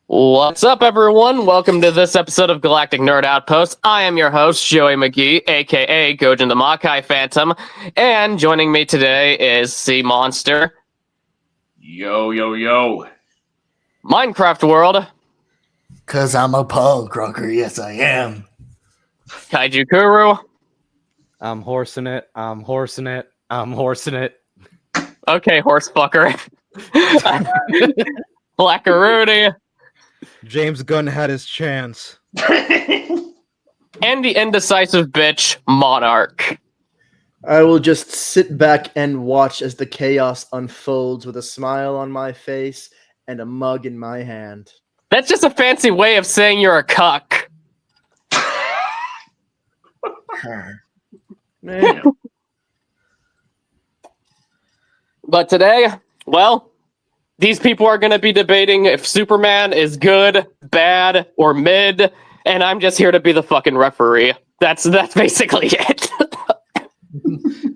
What's up, everyone? Welcome to this episode of Galactic Nerd Outpost. I am your host, Joey McGee, aka Gojin the Makai Phantom, and joining me today is Sea Monster. Yo, yo, yo. Minecraft World. Cause I'm a punk rocker, yes I am. Kaiju Kuru. I'm horsing it. Okay, horse fucker. Blackarooni. James Gunn had his chance. And the indecisive bitch, Monarch. I will just sit back and watch as the chaos unfolds with a smile on my face and a mug in my hand. That's just a fancy way of saying you're a cuck. Man. But today, well, these people are going to be debating if Superman is good, bad, or mid, and I'm just here to be the fucking referee. That's basically it.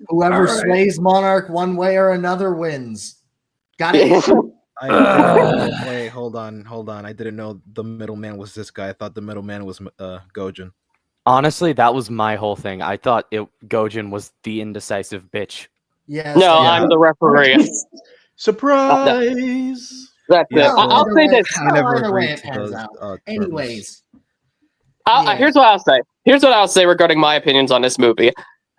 Whoever sways Monarch one way or another wins. Got it? Hey, hold on. I didn't know the middleman was this guy. I thought the middleman was Gojin. Honestly, that was my whole thing. I thought Gojin was the indecisive bitch. Yes. No, I'm the referee. Surprise! That's it. Yeah, I'll say this. Either way it pans out. Anyways. Here's what I'll say. Here's what I'll say regarding my opinions on this movie.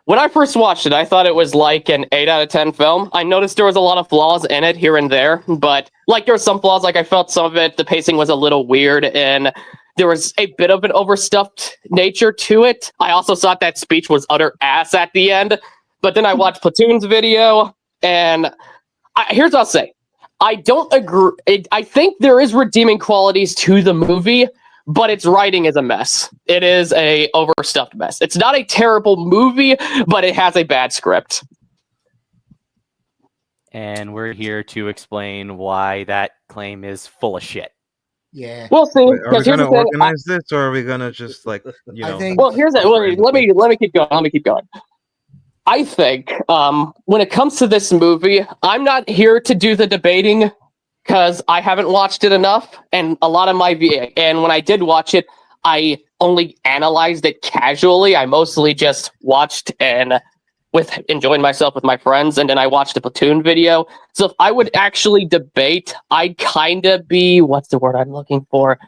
When I first watched it, I thought it was like an 8 out of 10 film. I noticed there was a lot of flaws in it here and there, but like there were some flaws, like I felt some of it, the pacing was a little weird, and there was a bit of an overstuffed nature to it. I also thought that speech was utter ass at the end, but then I watched Platoon's video, and here's what I'll say. I don't agree. I think there is redeeming qualities to the movie, but its writing is a mess. It is a overstuffed mess. It's not a terrible movie, but it has a bad script. And we're here to explain why that claim is full of shit. Yeah. We'll see. Wait, are we Because here's gonna the thing. organize this, or are we gonna just like I think- Well, here's it. Let me keep going. I think when it comes to this movie, I'm not here to do the debating because I haven't watched it enough, and a lot of and when I did watch it, I only analyzed it casually. I mostly just watched and enjoying myself with my friends, and then I watched a Platoon video. So if I would actually debate, I'd kind of be what's the word I'm looking for?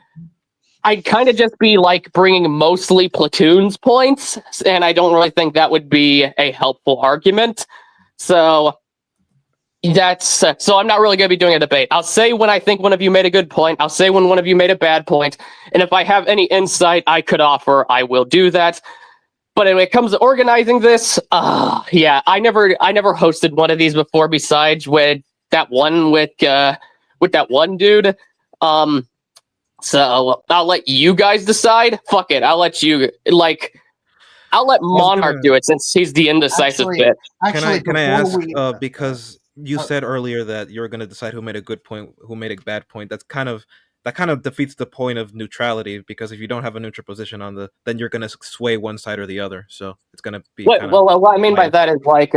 I'd kind of just be like bringing mostly Platoon's points, and I don't really think that would be a helpful argument. So that's so I'm not really going to be doing a debate. I'll say when I think one of you made a good point. I'll say when one of you made a bad point, and if I have any insight I could offer, I will do that. But when it comes to organizing this, yeah, I never hosted one of these before. Besides with that one with that one dude. So I'll let you guys decide. Fuck it. I'll let Monarch do it since he's the indecisive bit. Can I ask? We, Because you said earlier that you were gonna decide who made a good point, who made a bad point. That kind of defeats the point of neutrality. Because if you don't have a neutral position on then you're gonna sway one side or the other. So it's gonna be. Well, what I mean by that is like,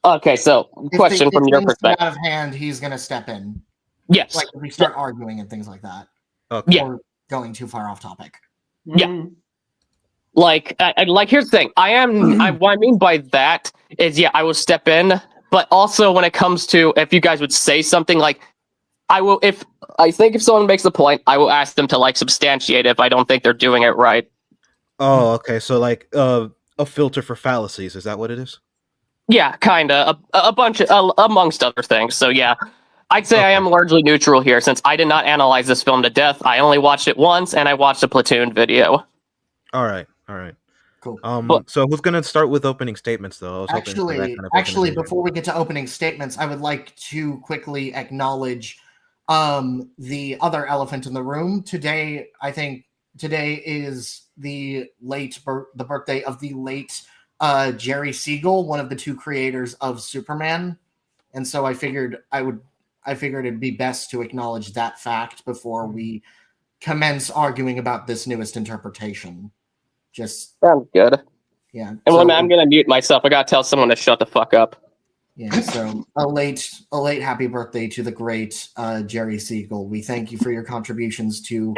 okay. So question from your perspective. Out of hand, he's gonna step in. Yes. Like if we start arguing and things like that. Okay. Yeah. Or going too far off topic. Yeah. Like here's the thing. What I mean by that is, yeah, I will step in, but also when it comes to if you guys would say something like, if someone makes a point, I will ask them to like substantiate it if I don't think they're doing it right. Oh, okay. So like a filter for fallacies. Is that what it is? Yeah, kind of a bunch of amongst other things. So yeah. I'd say I am largely neutral here since I did not analyze this film to death. I only watched it once, and I watched a Platoon video. All right. Cool. So who's gonna start with opening statements, though? Actually, before we get to opening statements, I would like to quickly acknowledge the other elephant in the room. Today is the birthday of the late Jerry Siegel, one of the two creators of Superman, and so I figured it'd be best to acknowledge that fact before we commence arguing about this newest interpretation. Just Sounds good. yeah. And I'm gonna mute myself. I gotta tell someone to shut the fuck up. Yeah, so a late happy birthday to the great Jerry Siegel. We thank you for your contributions to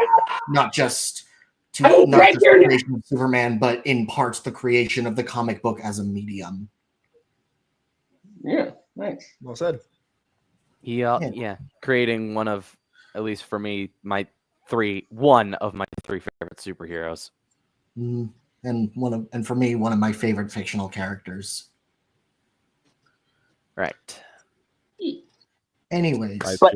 not just the creation of Superman, but in parts the creation of the comic book as a medium. Yeah, nice. Well said. Creating one of, at least for me, one of my three favorite superheroes. And for me, one of my favorite fictional characters. Right. Anyways, But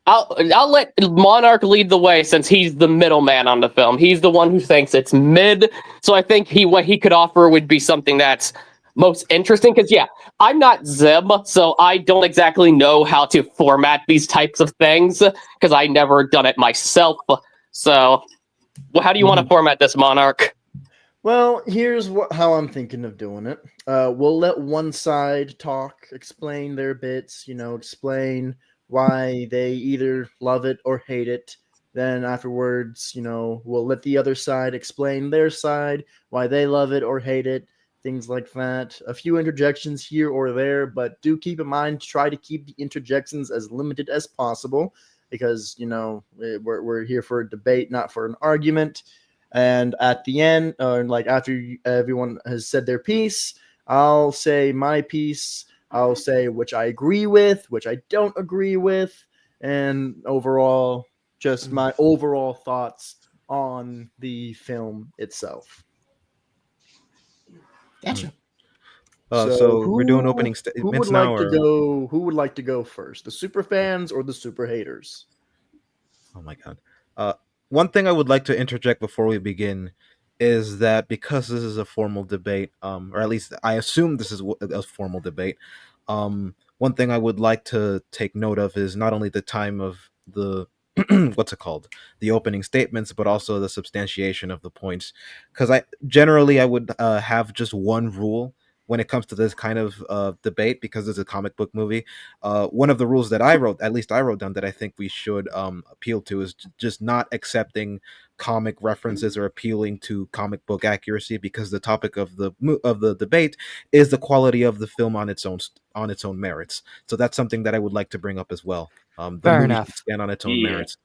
I'll let Monarch lead the way since he's the middleman on the film. He's the one who thinks it's mid, so I think what he could offer would be something that's most interesting. Because I'm not Zim, so I don't exactly know how to format these types of things because I never done it myself. So, how do you want to format this, Monarch? Well, here's how I'm thinking of doing it. We'll let one side talk, explain their bits, explain why they either love it or hate it. Then afterwards, we'll let the other side explain their side, why they love it or hate it, things like that. A few interjections here or there, but do keep in mind, try to keep the interjections as limited as possible because, we're here for a debate, not for an argument. And at the end, after everyone has said their piece, I'll say my piece. I'll say which I agree with, which I don't agree with, and overall, just my overall thoughts on the film itself. Gotcha. So we're doing opening statements now. Who would like to go first? The Superfans or the Superhaters? Oh my god. One thing I would like to interject before we begin is that because this is a formal debate, or at least I assume this is a formal debate, one thing I would like to take note of is not only the time of the what's it called, the opening statements, but also the substantiation of the points. Because I would have just one rule when it comes to this kind of debate, because it's a comic book movie. One of the rules that I wrote down that I think we should appeal to is just not accepting comic references or appealing to comic book accuracy, because the topic of the debate is the quality of the film on its own merits. So that's something that I would like to bring up as well. The Fair movie enough. should stand on its own merits.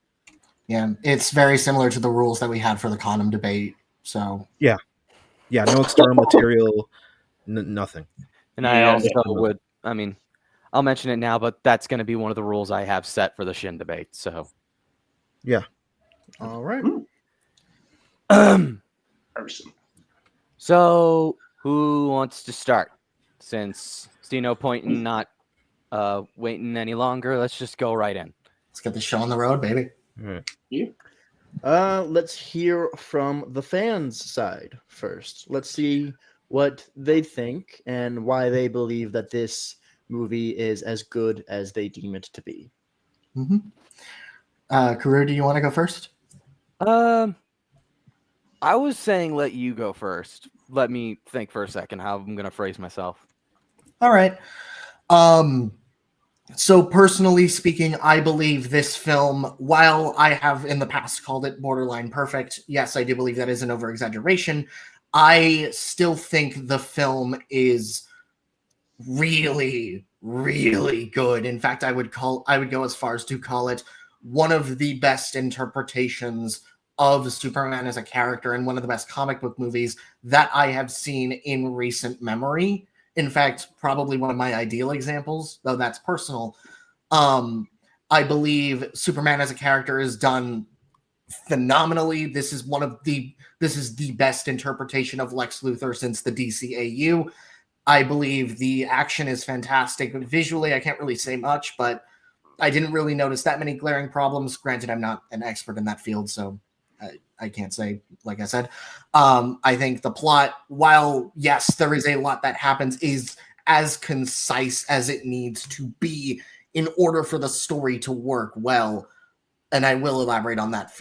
Yeah, it's very similar to the rules that we had for the condom debate. So yeah, no external material, nothing. And I also would, I'll mention it now, but that's going to be one of the rules I have set for the Shin debate. So, yeah. All right. So, who wants to start? Since G.N.O pointing not waiting any longer, let's just go right in. Let's get the show on the road, baby. All right. Let's hear from the fans' side first. Let's see what they think and why they believe that this movie is as good as they deem it to be. Karu, do you want to go first? I was saying let you go first. Let me think for a second how I'm going to phrase myself. All right. So personally speaking, I believe this film, while I have in the past called it borderline perfect, yes, I do believe that is an over-exaggeration. I still think the film is really, really good. In fact, I would go as far as to call it one of the best interpretations of Superman as a character and one of the best comic book movies that I have seen in recent memory. In fact, probably one of my ideal examples, though that's personal. I believe Superman as a character is done phenomenally. This is the best interpretation of Lex Luthor since the DCAU. I believe the action is fantastic. Visually, I can't really say much, but I didn't really notice that many glaring problems. Granted, I'm not an expert in that field, so I can't say, like I said. I think the plot, while yes, there is a lot that happens, is as concise as it needs to be in order for the story to work well. And I will elaborate on that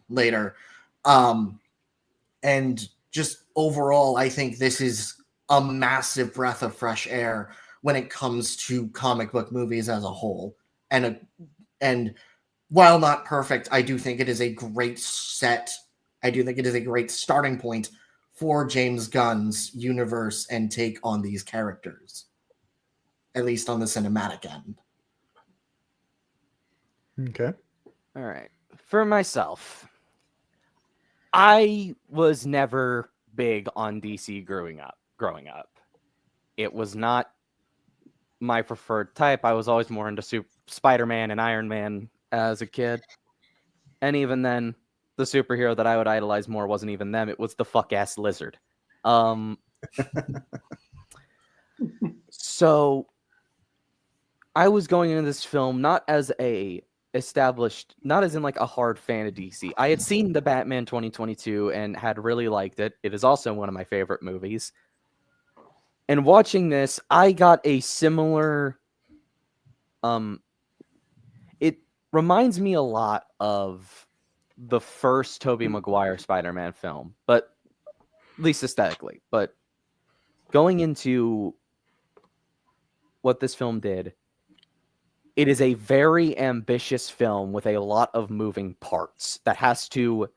later. And just overall, I think this is a massive breath of fresh air when it comes to comic book movies as a whole. And while not perfect, I do think it is a great set. I do think it is a great starting point for James Gunn's universe and take on these characters. at least on the cinematic end. Okay. All right. For myself, I was never big on DC growing up. It was not my preferred type. I was always more into Spider-Man and Iron Man as a kid. And even then, the superhero that I would idolize more wasn't even them. It was the fuck-ass Lizard. So I was going into this film not as a established, not as in like a hard fan of DC. I had seen the Batman 2022 and had really liked it. It is also one of my favorite movies. And watching this, I got a similar it reminds me a lot of the first Tobey Maguire Spider-Man film, but at least aesthetically. But going into what this film did, it is a very ambitious film with a lot of moving parts that has to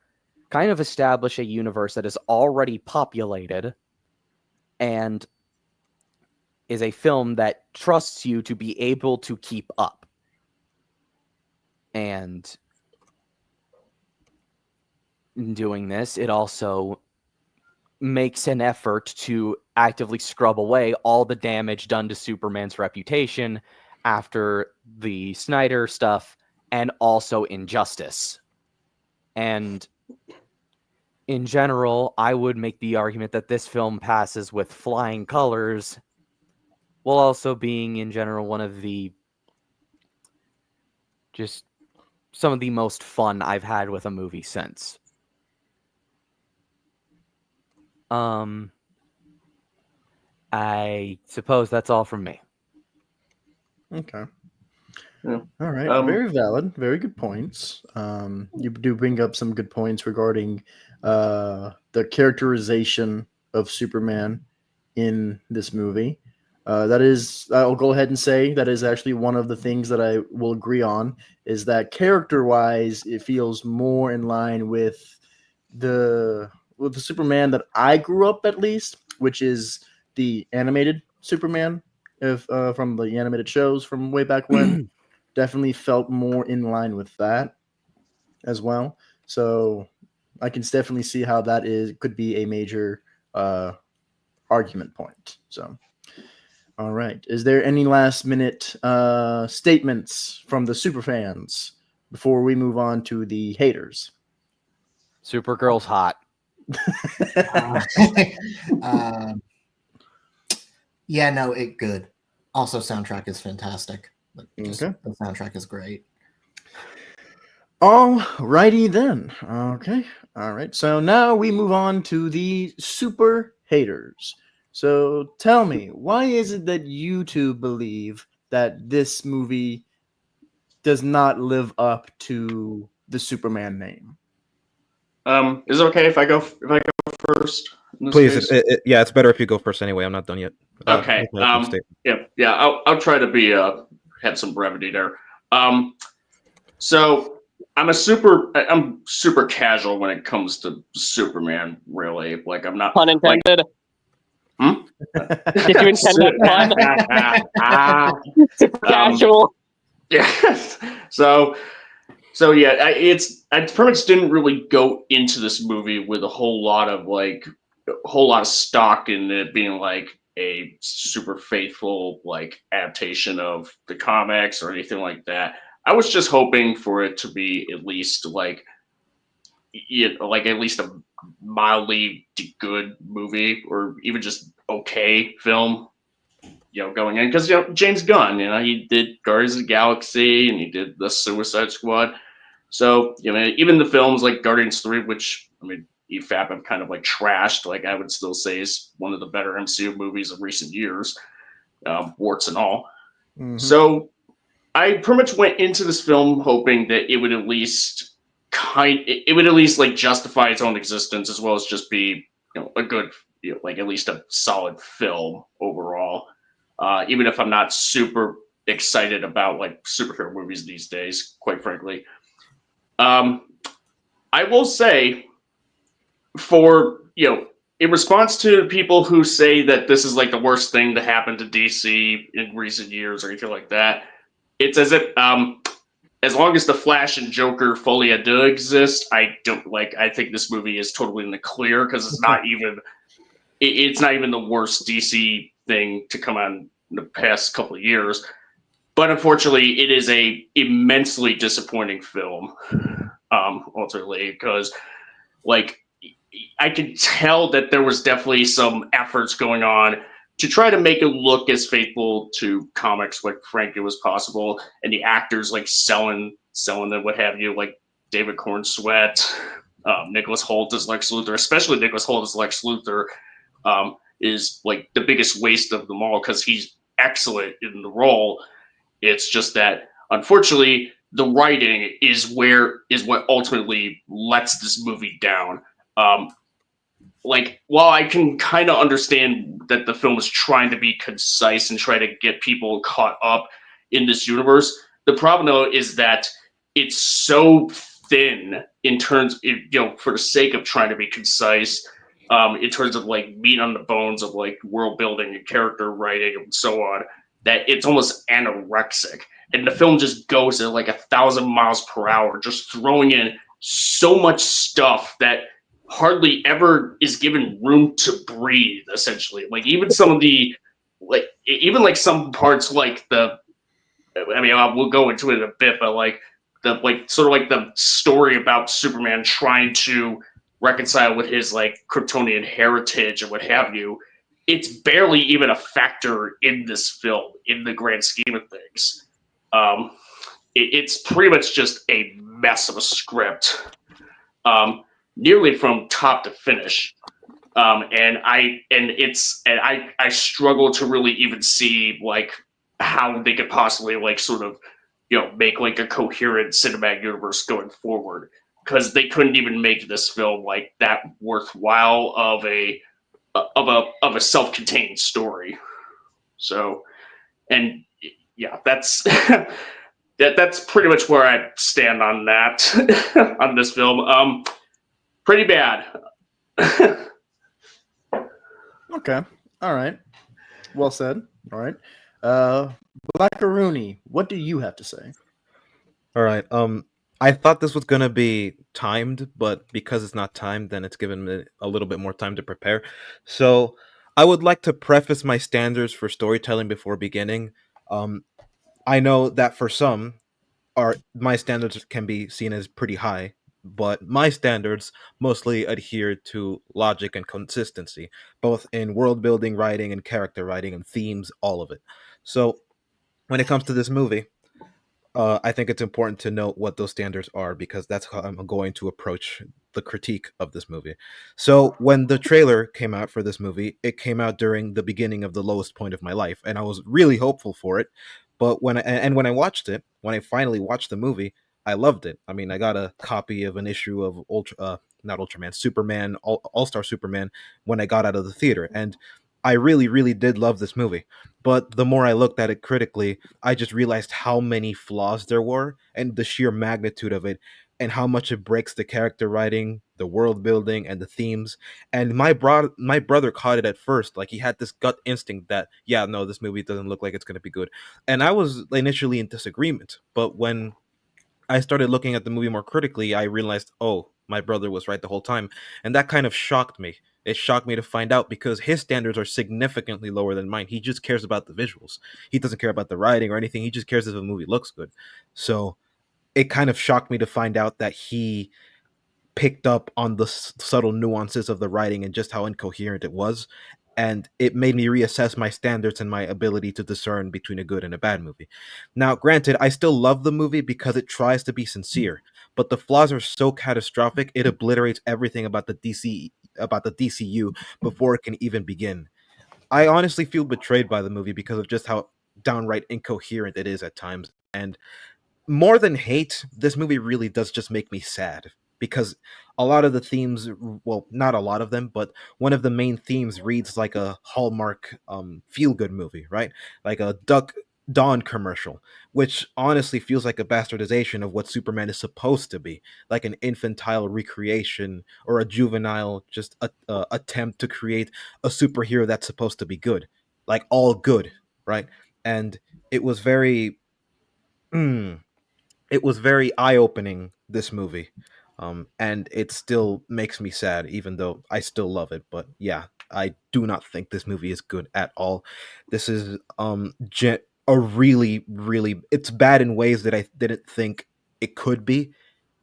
kind of establish a universe that is already populated and is a film that trusts you to be able to keep up. And in doing this, it also makes an effort to actively scrub away all the damage done to Superman's reputation after the Snyder stuff and also Injustice. And in general, I would make the argument that this film passes with flying colors, while also being, in general, one of the just some of the most fun I've had with a movie since. I suppose that's all from me. Okay. Yeah. All right. Very valid. Very good points. You do bring up some good points regarding the characterization of Superman in this movie. That is, I'll go ahead and say that is actually one of the things that I will agree on, is that character-wise, it feels more in line with the Superman that I grew up, at least, which is the animated Superman from the animated shows from way back when. Definitely felt more in line with that as well. So I can definitely see how that could be a major argument point. So, all right. Is there any last minute statements from the Superfans before we move on to the haters? Supergirl's hot. Yeah, no, it good. Also, soundtrack is fantastic. Okay. The soundtrack is great. All righty then. Okay. All right. So now we move on to the super haters. So tell me, why is it that you two believe that this movie does not live up to the Superman name? Is it okay if I go first? In this Please, case? yeah, it's better if you go first anyway. I'm not done yet. Okay. Yeah. I'll try to be have some brevity there. So I'm super casual when it comes to Superman. Really, like I'm not Pun intended. Hmm? Did you intend that pun? Super casual. Yeah. So yeah, I pretty much didn't really go into this movie with a whole lot of stock in it being like a super faithful like adaptation of the comics or anything like that. I was just hoping for it to be at least like at least a mildly good movie or even just okay film. Going in because James Gunn, he did Guardians of the Galaxy and he did the Suicide Squad. So even the films like Guardians 3, which EFAP I've kind of like trashed, like I would still say is one of the better MCU movies of recent years, warts and all. Mm-hmm. So I pretty much went into this film hoping that it would at least like justify its own existence as well as just be a good like at least a solid film overall. Even if I'm not super excited about like superhero movies these days, quite frankly. I will say for in response to people who say that this is like the worst thing to happen to DC in recent years or anything like that, it's as if as long as the Flash and Joker folie à deux exist, I think this movie is totally in the clear because it's not even the worst DC thing to come out in the past couple of years. But unfortunately, it is a immensely disappointing film. Ultimately, because I could tell that there was definitely some efforts going on to try to make it look as faithful to comics like frankly as possible, and the actors like selling them, what have you, like David Corn Sweat, Nicholas Hoult as Lex Luthor, especially Nicholas Hoult as Lex Luthor, is like the biggest waste of them all because he's excellent in the role. It's just that unfortunately the writing is what ultimately lets this movie down. While I can kind of understand that the film is trying to be concise and try to get people caught up in this universe, the problem though is that it's so thin in terms, for the sake of trying to be concise, in terms of like meat on the bones of like world building and character writing and so on, that it's almost anorexic. And the film just goes at like 1,000 miles per hour, just throwing in so much stuff that hardly ever is given room to breathe, essentially. Like even some of the some parts like we'll go into it in a bit, but the story about Superman trying to reconcile with his like Kryptonian heritage and what have you, it's barely even a factor in this film in the grand scheme of things. It's pretty much just a mess of a script. Nearly from top to finish, and I struggle to really even see like how they could possibly like sort of make like a coherent cinematic universe going forward, because they couldn't even make this film like that worthwhile of a self-contained story. So, and yeah, that's that's pretty much where I stand on that on this film. Pretty bad. Okay. All right. Well said. All right. Blackarooni, what do you have to say? All right. I thought this was gonna be timed, but because it's not timed, then it's given me a little bit more time to prepare. So I would like to preface my standards for storytelling before beginning. I know that for some, my standards can be seen as pretty high, but my standards mostly adhere to logic and consistency, both in world building, writing, and character writing, and themes, all of it. So when it comes to this movie, I think it's important to note what those standards are because that's how I'm going to approach the critique of this movie. So when the trailer came out for this movie, it came out during the beginning of the lowest point of my life, and I was really hopeful for it. But when I watched it, when I finally watched the movie, I loved it. I mean, I got a copy of an issue of not Ultraman, Superman, All-Star Superman when I got out of the theater, and I really, really did love this movie. But the more I looked at it critically, I just realized how many flaws there were and the sheer magnitude of it and how much it breaks the character writing, the world building, and the themes. And my brother caught it at first. Like he had this gut instinct that, yeah, no, this movie doesn't look like it's going to be good. And I was initially in disagreement. But when I started looking at the movie more critically, I realized, oh, my brother was right the whole time. And that kind of shocked me. It shocked me to find out because his standards are significantly lower than mine. He just cares about the visuals. He doesn't care about the writing or anything. He just cares if the movie looks good. So it kind of shocked me to find out that he picked up on the subtle nuances of the writing and just how incoherent it was. And it made me reassess my standards and my ability to discern between a good and a bad movie. Now, granted, I still love the movie because it tries to be sincere, but the flaws are so catastrophic it obliterates everything about the DCU before it can even begin. I honestly feel betrayed by the movie because of just how downright incoherent it is at times. And more than hate, this movie really does just make me sad because a lot of the themes, well, not a lot of them, but one of the main themes reads like a Hallmark feel good movie, right? Like a duck Dawn commercial, which honestly feels like a bastardization of what Superman is supposed to be, like an infantile recreation or a juvenile just attempt to create a superhero that's supposed to be good, like all good, right? And it was very, it was very eye-opening, this movie, and it still makes me sad, even though I still love it. But yeah, I do not think this movie is good at all. This is a really, really, it's bad in ways that I didn't think it could be,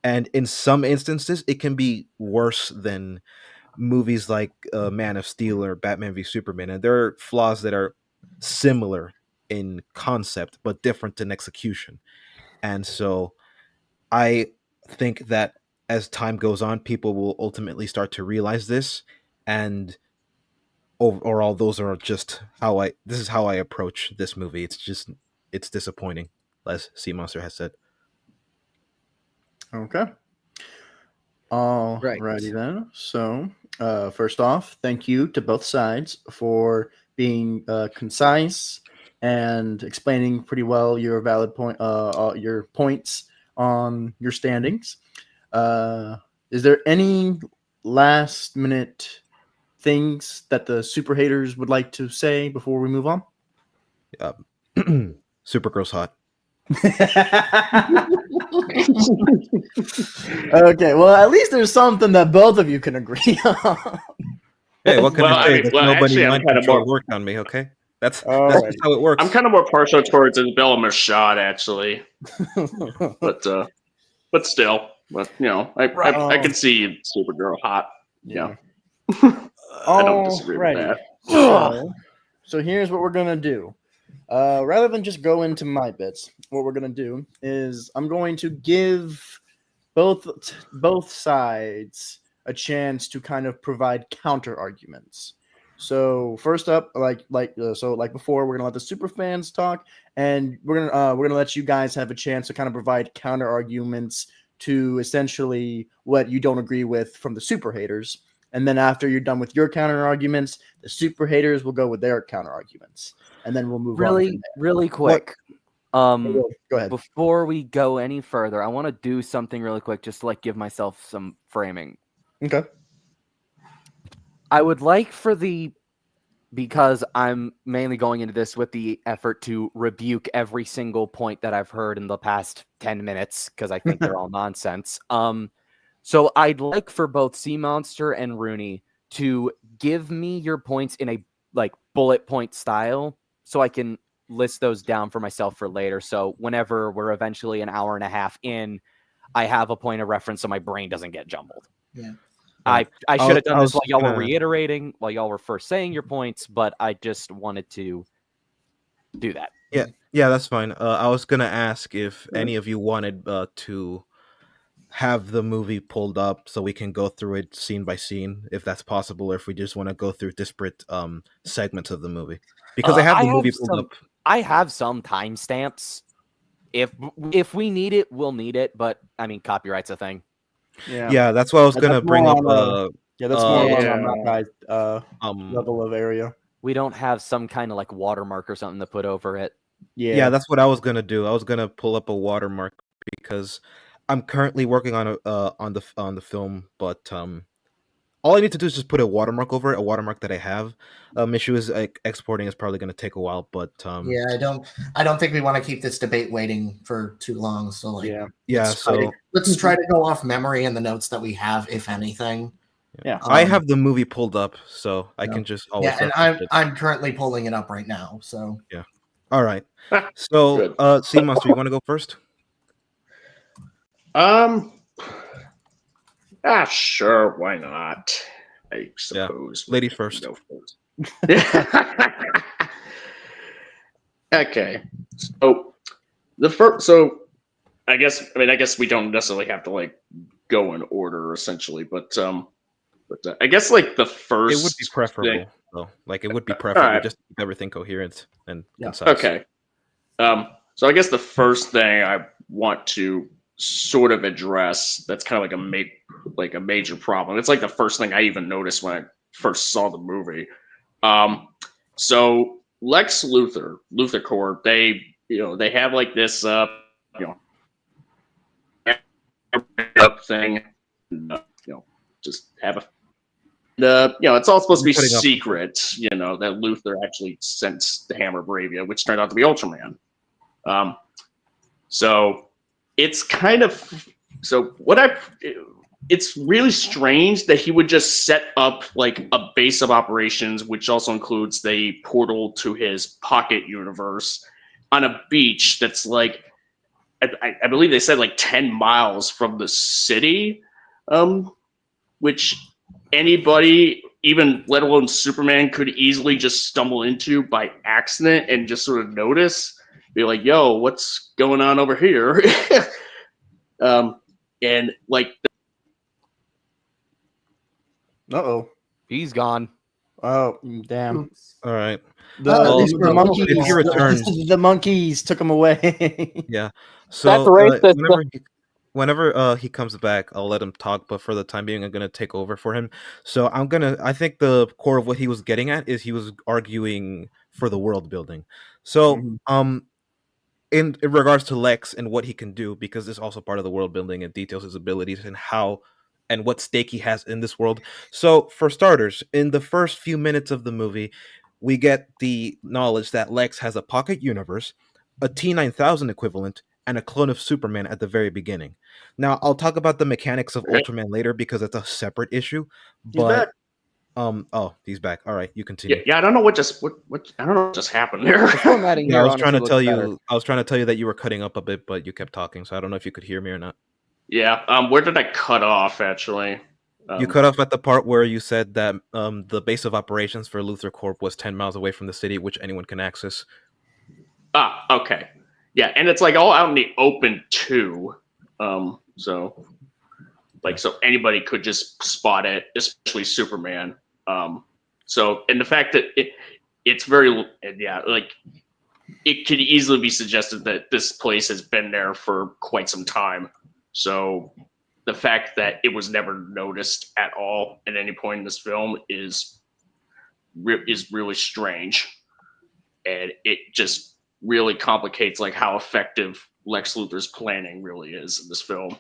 and in some instances it can be worse than movies like Man of Steel or Batman v Superman, and there are flaws that are similar in concept but different in execution. And so I think that as time goes on, people will ultimately start to realize this, and overall, those are just how I. This is how I approach this movie. It's disappointing, as Sea Monster has said. Okay. Alrighty then. So, first off, thank you to both sides for being concise and explaining pretty well your valid point, your points on your standings. Is there any last minute things that the super haters would like to say before we move on? Supergirl's hot. Okay, well, at least there's something that both of you can agree on. Hey, what can I say? Nobody actually, mind control worked on me. Okay, that's just how it works. I'm kind of more partial towards Isabella Mashad, actually, but still, I can see Supergirl hot. Yeah, I don't disagree with that. So here's what we're gonna do. Rather than just go into my bits, what we're gonna do is I'm going to give both sides a chance to kind of provide counter arguments. So first up, like before, we're gonna let the super fans talk, and we're gonna let you guys have a chance to kind of provide counter arguments to essentially what you don't agree with from the super haters. And then after you're done with your counter arguments, the super haters will go with their counter arguments, and then we'll move on. Really quick. Go ahead. Before we go any further, I want to do something really quick, just to give myself some framing. Okay. I would like because I'm mainly going into this with the effort to rebuke every single point that I've heard in the past 10 minutes, because I think they're all nonsense. So I'd like for both Sea Monster and Rooney to give me your points in a bullet point style, so I can list those down for myself for later. So whenever we're eventually an hour and a half in, I have a point of reference so my brain doesn't get jumbled. Yeah. I should have done this while y'all were reiterating, while y'all were first saying your points, but I just wanted to do that. Yeah, that's fine. I was gonna ask if any of you wanted to have the movie pulled up so we can go through it scene by scene, if that's possible, or if we just want to go through disparate segments of the movie. Because I have the movie pulled up. I have some timestamps. If we need it, we'll need it. But I mean, copyright's a thing. Yeah, that's what I was gonna bring up. That's more on that guy's level of area. We don't have some kind of watermark or something to put over it. Yeah, that's what I was gonna do. I was gonna pull up a watermark because I'm currently working on the film, but all I need to do is just put a watermark over it, a watermark that I have. Issue is exporting is probably going to take a while, but yeah, I don't think we want to keep this debate waiting for too long. So let's try to go off memory and the notes that we have, if anything. Yeah, I have the movie pulled up, so I can just always. Yeah, and I'm currently pulling it up right now. So yeah, all right. So, Sea Monster, you want to go first? Sure, why not? I suppose. Yeah. Ladies first. Go first. Okay. So I guess we don't necessarily have to go in order essentially, but I guess the first it would be preferable though. It would be preferable just to keep everything coherent and concise. Okay. So I guess the first thing I want to sort of address that's kind of a major problem. It's the first thing I even noticed when I first saw the movie. So Lex Luthor Corps, they they have like this you know thing, just have a it's all supposed to be You're cutting up. secret, that Luther actually sent the Hammer of Bravia, which turned out to be Ultraman. So it's kind of it's really strange that he would just set up like a base of operations, which also includes the portal to his pocket universe on a beach that's like I believe they said like 10 miles from the city, which anybody, even let alone Superman, could easily just stumble into by accident and just sort of notice, be like, "Yo, what's going on over here?" And like, Uh-oh. He's gone. Oh, damn. Oops. All right. The monkeys. if he returns- The monkeys took him away. Yeah. So racist. whenever he comes back, I'll let him talk. But for the time being, I'm gonna take over for him. So I think the core of what he was getting at is he was arguing for the world building. So in regards to Lex and what he can do, because it's also part of the world building and details his abilities and how and what stake he has in this world. So for starters, in the first few minutes of the movie, we get the knowledge that Lex has a pocket universe, a T-9000 equivalent, and a clone of Superman at the very beginning. Now, I'll talk about the mechanics of Okay. Ultraman later because it's a separate issue. He's But back. he's back. All right, you continue. Yeah, I don't know what I don't know what just happened there. The formatting Yeah, here I was trying to honestly tell looks you. better. I was trying to tell you that you were cutting up a bit, but you kept talking. So I don't know if you could hear me or not. Yeah, where did I cut off actually? You cut off at the part where you said that the base of operations for Luthor Corp was 10 miles away from the city, which anyone can access. Okay. Yeah, and it's like all out in the open too. So anybody could just spot it, especially Superman. So and the fact that it's very like it could easily be suggested that this place has been there for quite some time. So the fact that it was never noticed at all at any point in this film is really strange, and it just really complicates like how effective Lex Luthor's planning really is in this film.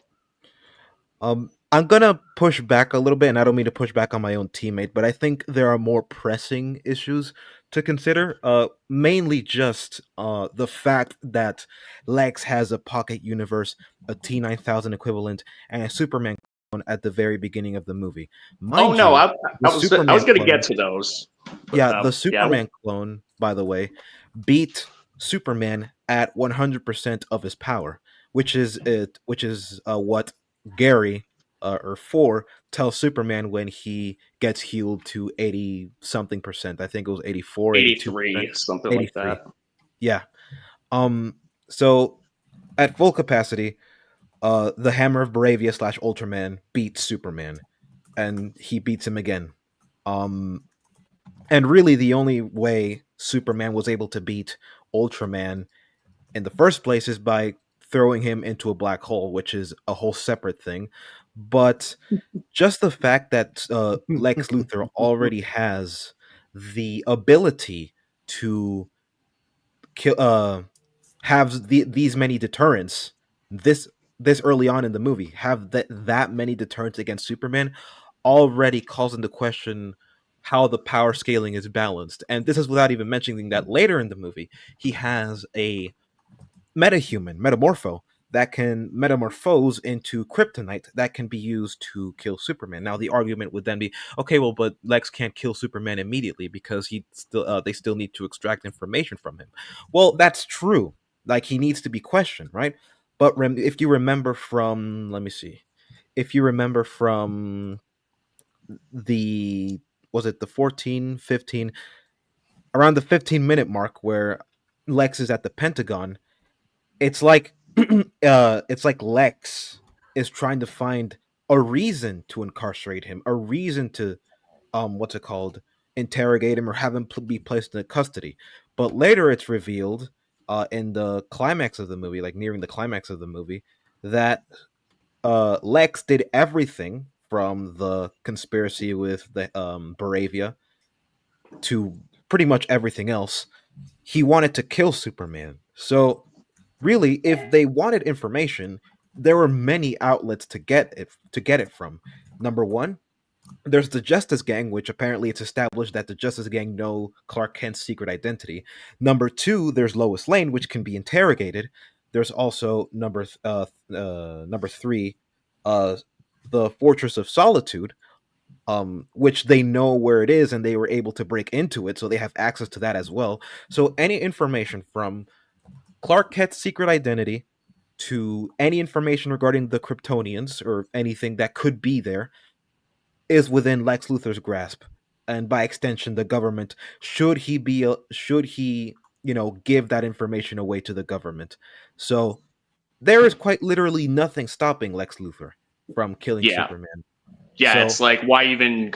I'm gonna push back a little bit, and I don't mean to push back on my own teammate, but I think there are more pressing issues to consider. Mainly just the fact that Lex has a pocket universe, a T-9000 equivalent, and a Superman clone at the very beginning of the movie. I was going to clone- get to those. Yeah, the Superman clone, by the way, beat Superman at 100% of his power, which is what Gary or 4 tells Superman when he gets healed to 80 something percent. I think it was 84, 83, something 83. like that. Yeah. So at full capacity, the Hammer of Bravia / Ultraman beats Superman, and he beats him again. And really, the only way Superman was able to beat Ultraman in the first place is by throwing him into a black hole, which is a whole separate thing. But just the fact that Lex Luthor already has the ability to have these many deterrents this early on in the movie, have that many deterrents against Superman, already calls into question how the power scaling is balanced. And this is without even mentioning that later in the movie he has a metahuman, Metamorpho, that can metamorphose into kryptonite that can be used to kill Superman. Now the argument would then be, okay, well, but Lex can't kill Superman immediately because they still need to extract information from him. Well, that's true. Like, he needs to be questioned, right? But if you remember from, let me see, if you remember from the, was it the 14, 15, around the 15-minute mark where Lex is at the Pentagon, it's like it's like Lex is trying to find a reason to incarcerate him, a reason to what's it called, interrogate him or have him be placed in custody. But later it's revealed in the climax of the movie, like nearing the climax of the movie, that Lex did everything from the conspiracy with the Baravia to pretty much everything else. He wanted to kill Superman. So really, if they wanted information, there were many outlets to get it from. Number one, there's the Justice Gang, which apparently it's established that the Justice Gang know Clark Kent's secret identity. Number two, there's Lois Lane, which can be interrogated. There's also number three, uh, the Fortress of Solitude, which they know where it is and they were able to break into it, so they have access to that as well. So any information from Clark Kent's secret identity to any information regarding the Kryptonians or anything that could be there is within Lex Luthor's grasp, and by extension, the government. Should he give that information away to the government? So there is quite literally nothing stopping Lex Luthor from killing Yeah. Superman. Yeah, So- it's like, why even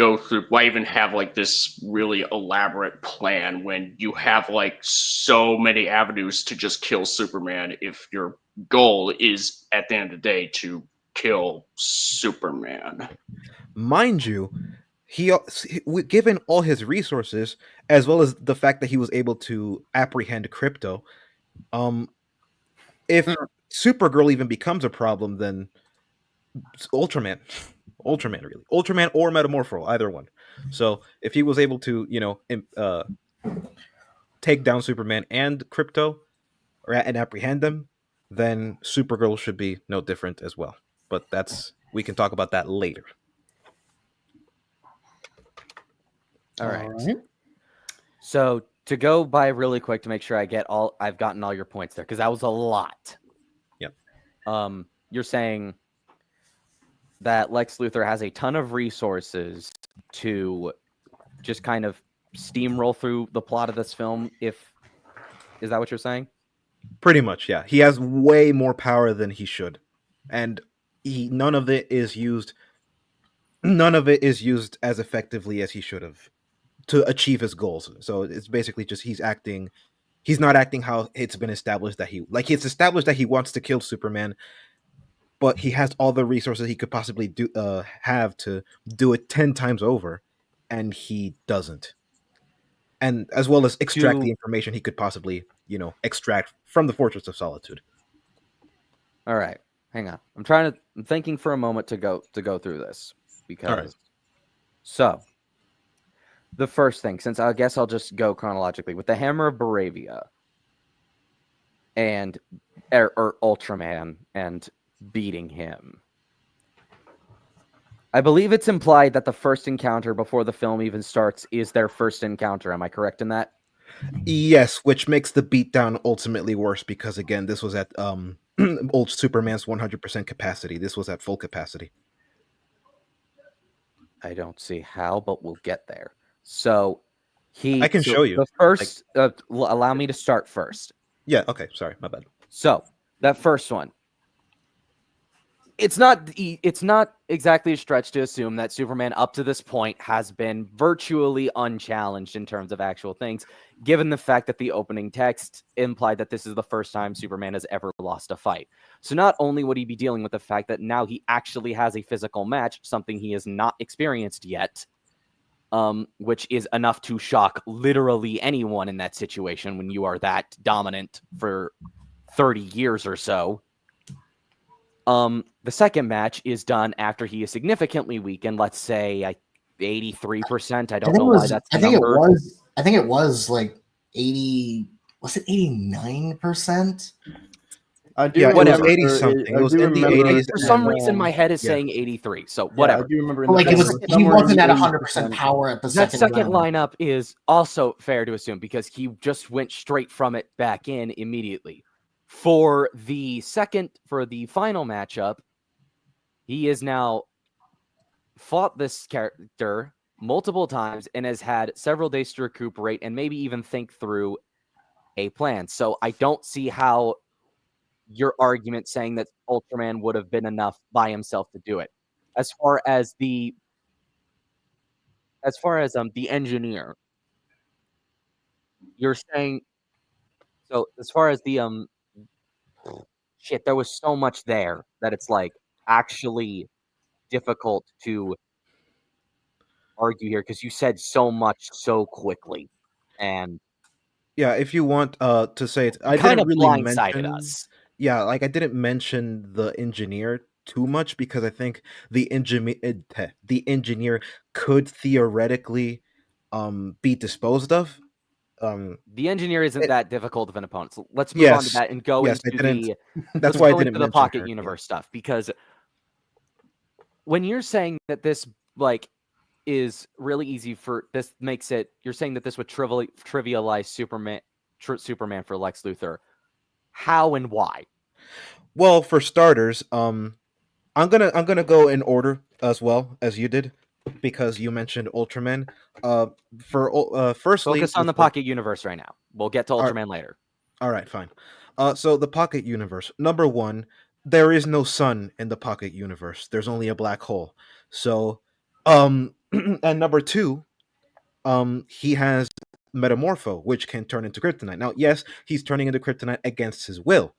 have like this really elaborate plan when you have like so many avenues to just kill Superman if your goal is at the end of the day to kill Superman. Mind you, given all his resources, as well as the fact that he was able to apprehend Crypto, if Supergirl even becomes a problem, then Ultraman really, Ultraman or Metamorpho, either one. So if he was able to, take down Superman and Crypto, and apprehend them, then Supergirl should be no different as well. But we can talk about that later. All right. So to go by really quick to make sure I've gotten all your points there, because that was a lot. Yep. You're saying that Lex Luthor has a ton of resources to just kind of steamroll through the plot of this film. Is that what you're saying? Pretty much, yeah. He has way more power than he should, and none of it is used as effectively as he should have to achieve his goals. So it's basically just he's not acting how it's been established that it's established that he wants to kill Superman, but he has all the resources he could possibly have to do it 10 times over, and he doesn't. And as well as extract the information he could possibly, extract from the Fortress of Solitude. All right, hang on. I'm thinking for a moment to go through this, because. All right. So, the first thing, since I guess I'll just go chronologically with the Hammer of Baravia and or Ultraman and beating him. I believe it's implied that the first encounter before the film even starts is their first encounter. Am I correct in that? Yes, which makes the beatdown ultimately worse because, again, this was at old Superman's 100% capacity. This was at full capacity. I don't see how, but we'll get there. So I can show you. The first, allow me to start first. Yeah, okay, sorry, my bad. So that first one. It's not exactly a stretch to assume that Superman up to this point has been virtually unchallenged in terms of actual things, given the fact that the opening text implied that this is the first time Superman has ever lost a fight. So not only would he be dealing with the fact that now he actually has a physical match, something he has not experienced yet, which is enough to shock literally anyone in that situation when you are that dominant for 30 years or so. The second match is done after he is significantly weakened. Let's say 83%. I don't know why that's the number. I think it was like 80. Was it 89%? I do. Yeah, whatever. It was 80 something. It was in the 80s. For some reason, my head is saying 83. So whatever. I do remember. Like he wasn't at 100% power at the That second round. lineup is also fair to assume because he just went straight from it back in immediately. For the final matchup, he has now fought this character multiple times and has had several days to recuperate and maybe even think through a plan. So I don't see how your argument saying that Ultraman would have been enough by himself to do it. As far as the engineer, you're saying, so as far as the there was so much there that it's like actually difficult to argue here because you said so much so quickly. And Yeah, if you want to say it, I Kind didn't of really blindsided mention. us. Yeah, like I didn't mention the engineer too much because I think the engineer could theoretically be disposed of. The engineer isn't It, that difficult of an opponent. So let's move on to yes, that and go yes, I into didn't. the That's let's why I go didn't into the mention pocket her. Yeah. universe stuff, because when you're saying that this like is really easy for this makes it you're saying that this would trivialize Superman for Lex Luthor. How and why? Well, for starters, I'm gonna go in order as well as you did because you mentioned Ultraman. Uh, firstly, Focus on the pocket universe right now. We'll get to Ultraman later. all right, fine. So the pocket universe. Number one, there is no sun in the pocket universe. There's only a black hole. So, and number two, he has Metamorpho, which can turn into kryptonite. Now, yes, he's turning into kryptonite against his will,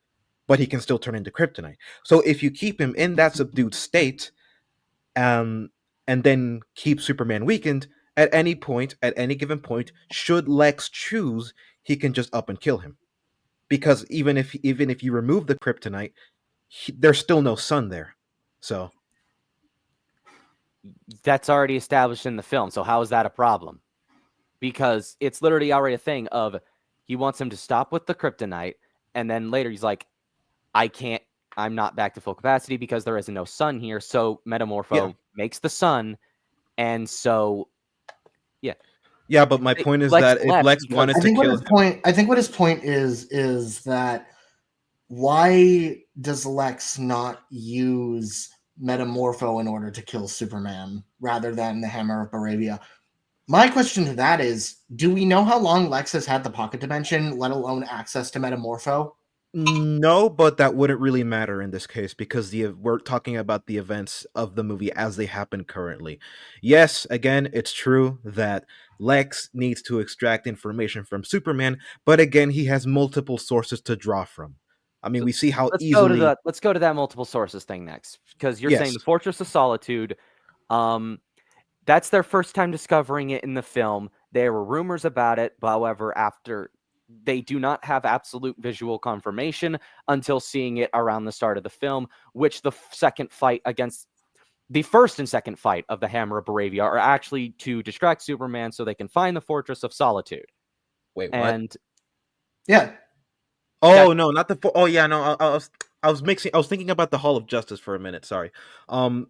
but he can still turn into kryptonite. So if you keep him in that subdued state, um, and then keep Superman weakened, at any point, at any given point, should Lex choose, he can just up and kill him because even if you remove the kryptonite, there's still no sun there. So That's already established in the film. So how is that a problem? Because it's literally already a thing of he wants him to stop with the kryptonite, and then later he's like, I'm not back to full capacity because there is no sun here. So Metamorpho makes the sun, and so yeah, but my point is Lex that if left Lex because wanted I to think what kill his him, point. I think what his point is that why does Lex not use Metamorpho in order to kill Superman rather than the Hammer of Baravia? My question to that is, do we know how long Lex has had the pocket dimension, let alone access to Metamorpho? no, but that wouldn't really matter in this case because we're talking about the events of the movie as they happen currently. Yes, again, it's true that Lex needs to extract information from Superman, but again, he has multiple sources to draw from. I mean, we see how let's easily. go to that multiple sources thing next, because you're saying Yes. the Fortress of Solitude. That's their first time discovering it in the film. There were rumors about it, however, after they do not have absolute visual confirmation until seeing it around the start of the film, which the second fight against the first and second fight of the Hammer of Baravia are actually to distract Superman so they can find the Fortress of Solitude. Wait, what? And Yeah. Oh no, not the. Oh yeah, no. I was mixing. I was thinking about the Hall of Justice for a minute. Sorry.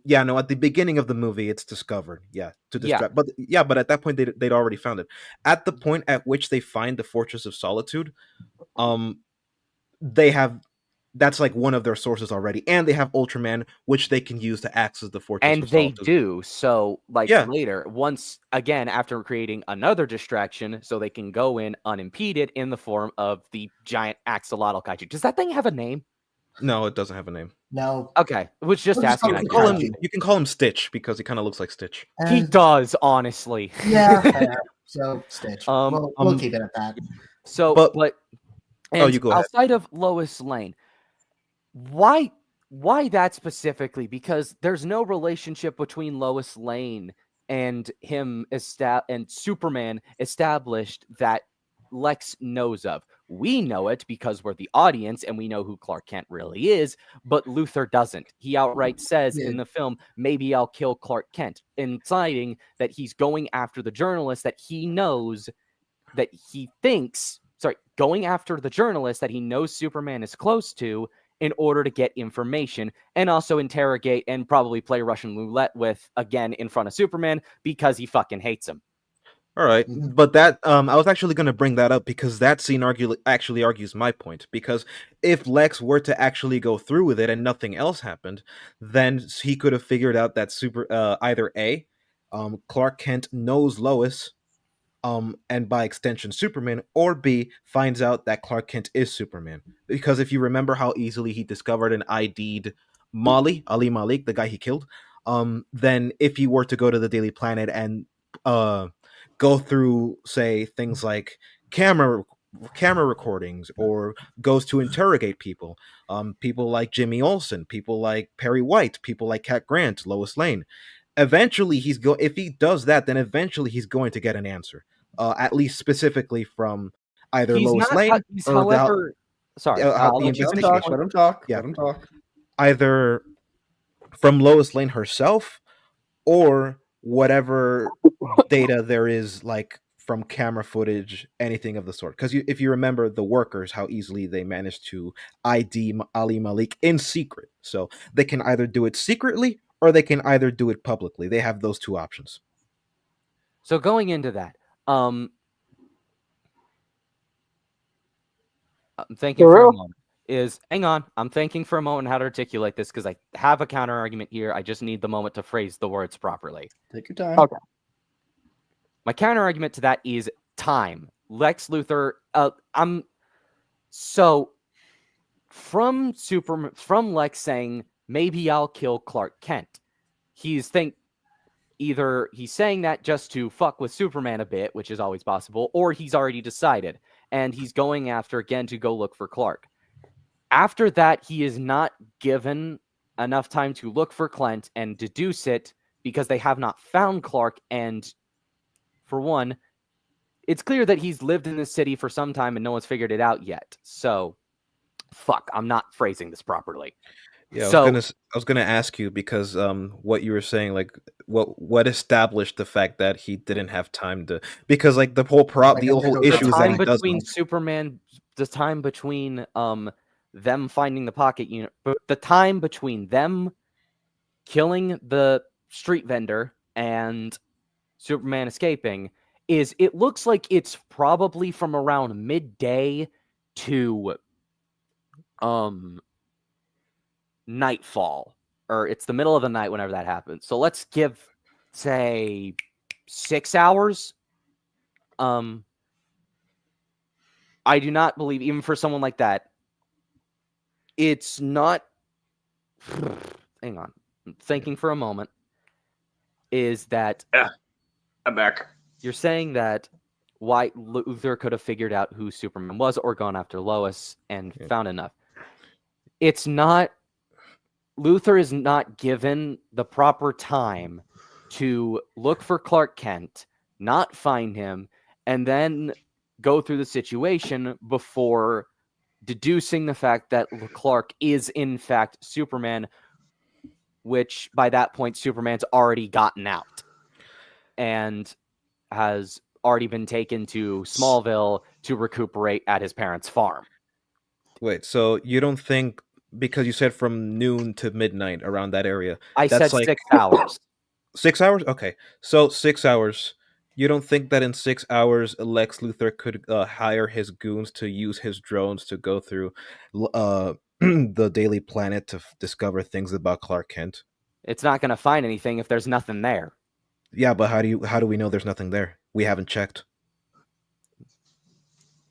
Yeah, no. At the beginning of the movie, it's discovered. Yeah, to Yeah. distract. But yeah, but at that point, they'd already found it. At the point at which they find the Fortress of Solitude, um, they have. That's like one of their sources already, and they have Ultraman, which they can use to access the Fortress And of they Solitude. do. So, like Yeah. later, once again, after creating another distraction, so they can go in unimpeded in the form of the giant axolotl kaiju. Does that thing have a name? No, it doesn't have a name. No. Okay, was just We'll just asking. call I it couldn't kaiju. remember. You can call him Stitch because he kind of looks like Stitch. He And- does, honestly. Yeah, fair. So Stitch. We'll um, keep it at that. So, But- but Oh, and you go ahead. outside of Lois Lane, why that specifically? Because there's no relationship between Lois Lane and him and Superman established that Lex knows of. We know it because we're the audience and we know who Clark Kent really is, but Luthor doesn't. He outright says in the film, maybe I'll kill Clark Kent, inciting that he's going after the journalist that he knows that he thinks, going after the journalist that he knows Superman is close to in order to get information and also interrogate and probably play Russian roulette with again in front of Superman because he fucking hates him. All right, Mhm. but that I was actually going to bring that up because that scene actually argues my point. Because if Lex were to actually go through with it and nothing else happened, then he could have figured out that either A, Clark Kent knows Lois, and by extension Superman, or B, finds out that Clark Kent is Superman. Because if you remember how easily he discovered and ID'd Ali Malik, the guy he killed, then if he were to go to the Daily Planet and go through, say, things like camera recordings, or goes to interrogate people, people like Jimmy Olsen, people like Perry White, people like Cat Grant, Lois Lane. Eventually, if he does that, then eventually he's going to get an answer, at least specifically from either He's Lois not. Lane He's or however. Sorry, the I'll Let him investigation. talk. Let him talk. Yeah. Let him talk. Either from Lois Lane herself or whatever data there is, like from camera footage, anything of the sort. Because if you remember the workers, how easily they managed to ID Ali Malik in secret. So they can either do it secretly or they can either do it publicly. They have those two options. So going into that, I'm thinking for a moment. Hang on, I'm thinking for a moment how to articulate this because I have a counter argument here. I just need the moment to phrase the words properly. Take your time. Okay. My counter argument to that is time. Lex Luthor. From Lex saying maybe I'll kill Clark Kent. Either he's saying that just to fuck with Superman a bit, which is always possible, or he's already decided and he's going after again to go look for Clark. After that, he is not given enough time to look for Clint and deduce it because they have not found Clark. And for one, it's clear that he's lived in this city for some time and no one's figured it out yet. So, fuck, I'm not phrasing this properly. Yeah, So, I was gonna ask you because what you were saying, like what established the fact that he didn't have time to, because like the whole issue is that he doesn't. the time between them finding the pocket unit, but the time between them killing the street vendor and Superman escaping it looks like it's probably from around midday to nightfall, or it's the middle of the night whenever that happens. So let's say 6 hours. I do not believe, even for someone like that, it's not. Hang on. I'm thinking for a moment. Is that. Yeah, I'm back. You're saying that why Luthor could have figured out who Superman was or gone after Lois and found enough. It's not. Luthor is not given the proper time to look for Clark Kent, not find him, and then go through the situation before deducing the fact that Clark is in fact Superman, which by that point Superman's already gotten out and has already been taken to Smallville to recuperate at his parents' farm. Wait, so you don't think, because you said from noon to midnight around that area, I that's said like 6 hours. 6 hours? Okay, so 6 hours. You don't think that in 6 hours Lex Luthor could hire his goons to use his drones to go through the Daily Planet to discover things about Clark Kent? It's not going to find anything if there's nothing there. Yeah, but how do we know there's nothing there? We haven't checked.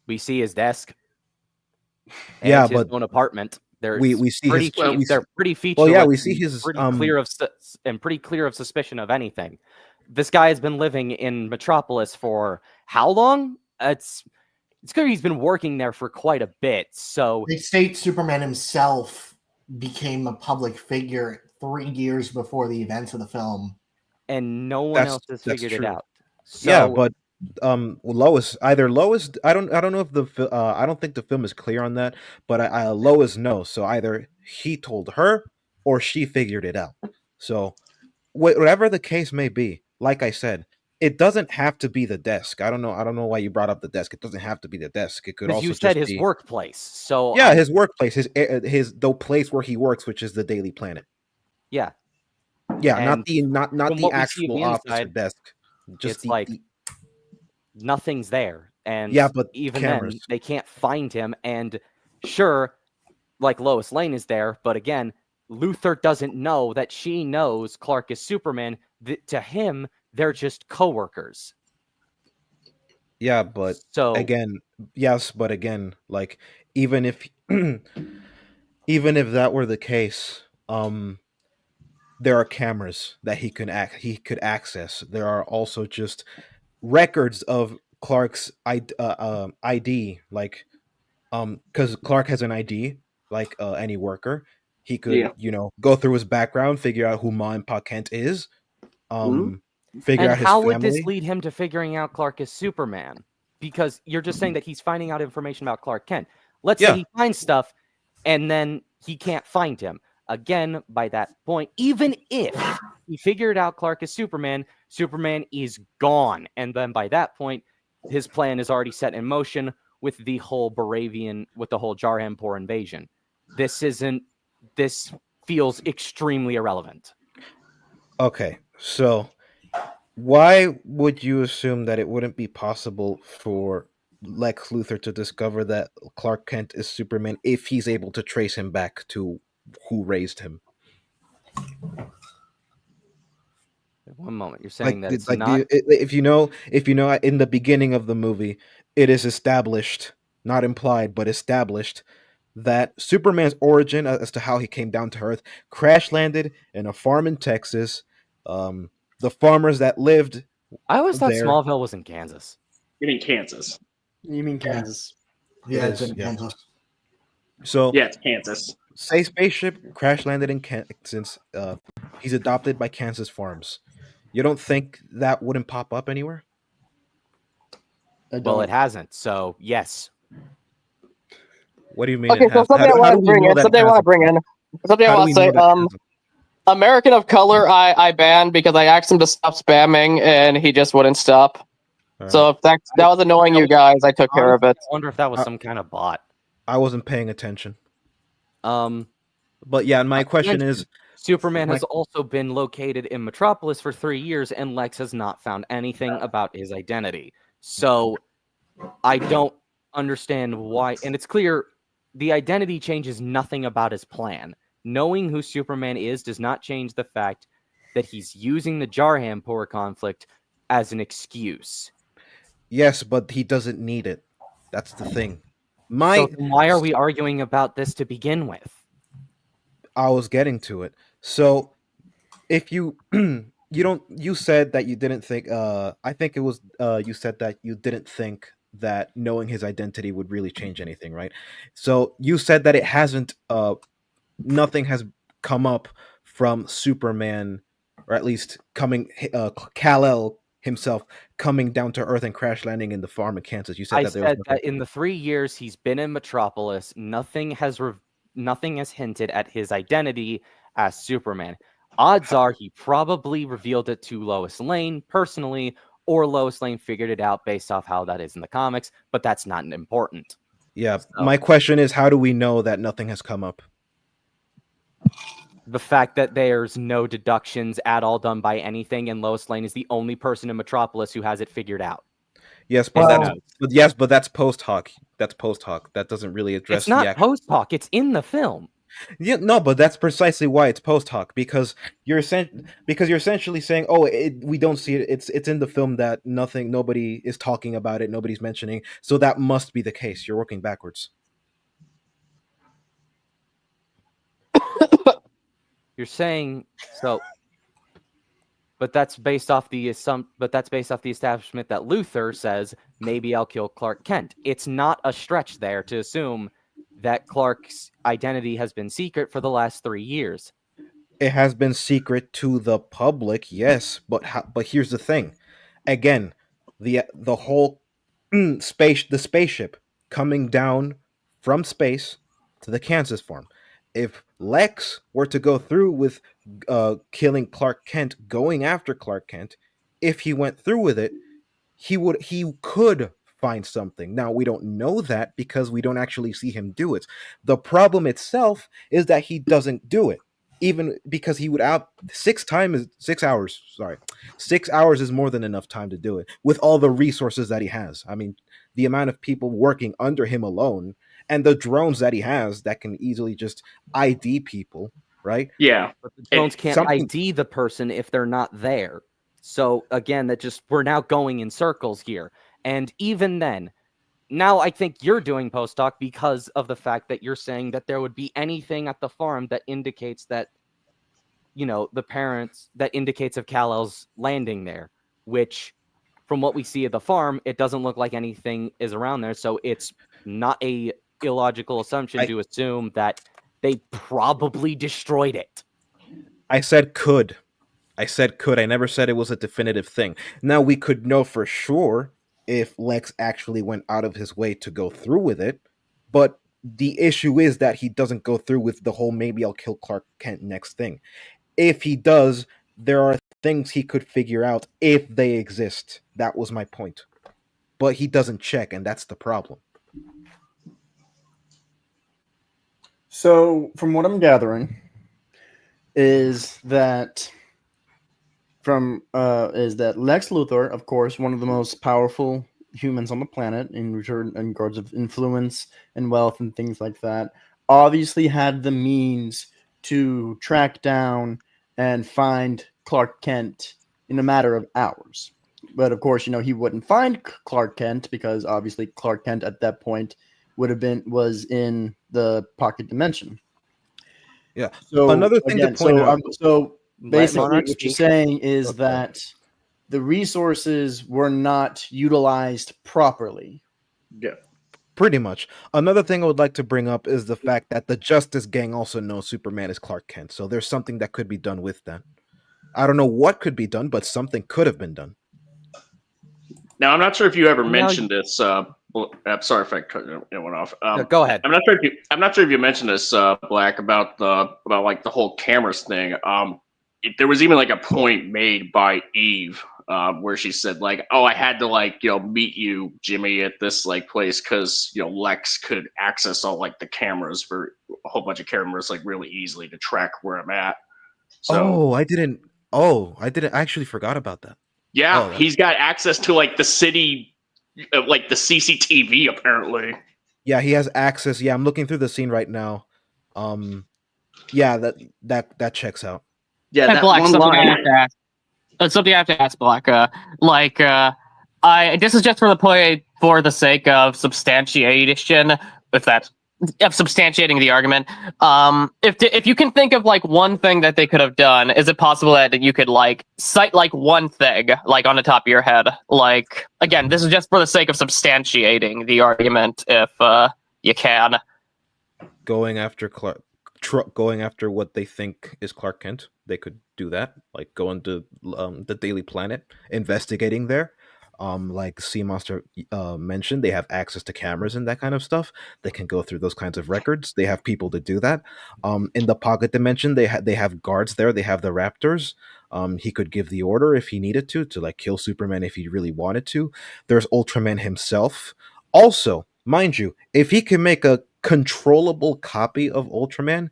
We see his desk. Yeah, his but own apartment. we see pretty his. cheap. They're pretty featureless. Well, yeah, we see his. Pretty clear of suspicion of anything. This guy has been living in Metropolis for how long? It's clear he's been working there for quite a bit. So they state Superman himself became a public figure 3 years before the events of the film, and no one else has figured it out. So, yeah, but Lois, I don't know if I don't think the film is clear on that, but Lois knows. So either he told her or she figured it out. So whatever the case may be, like I said, it doesn't have to be the desk. I don't know why you brought up the desk. It doesn't have to be the desk. It could also you said just his be workplace. So yeah, his workplace, the place where he works, which is the Daily Planet. Yeah. Yeah, and not the actual office or desk. Just it's like nothing's there. And yeah, but even cameras. then they can't find him. And sure, like Lois Lane is there, but again, Luthor doesn't know that she knows Clark is Superman. To him, they're just coworkers. Yeah, but again, like even if that were the case, there are cameras that he could access. There are also just records of Clark's ID, like because Clark has an ID like any worker. He could go through his background, figure out who Ma and Pa Kent is, figure out his family. How would this lead him to figuring out Clark is Superman? because you're just saying that he's finding out information about Clark Kent. Let's Yeah. say he finds stuff and then he can't find him. Again, by that point, even if he figured out Clark is Superman, Superman is gone. And then by that point, his plan is already set in motion with the whole with the whole Jarhampur invasion. This feels extremely irrelevant. Okay, so why would you assume that it wouldn't be possible for Lex Luthor to discover that Clark Kent is Superman if he's able to trace him back to who raised him? One moment, you're saying that it's like not. if you know in the beginning of the movie, it is established, not implied, but established that Superman's origin as to how he came down to Earth crash landed in a farm in Texas. The farmers that lived I always thought there. Smallville was in Kansas. You mean Kansas? You mean Kansas? Yeah, It it's is, in yeah. Kansas. So Yeah, it's Kansas. say spaceship crash landed in Kansas since he's adopted by Kansas farms. You don't think that wouldn't pop up anywhere? Well, it hasn't. So yes. What do you mean? Okay, it so has? something I How want do to we bring know in. that it Something I want to hasn't? bring in. Something I How do want we to say. know that it hasn't? American of Color, I banned because I asked him to stop spamming and he just wouldn't stop. All So right. if that was annoying you guys, I took care of it. I wonder if that was some kind of bot. I wasn't paying attention. Um, But yeah, my question is, Superman my- has also been located in Metropolis for 3 years, and Lex has not found anything about his identity. So I don't understand why. And it's clear the identity changes nothing about his plan. Knowing who Superman is does not change the fact that he's using the Jarhampur conflict as an excuse. yes, but he doesn't need it. That's the thing. So then why are we arguing about this to begin with? I was getting to it. So if you you said that you didn't think I think it was you said that you didn't think that knowing his identity would really change anything, right? So you said that it hasn't nothing has come up from Superman, or at least Kal-El himself coming down to Earth and crash landing in the farm in Kansas. You said I that there was said nothing. that in the 3 years he's been in Metropolis, nothing has hinted at his identity as Superman. Odds are he probably revealed it to Lois Lane personally, or Lois Lane figured it out based off how that is in the comics, but that's not important. Yeah, So- my question is, how do we know that nothing has come up? The fact that there's no deductions at all done by anything, and Lois Lane is the only person in Metropolis who has it figured out. Yes, but Well- that's post hoc. That's post hoc. That doesn't really address It's not the actual. post hoc, it's in the film. Yeah, no, but that's precisely why it's post hoc, because you're essentially saying, "Oh, we don't see it. It's in the film that nobody is talking about it, nobody's mentioning, so that must be the case." You're working backwards. You're saying so, but that's based off the establishment that Luthor says maybe I'll kill Clark Kent. It's not a stretch there to assume that Clark's identity has been secret for the last 3 years. It has been secret to the public, yes, but here's the thing. Again, the whole the spaceship coming down from space to the Kansas farm. If Lex were to go through with killing Clark Kent, going after Clark Kent, if he went through with it, he could find something. Now, we don't know that because we don't actually see him do it. The problem itself is that he doesn't do it. Even because he would 6 hours. Sorry, 6 hours is more than enough time to do it with all the resources that he has. I mean, the amount of people working under him alone, and the drones that he has that can easily just ID people, right? Yeah. But the drones can't something- ID the person if they're not there. So again, we're now going in circles here. And even then, now I think you're doing post hoc because of the fact that you're saying that there would be anything at the farm that indicates that, the parents, that indicates of Kal-El's landing there, which from what we see at the farm, it doesn't look like anything is around there. So it's not a illogical assumption to assume that they probably destroyed it. I said could. I never said it was a definitive thing. Now, we could know for sure if Lex actually went out of his way to go through with it. But the issue is that he doesn't go through with the whole maybe I'll kill Clark Kent next thing. If he does, there are things he could figure out if they exist. That was my point. But he doesn't check, and that's the problem. So, from what I'm gathering, is that Lex Luthor, of course, one of the most powerful humans on the planet in regards of influence and wealth and things like that, obviously had the means to track down and find Clark Kent in a matter of hours. But of course, he wouldn't find Clark Kent because obviously Clark Kent at that point was in the pocket dimension. Yeah. So another thing to point out. So basically, Monarch what you're speak. saying is Okay. that the resources were not utilized properly. Yeah. Pretty much. Another thing I would like to bring up is the fact that the Justice Gang also knows Superman is Clark Kent. So there's something that could be done with that. I don't know what could be done, but something could have been done. Now, I'm not sure if you ever Now mentioned this. I'm sorry if I cut anyone off. No, go ahead. I'm not sure if you mentioned this, Black, about like the whole cameras thing. There was even like a point made by Eve where she said like, "Oh, I had to like meet you, Jimmy, at this like place because Lex could access all like the cameras for a whole bunch of cameras like really easily to track where I'm at." So I actually forgot about that. yeah, Oh, he's got access to like the city, like the CCTV apparently. yeah, he has access. Yeah, I'm looking through the scene right now. Yeah, that checks out. Yeah, Hey, that Black, one something I line. have to ask. Something I have to ask, Black. This is just for the sake of substantiation, if that's of substantiating the argument. If you can think of like one thing that they could have done, is it possible that you could like cite like one thing like on the top of your head? Like again, this is just for the sake of substantiating the argument, if you can. Going after what they think is Clark Kent, they could do that. Like go into the Daily Planet, investigating there. Like Sea Monster mentioned, they have access to cameras and that kind of stuff. They can go through those kinds of records. They have people to do that. In the pocket dimension, they have guards there. They have the Raptors. He could give the order if he needed to like kill Superman if he really wanted to. There's Ultraman himself. Also, mind you, if he can make a controllable copy of Ultraman,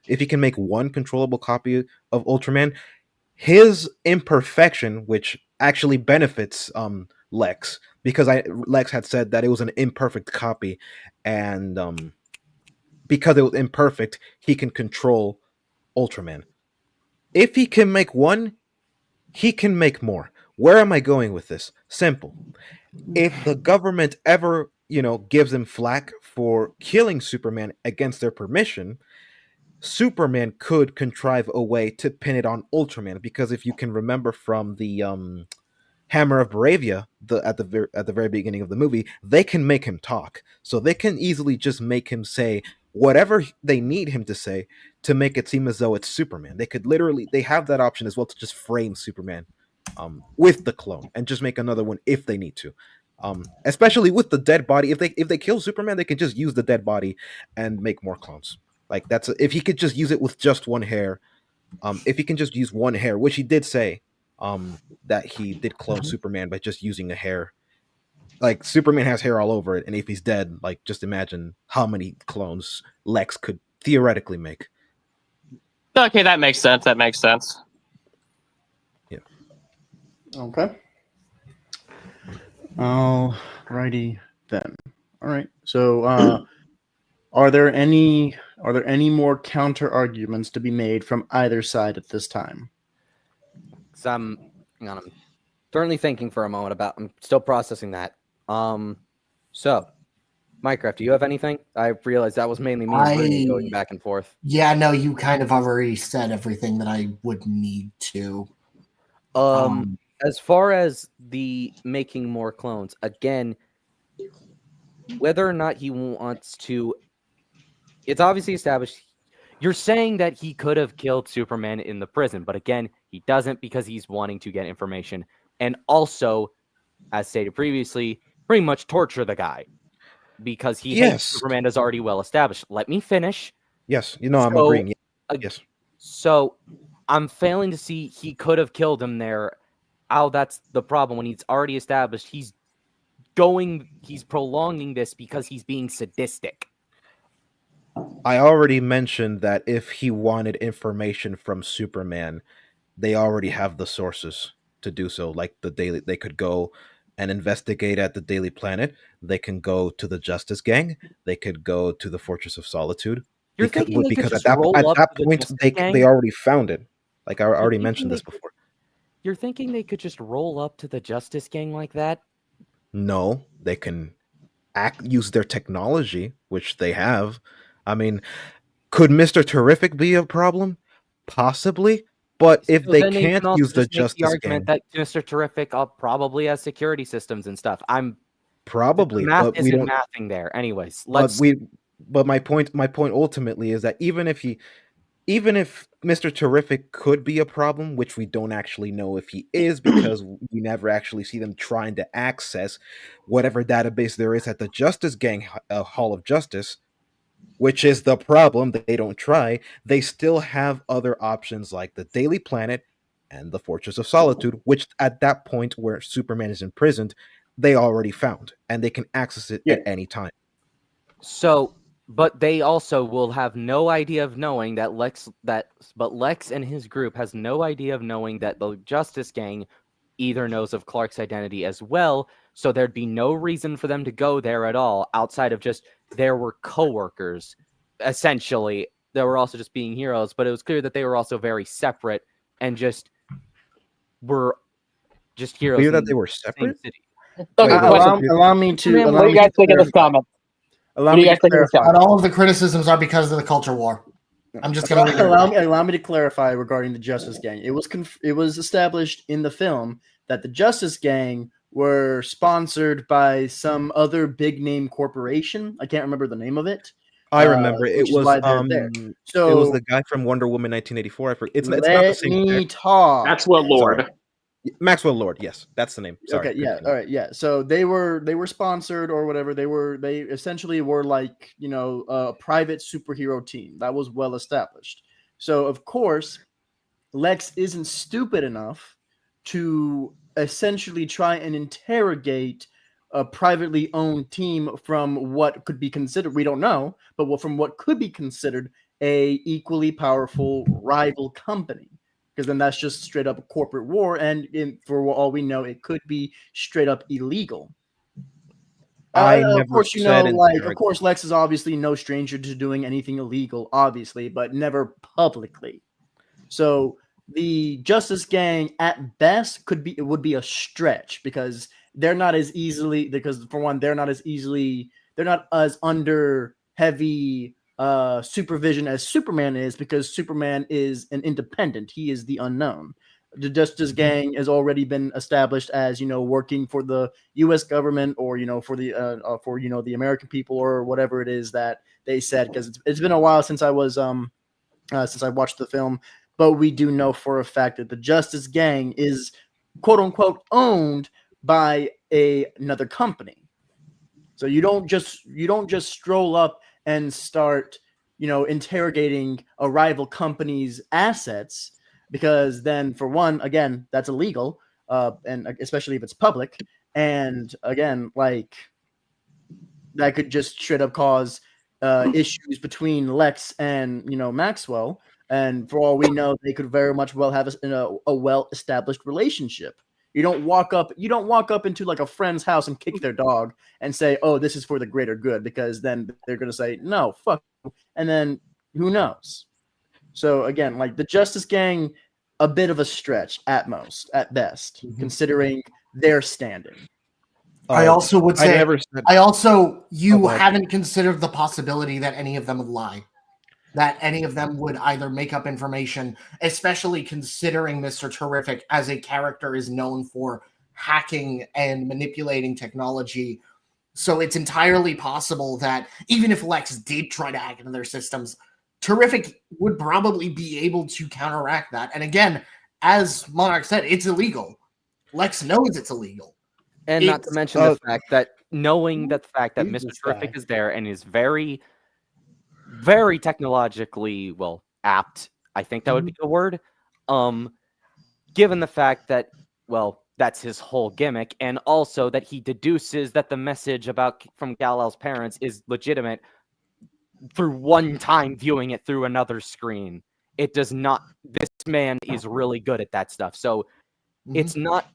if he can make one controllable copy of Ultraman, his imperfection, which actually benefits Lex, because Lex had said that it was an imperfect copy, and because it was imperfect, he can control Ultraman. If he can make one, he can make more. Where am I going with this? Simple. If the government ever, gives him flack for killing Superman against their permission, Superman could contrive a way to pin it on Ultraman, because if you can remember from the Hammer of Baravia, at the very beginning of the movie, they can make him talk. So they can easily just make him say whatever they need him to say to make it seem as though it's Superman. They have that option as well to just frame Superman with the clone and just make another one if they need to. Especially with the dead body, if they kill Superman, they can just use the dead body and make more clones. Like if he could just use it with just one hair, if he can just use one hair, which he did say, that he did clone Superman by just using a hair. Like Superman has hair all over it, and if he's dead, like just imagine how many clones Lex could theoretically make. Okay, that makes sense. Yeah. Okay. Alrighty then. All right. So, are there any more counter arguments to be made from either side at this time? I'm currently thinking for a moment I'm still processing that. So, Minecraft, do you have anything? I realized that was mainly me and Brittany going back and forth. Yeah, no, you kind of already said everything that I would need to. As far as the making more clones, again, whether or not he wants to, it's obviously established. You're saying that he could have killed Superman in the prison, but again, he doesn't because he's wanting to get information. And also, as stated previously, pretty much torture the guy because he hates Superman is already well established. Let me finish. Yes, I'm agreeing. Yes. So I'm failing to see he could have killed him there. Oh, that's the problem. When he's already established, he's prolonging this because he's being sadistic. I already mentioned that if he wanted information from Superman, they already have the sources to do so. Like they could go and investigate at the Daily Planet. They can go to the Justice Gang. They could go to the Fortress of Solitude. Because at that point they already found it. Like I already mentioned this before. You're thinking they could just roll up to the Justice Gang like that? No, they can use their technology, which they have. I mean, could Mr. Terrific be a problem? Possibly. But if they can't use the Justice Gang, that Mr. Terrific probably has security systems and stuff. Probably, the math but we don't mathing there. Anyways, But my point ultimately is that even if Mr. Terrific could be a problem, which we don't actually know if he is because we never actually see them trying to access whatever database there is at the Justice Gang Hall of Justice, which is the problem. They don't try. They still have other options like the Daily Planet and the Fortress of Solitude, which at that point where Superman is imprisoned, they already found, and they can access it at any time. So, but they also will have no idea of knowing that Lex and his group has no idea of knowing that the Justice Gang either knows of Clark's identity as well, so there'd be no reason for them to go there at all outside of just there were coworkers, essentially. They were also just being heroes, but it was clear that they were also very separate and just were just heroes. Clear that they were separate? Allow me to. What do you guys think of this comment? Not all of the criticisms are because of the culture war. I'm just going to allow me to clarify regarding the Justice Gang. It was established in the film that the Justice Gang were sponsored by some other big name corporation. I can't remember the name of it. I remember it was So it was the guy from Wonder Woman 1984. I forget. It's not the same. Let me talk. Maxwell Lord. Sorry. Maxwell Lord, yes, that's the name. Sorry. Okay, yeah, all right, yeah. So they were sponsored or whatever. They essentially were like, a private superhero team that was well established. So of course, Lex isn't stupid enough to essentially try and interrogate a privately owned team from what could be considered, we don't know, but from what could be considered a equally powerful rival company. Because then that's just straight up a corporate war, and for all we know, it could be straight up illegal. Of course, Lex is obviously no stranger to doing anything illegal, obviously, but never publicly. So the Justice Gang, at best, would be a stretch because they're not as under heavy supervision as Superman is, because Superman is an independent. He is the unknown. The Justice Gang has already been established as working for the U.S. government or for the American people or whatever it is that they said, because it's been a while since I watched the film, but we do know for a fact that the Justice Gang is quote unquote owned by another company. So you don't just stroll up and start, interrogating a rival company's assets, because then, for one, again, that's illegal, and especially if it's public. And again, that could just straight up cause issues between Lex and Maxwell. And for all we know, they could very much well have a well-established relationship. You don't walk up into like a friend's house and kick their dog and say, "Oh, this is for the greater good," because then they're going to say, "No, fuck," and then who knows? So again, the Justice Gang, a bit of a stretch at best, considering their standing. I also would say, you haven't considered the possibility that any of them would lie. That any of them would either make up information, especially considering Mr. Terrific as a character is known for hacking and manipulating technology. So it's entirely possible that even if Lex did try to hack into their systems, Terrific would probably be able to counteract that. And again, as Monarch said, it's illegal. Lex knows it's illegal. And not to mention the fact that knowing that the fact that Mr. Jesus Terrific guy. is there and is very, very technologically apt. I think that would be the word. Given the fact that that's his whole gimmick, and also that he deduces that the message from Kal-El's parents is legitimate through one time viewing it through another screen. It does not. This man is really good at that stuff. So it's not.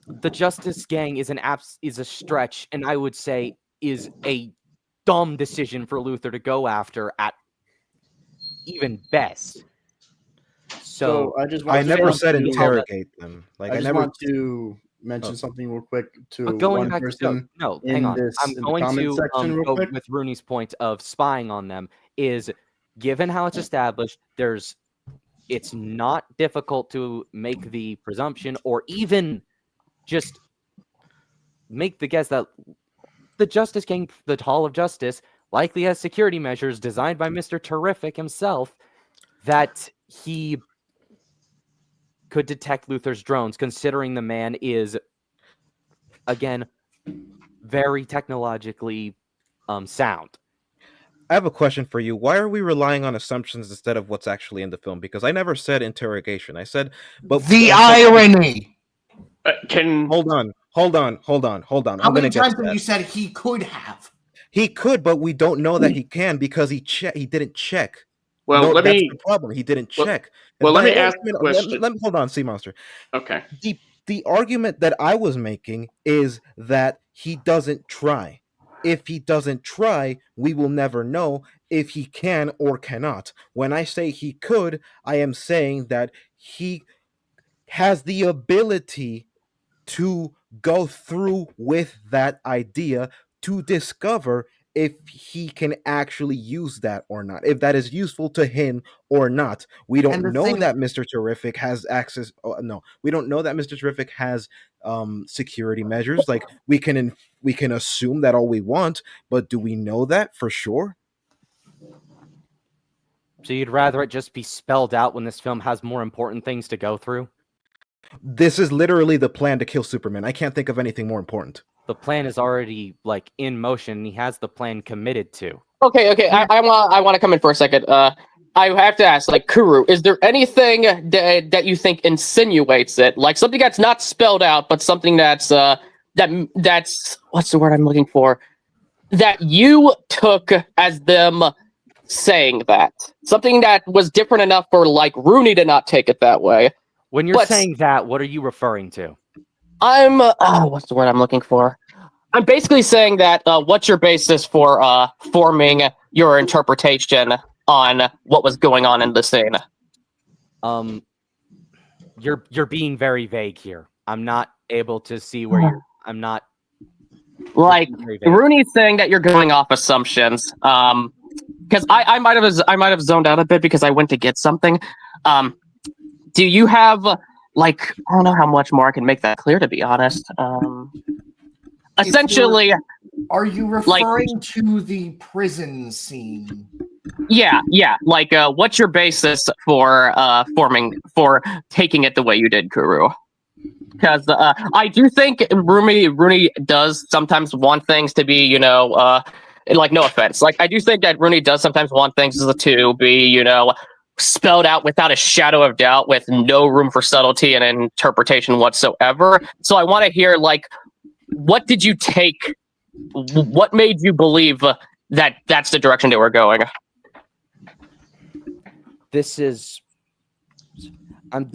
The Justice Gang is a stretch, and I would say is a dumb decision for Luther to go after at even best. So I never said interrogate them. Like I just want to mention something real quick to going one back person. hang on. I'm going to go quick. with Rooney's point of spying on them. Is given how it's established, it's not difficult to make the presumption or even just make the guess that the Justice Gang, the Hall of Justice, likely has security measures designed by Mr. Terrific himself that he could detect Luther's drones, considering the man is, again, very technologically sound. I have a question for you. Why are we relying on assumptions instead of what's actually in the film? Because I never said interrogation. I said, but the irony. Hold on. How many times have you said he could have? He could, but we don't know that he can because he didn't check. Well, that's the problem. He didn't check. Well, let me ask a question. Let me hold on, Sea Monster. Okay. The argument that I was making is that he doesn't try. If he doesn't try, we will never know if he can or cannot. When I say he could, I am saying that he has the ability to go through with that idea to discover if he can actually use that or not, if that is useful to him or not. We don't know that Mr. Terrific has access. No, we don't know that Mr. Terrific has security measures. Like we can assume that all we want, but do we know that for sure? So you'd rather it just be spelled out when this film has more important things to go through? This is literally the plan to kill Superman. I can't think of anything more important. The plan is already in motion. He has the plan committed to. Okay. I want to come in for a second. I have to ask, Kuru, is there anything that you think insinuates it, like something that's not spelled out, but something that's that's what's the word I'm looking for, that you took as them saying that, something that was different enough for Rooney to not take it that way? When you're saying that, what are you referring to? I'm what's the word I'm looking for? I'm basically saying that what's your basis for forming your interpretation on what was going on in the scene? You're being very vague here. I'm not able to see where I'm not Rooney's saying that you're going off assumptions. Because I might have zoned out a bit because I went to get something. Do you have I don't know how much more I can make that clear, to be honest. Essentially, are you referring to the prison scene? Yeah. What's your basis for taking it the way you did, Kuru? Because I do think Rooney does sometimes want things to be, no offense. I do think that Rooney does sometimes want things to be, spelled out without a shadow of doubt, with no room for subtlety and interpretation whatsoever. So I want to hear, what did you take? What made you believe that that's the direction they were going? This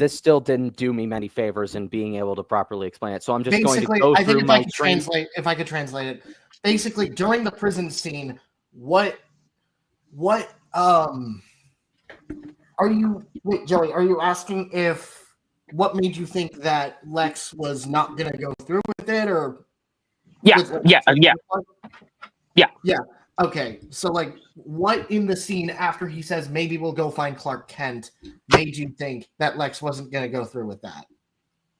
still didn't do me many favors in being able to properly explain it. So I'm just going to go through my translate. If I could translate it, basically during the prison scene, what Joey, are you asking what made you think that Lex was not going to go through with it, or? Yeah. Okay, so what in the scene after he says maybe we'll go find Clark Kent made you think that Lex wasn't going to go through with that,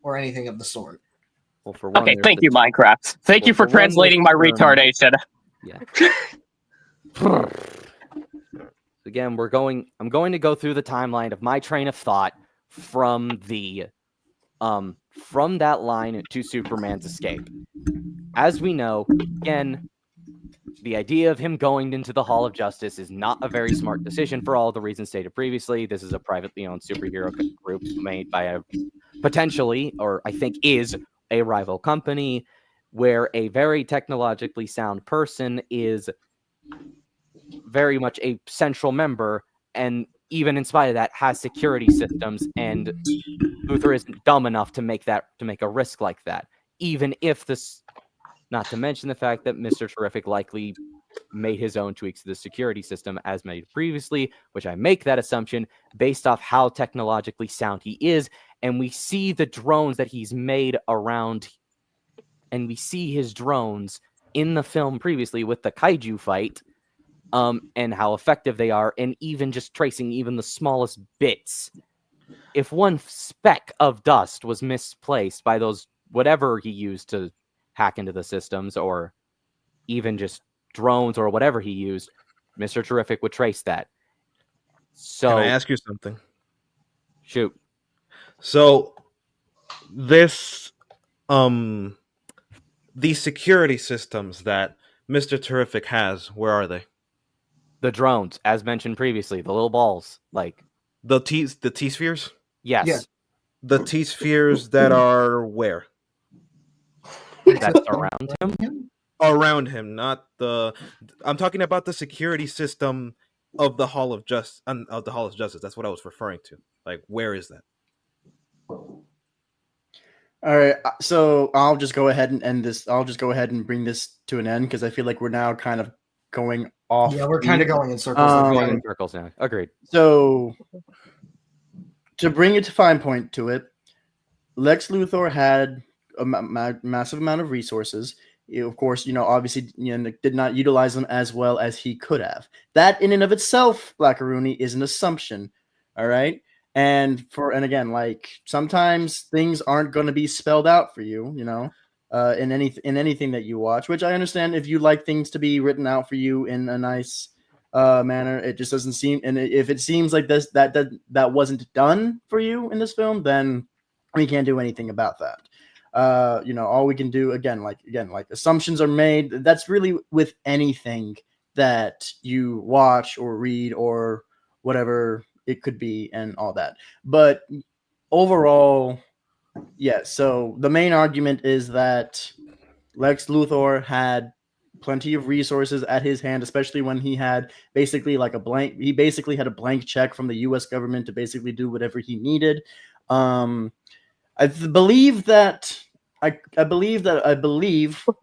or anything of the sort? Well, for one, thank you, Minecraft. Thank you for translating my retardation. Yeah. Again, I'm going to go through the timeline of my train of thought from the from that line to Superman's escape. As we know, again, the idea of him going into the Hall of Justice is not a very smart decision for all the reasons stated previously. This is a privately owned superhero group made by a potentially, or I think is, a rival company, where a very technologically sound person is very much a central member, and even in spite of that, has security systems, and Luthor isn't dumb enough to make a risk like that. Even if this, not to mention the fact that Mr. Terrific likely made his own tweaks to the security system as made previously, which I make that assumption based off how technologically sound he is, and we see the drones that he's made around, and we see his drones in the film previously with the kaiju fight, and how effective they are, and even just tracing even the smallest bits. If one speck of dust was misplaced by those, whatever he used to hack into the systems, or even just drones or whatever he used, Mr. Terrific would trace that. So, can I ask you something? Shoot. So this these security systems that Mr. Terrific has, where are they? The drones, as mentioned previously, the little balls, like The T-spheres? yes, Yeah. The T-spheres that are where? that's around him. Around him, not the. I'm talking about the security system of the Hall of Justice. That's what I was referring to. Like, where is that? All right, so I'll just go ahead and end this. I'll just go ahead and bring this to an end because I feel like we're now kind of going off. Yeah, we're kind of going in circles. Going in circles now. Agreed. So, to bring it to fine point to it, Lex Luthor had a massive amount of resources. Of course, obviously, did not utilize them as well as he could have. That in and of itself, Blackarooni, is an assumption. All right. And again, like, sometimes things aren't going to be spelled out for you, in anything that you watch, which I understand. If you like things to be written out for you in a nice manner, it just doesn't seem. And if it seems like that wasn't done for you in this film, then we can't do anything about that. All we can do, again, like assumptions are made. That's really with anything that you watch or read or whatever it could be and all that. But overall, yeah, so the main argument is that Lex Luthor had plenty of resources at his hand, especially when he had basically had a blank check from the US government to basically do whatever he needed. I believe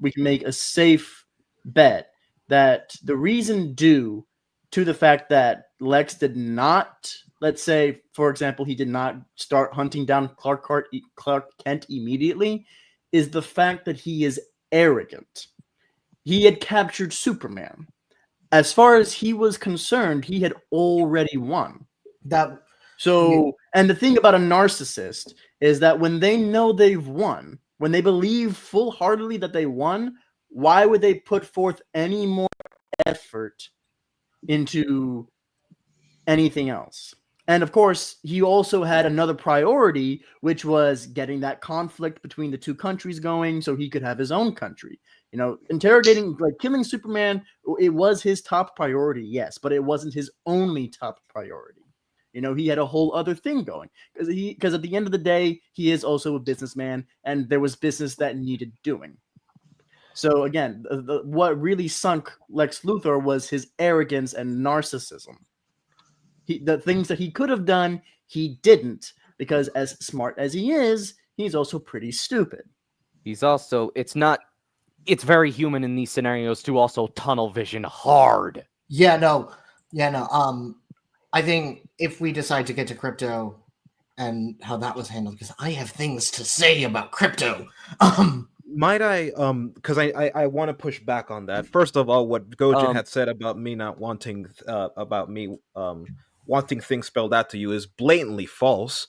we can make a safe bet that the reason due to the fact that Lex did not, let's say, for example, he did not start hunting down Clark Kent immediately, is the fact that he is arrogant. He had captured Superman. As far as he was concerned, he had already won. And the thing about a narcissist is that when they know they've won, when they believe full-heartedly that they won, why would they put forth any more effort into anything else? And of course, he also had another priority, which was getting that conflict between the two countries going so he could have his own country. Interrogating, killing Superman, it was his top priority, yes, but it wasn't his only top priority. He had a whole other thing going because at the end of the day, he is also a businessman, and there was business that needed doing. So again, what really sunk Lex Luthor was his arrogance and narcissism. The things that he could have done, he didn't, because as smart as he is, he's also pretty stupid. It's very human in these scenarios to also tunnel vision hard. Yeah, no. I think if we decide to get to crypto and how that was handled, because I have things to say about crypto. Might I, because I want to push back on that. First of all, what Gojin had said about me not wanting, wanting things spelled out to you is blatantly false.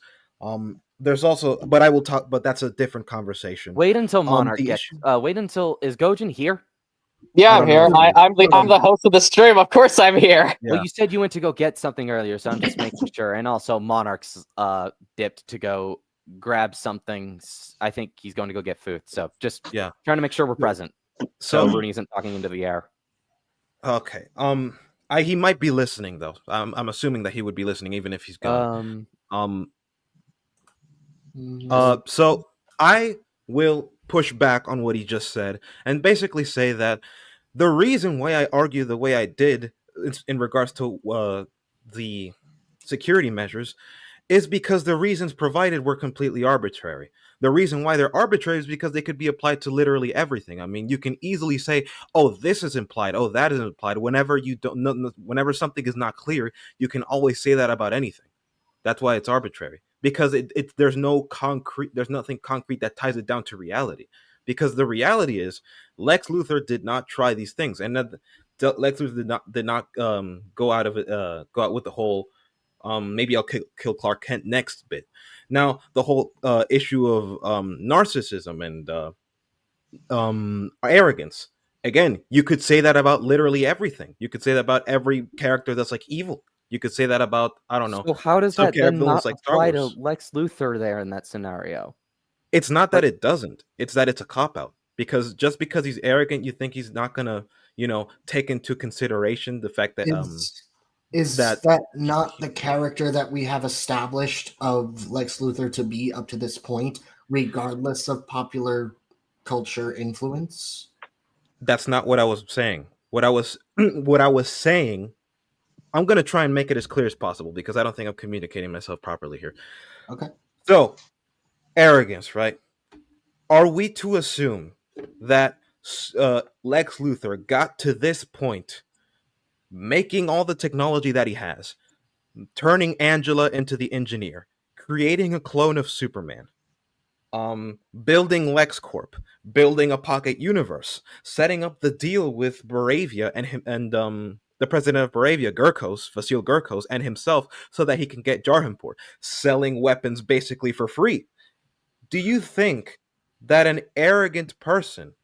There's also, but I will talk, but that's a different conversation. Wait until Monarch gets, is Gojin here? Yeah, I'm here. I'm the host of the stream. Of course I'm here. Yeah. Well, you said you went to go get something earlier, so I'm just making sure. And also Monarch's dipped to go grab something. I think he's going to go get food. So just Yeah. trying to make sure we're present. So Rooney isn't talking into the air. Okay. He might be listening though. I'm assuming that he would be listening even if he's gone. So I will push back on what he just said and basically say that the reason why I argue the way I did in regards to the security measures is because the reasons provided were completely arbitrary. The reason why they're arbitrary is because they could be applied to literally everything. I mean, you can easily say, "Oh, this is implied. Oh, that is implied." Whenever whenever something is not clear, you can always say that about anything. That's why it's arbitrary, because there's nothing concrete that ties it down to reality. Because the reality is, Lex Luthor did not try these things, and Lex Luthor did not go out with the whole maybe I'll kill Clark Kent next bit. Now the whole issue of narcissism and arrogance. Again, you could say that about literally everything. You could say that about every character that's like evil. You could say that about, I don't know. So how does that then not like apply to Lex Luthor there in that scenario? It's not that it doesn't. It's that it's a cop-out. Because just because he's arrogant, you think he's not going to, take into consideration the fact that... Is that not the character that we have established of Lex Luthor to be up to this point, regardless of popular culture influence? That's not what I was saying. What I was saying, I'm going to try and make it as clear as possible because I don't think I'm communicating myself properly here. Okay. So, arrogance, right? Are we to assume that Lex Luthor got to this point making all the technology that he has, turning Angela into the engineer, creating a clone of Superman, building LexCorp, building a pocket universe, setting up the deal with Baravia and the president of Baravia, Vasil Gurkos, and himself, so that he can get Jarhanpur, selling weapons basically for free. Do you think that an arrogant person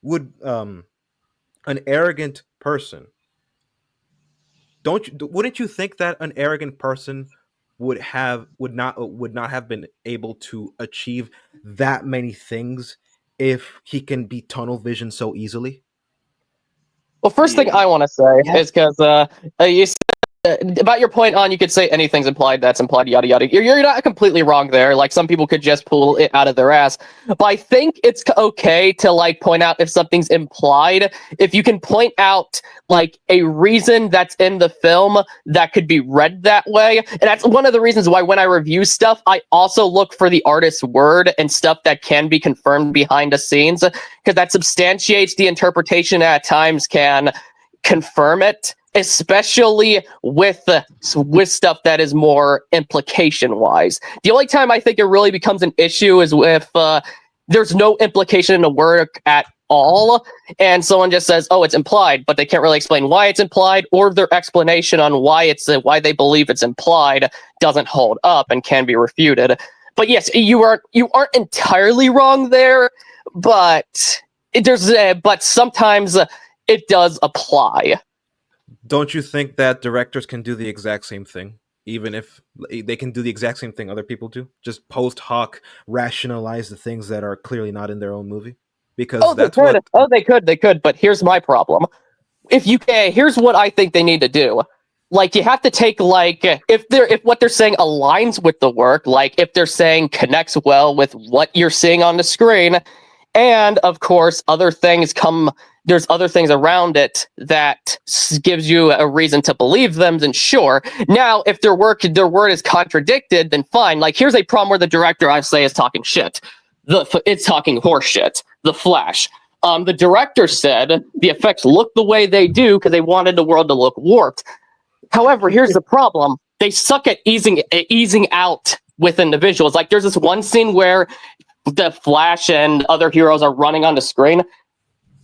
wouldn't you think that an arrogant person would not have been able to achieve that many things if he can be tunnel vision so easily? Well, first thing I want to say is because you said about your point on you could say anything's implied, that's implied, yada yada. You're not completely wrong there. Like some people could just pull it out of their ass, but I think it's okay to like point out if something's implied. If you can point out like a reason that's in the film that could be read that way, and that's one of the reasons why when I review stuff, I also look for the artist's word and stuff that can be confirmed behind the scenes, because that substantiates the interpretation and at times can confirm it, especially with stuff that is more implication wise. The only time I think it really becomes an issue is if there's no implication in the work at all, and someone just says, "Oh, it's implied," but they can't really explain why it's implied, or their explanation on why they believe it's implied doesn't hold up and can be refuted. But yes, you aren't entirely wrong there, but sometimes it does apply. Don't you think that directors can do the exact same thing, even if they can do the exact same thing other people do? Just post hoc rationalize the things that are clearly not in their own movie? Because they could. But here's my problem. Here's what I think they need to do. Like, you have to take, like, if what they're saying aligns with the work, like if they're saying connects well with what you're seeing on the screen, and of course there's other things around it that gives you a reason to believe them, then sure. Now, if their word is contradicted, then fine. Like, here's a problem where the director, I say, is talking shit. It's talking horse shit. The Flash. The director said the effects look the way they do because they wanted the world to look warped. However, here's the problem. They suck at easing out with individuals. Like, there's this one scene where the Flash and other heroes are running on the screen.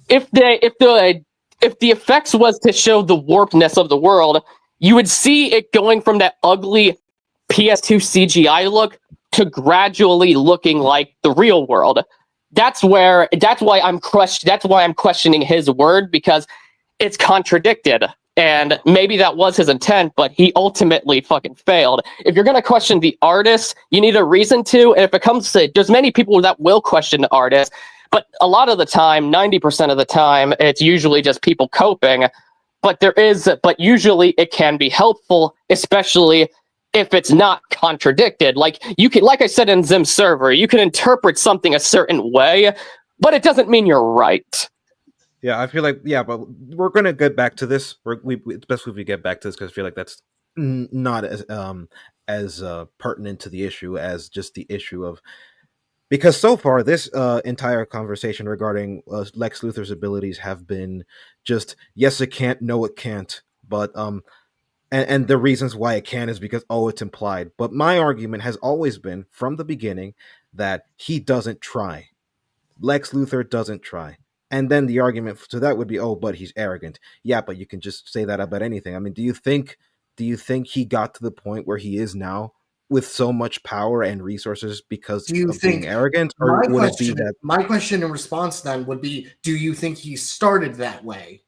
If the effects was to show the warpedness of the world, you would see it going from that ugly PS2 CGI look to gradually looking like the real world. That's why I'm questioning his word, because it's contradicted. And maybe that was his intent, but he ultimately fucking failed. If you're going to question the artist, you need a reason to. And if it comes to, there's many people that will question the artist, but a lot of the time, 90% of the time, it's usually just people coping. But usually it can be helpful, especially if it's not contradicted. Like I said in Zim's server, you can interpret something a certain way, but it doesn't mean you're right. Yeah, I feel like, but we're going to get back to this. It's best if we get back to this because I feel like that's not as pertinent to the issue as just the issue of, because so far this entire conversation regarding Lex Luthor's abilities have been just, yes, it can't, no, it can't, but and the reasons why it can is because, it's implied. But my argument has always been from the beginning that he doesn't try. Lex Luthor doesn't try. And then the argument to that would be, but he's arrogant. Yeah, but you can just say that about anything. I mean, do you think he got to the point where he is now with so much power and resources because of being arrogant? Or would it be that? My question in response then would be, do you think he started that way?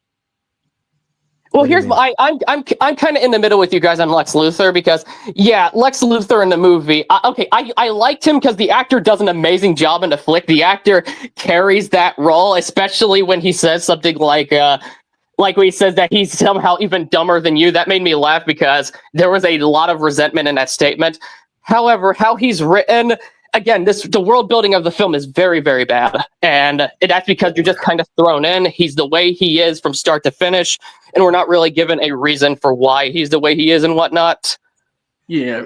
Well, here's I'm kind of in the middle with you guys on Lex Luthor because, Lex Luthor in the movie, I liked him because the actor does an amazing job in the flick. The actor carries that role, especially when he says something like when he says that he's somehow even dumber than you. That made me laugh because there was a lot of resentment in that statement. However, how he's written, again, the world building of the film is very, very bad. And that's because you're just kind of thrown in. He's the way he is from start to finish. And we're not really given a reason for why he's the way he is and whatnot. Yeah,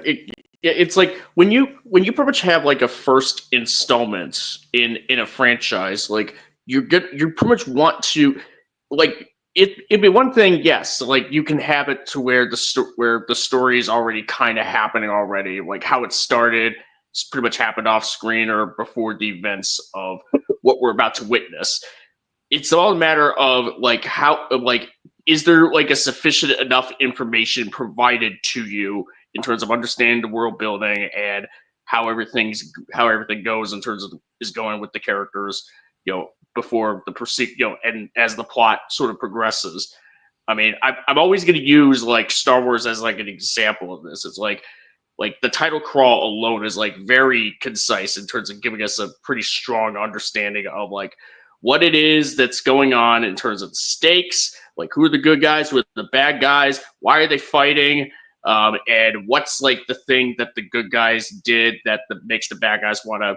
it's like when you pretty much have like a first installment in a franchise, like you pretty much want to, like, it'd be one thing, yes, like you can have it to where the story is already kind of happening already, like how it started. It's pretty much happened off screen or before the events of what we're about to witness. It's all a matter of like is there like a sufficient enough information provided to you in terms of understanding the world building and how everything goes in terms of is going with the characters, before the and as the plot sort of progresses. I mean, I'm always going to use like Star Wars as like an example of this. It's like the title crawl alone is like very concise in terms of giving us a pretty strong understanding of like what it is that's going on in terms of the stakes, like who are the good guys, who are the bad guys, why are they fighting, and what's like the thing that the good guys did that makes the bad guys want to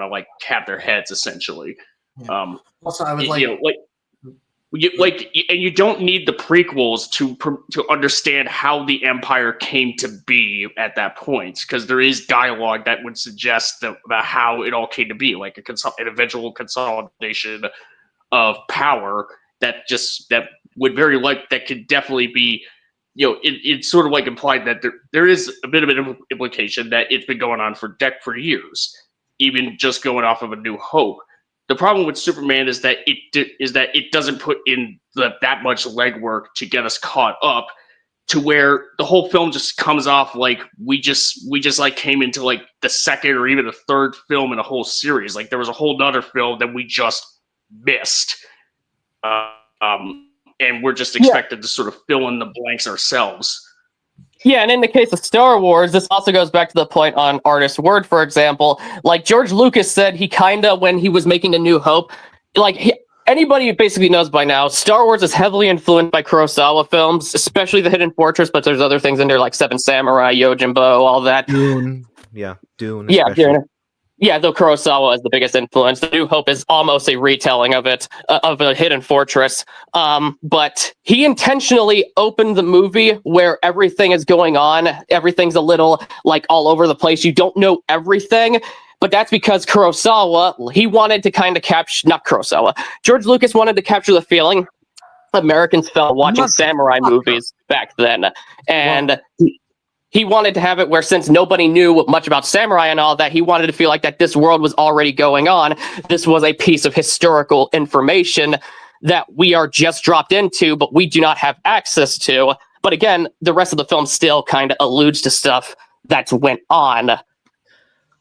like have their heads essentially. Yeah. Also, I would and you don't need the prequels to understand how the Empire came to be at that point, because there is dialogue that would suggest about how it all came to be, like an eventual consolidation of power that could definitely be, it's sort of like implied that there is a bit of an implication that it's been going on for years, even just going off of A New Hope. The problem with Superman is that it doesn't put in that much legwork to get us caught up to where the whole film just comes off like we just like came into like the second or even the third film in a whole series. Like there was a whole nother film that we just missed, and we're just expected to sort of fill in the blanks ourselves. Yeah, and in the case of Star Wars, this also goes back to the point on Artist's Word, for example. Like George Lucas said, he kind of, when he was making A New Hope, anybody basically knows by now, Star Wars is heavily influenced by Kurosawa films, especially The Hidden Fortress, but there's other things in there like Seven Samurai, Yojimbo, all that. Dune. Yeah, Dune. Yeah, Dune. Yeah, though Kurosawa is the biggest influence. The New Hope is almost a retelling of it, of a Hidden Fortress. But he intentionally opened the movie where everything is going on. Everything's a little like all over the place. You don't know everything. But that's because Kurosawa, he wanted to kind of George Lucas wanted to capture the feeling Americans felt watching samurai movies back then. And he wanted to have it where, since nobody knew much about samurai and all that, he wanted to feel like that this world was already going on. This was a piece of historical information that we are just dropped into, but we do not have access to. But again, the rest of the film still kind of alludes to stuff that's went on.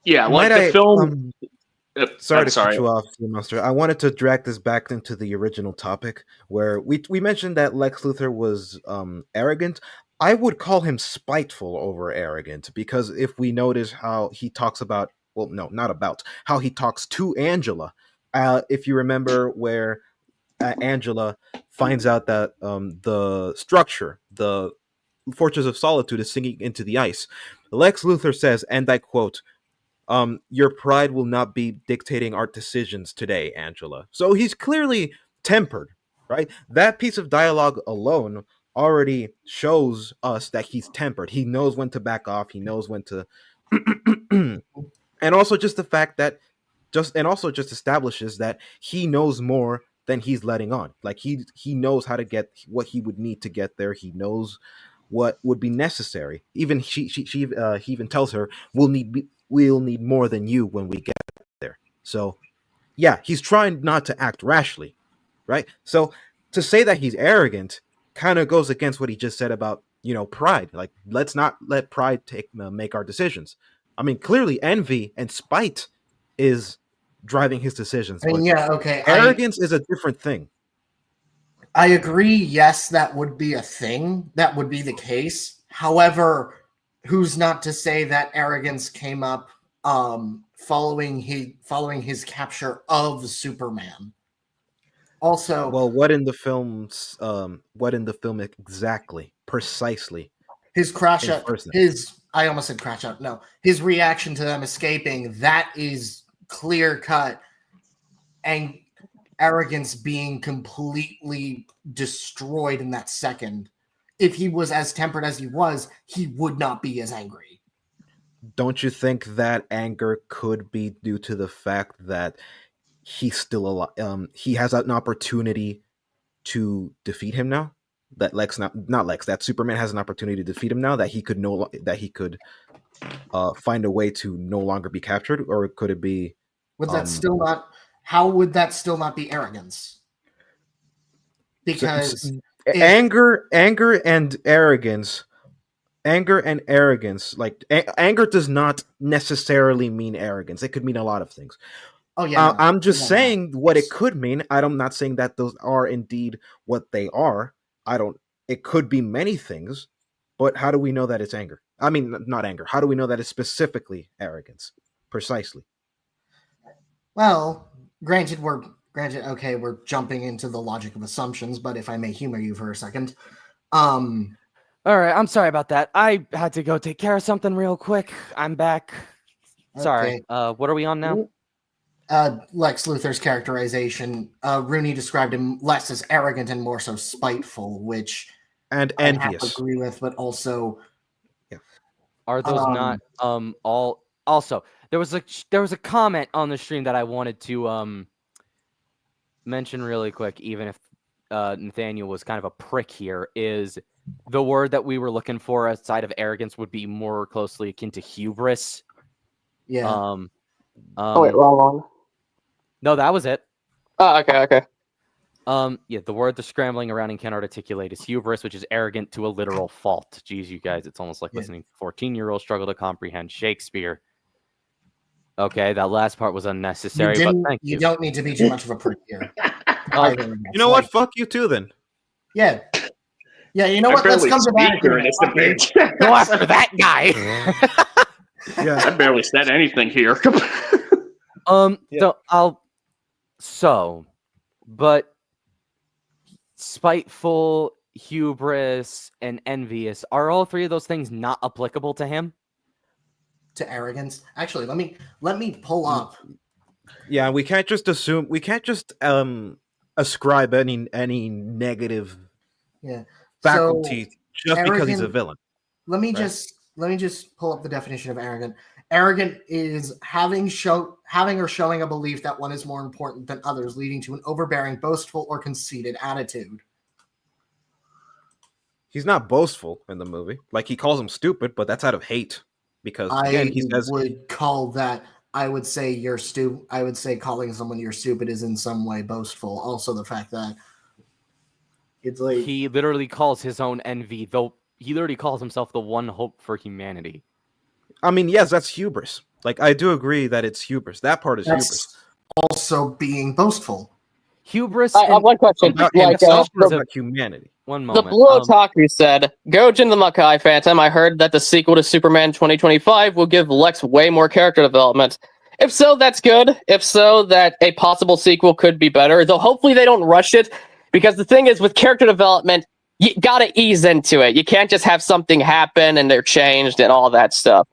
Yeah, like the film. Sorry I'm to cut you off, Master. I wanted to drag this back into the original topic where we mentioned that Lex Luthor was arrogant. I would call him spiteful over arrogant, because if we notice how he talks about, well, no, not about, how he talks to Angela. If you remember where Angela finds out that the structure, the Fortress of Solitude, is sinking into the ice, Lex Luthor says, and I quote, your pride will not be dictating our decisions today, Angela. So he's clearly tempered, right? That piece of dialogue alone already shows us that he's tempered. He knows when to back off. He knows when to, and also just the fact that also just establishes that he knows more than he's letting on. Like he knows how to get what he would need to get there. He knows what would be necessary. Even he even tells her, we'll need more than you when we get there. So yeah, he's trying not to act rashly, right? So to say that he's arrogant kind of goes against what he just said about, pride. Like, let's not let pride make our decisions. I mean, clearly envy and spite is driving his decisions. I mean, yeah, okay. Arrogance is a different thing. I agree. Yes, that would be a thing. That would be the case. However, who's not to say that arrogance came up following his capture of Superman? Also, well, what in the film exactly, precisely? His crash out. I almost said crash out. No, his reaction to them escaping. That is clear cut, and arrogance being completely destroyed in that second. If he was as tempered as he was, he would not be as angry. Don't you think that anger could be due to the fact that he's still alive? He has an opportunity to defeat him now. That that Superman has an opportunity to defeat him now. That he could find a way to no longer be captured, or could it be? Would that still not? How would that still not be arrogance? Because anger and arrogance. Like anger does not necessarily mean arrogance. It could mean a lot of things. Oh yeah, I'm just saying what it could mean. I'm not saying that those are indeed what they are. It could be many things, but how do we know that it's anger? I mean, not anger. How do we know that it's specifically arrogance? Precisely. Well, granted, we're jumping into the logic of assumptions, but if I may humor you for a second. All right, I'm sorry about that. I had to go take care of something real quick. I'm back. Sorry. Okay. What are we on now? Lex Luthor's characterization. Rooney described him less as arrogant and more so spiteful, which and I envious. have to agree with, but also, are those not all? Also, there was a comment on the stream that I wanted to mention really quick, even if Nathaniel was kind of a prick here. Is the word that we were looking for outside of arrogance would be more closely akin to hubris. Yeah. Oh wait, wrong. No, that was it. Oh, okay. Yeah, the word they're scrambling around and can't articulate is hubris, which is arrogant to a literal fault. Jeez, you guys, it's almost like listening to 14-year-olds struggle to comprehend Shakespeare. Okay, that last part was unnecessary, but thank you. You don't need to be too much of a prick here. You know what? Fuck you too, then. Yeah. Yeah, you know what? Let's come to that. Go after that guy. Yeah, I barely said anything here. But spiteful, hubris, and envious, are all three of those things not applicable to him? To arrogance? Actually, let me pull up. Yeah, we can't just assume. We can't just ascribe any negative faculty just because he's a villain. Let me just pull up the definition of arrogant. Arrogant is having or showing a belief that one is more important than others, leading to an overbearing, boastful, or conceited attitude. He's not boastful in the movie. Like, he calls him stupid, but that's out of hate. Because again, he says, I would say you're stupid. I would say calling someone you're stupid is in some way boastful. Also, the fact that it's like he literally calls his own envy, though he literally calls himself the one hope for humanity. I mean, yes, that's hubris. Like, I do agree that it's hubris. That part is hubris. That's also being boastful. Hubris. I have one question. About Like, himself or the- about humanity? One the moment. Blue Otaku said, Gojin the Makai Phantom, I heard that the sequel to Superman 2025 will give Lex way more character development. If so, that's good. If so, that a possible sequel could be better. Though hopefully they don't rush it, because the thing is, with character development, you gotta ease into it. You can't just have something happen and they're changed and all that stuff.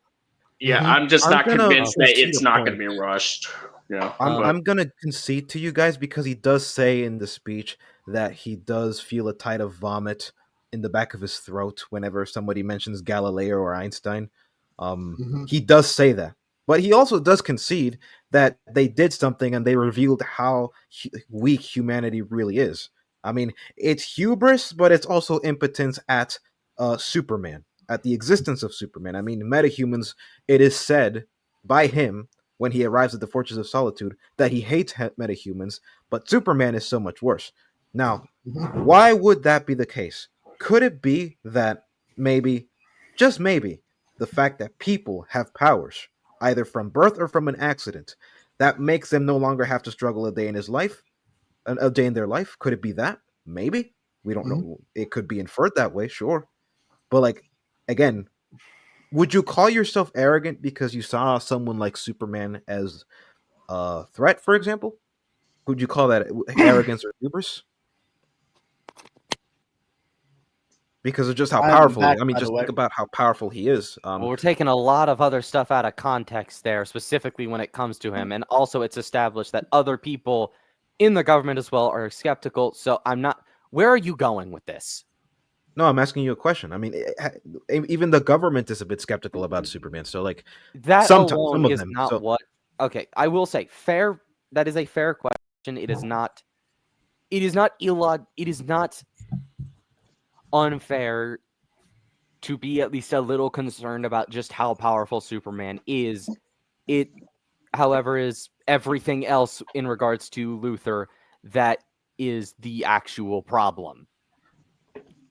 Yeah, Mhm. I'm just I'm not gonna convinced that concede it's a not point. going to be rushed. Yeah, I'm gonna concede to you guys because he does say in the speech that he does feel a tide of vomit in the back of his throat whenever somebody mentions Galileo or Einstein. Mhm. He does say that, but he also does concede that they did something and they revealed how weak humanity really is. I mean, it's hubris, but it's also impotence at Superman, at the existence of Superman. I mean, metahumans. It is said by him when he arrives at the Fortress of Solitude that he hates metahumans, but Superman is so much worse. Now, Mhm. why would that be the case? Could it be that maybe, just maybe, the fact that people have powers, either from birth or from an accident, that makes them no longer have to struggle a day in his life, a day in their life? Could it be that? Maybe. We don't know. It could be inferred that way, sure. But like, again, would you call yourself arrogant because you saw someone like Superman as a threat, for example? Would you call that arrogance or hubris? Because of just how I haven't powerful he is. back, I mean, by the just way. think about how powerful he is. Well, we're taking a lot of other stuff out of context there, specifically when it comes to him. And also, it's established that other people in the government as well are skeptical. So I'm not. Where are you going with this? No, I'm asking you a question. I mean, even the government is a bit skeptical about Superman. So, like, That sometimes alone some of is them. not So, what. Okay, I will say fair. That is a fair question. It is not. It is not It is not unfair to be at least a little concerned about just how powerful Superman is. It, however, is everything else in regards to Luthor that is the actual problem.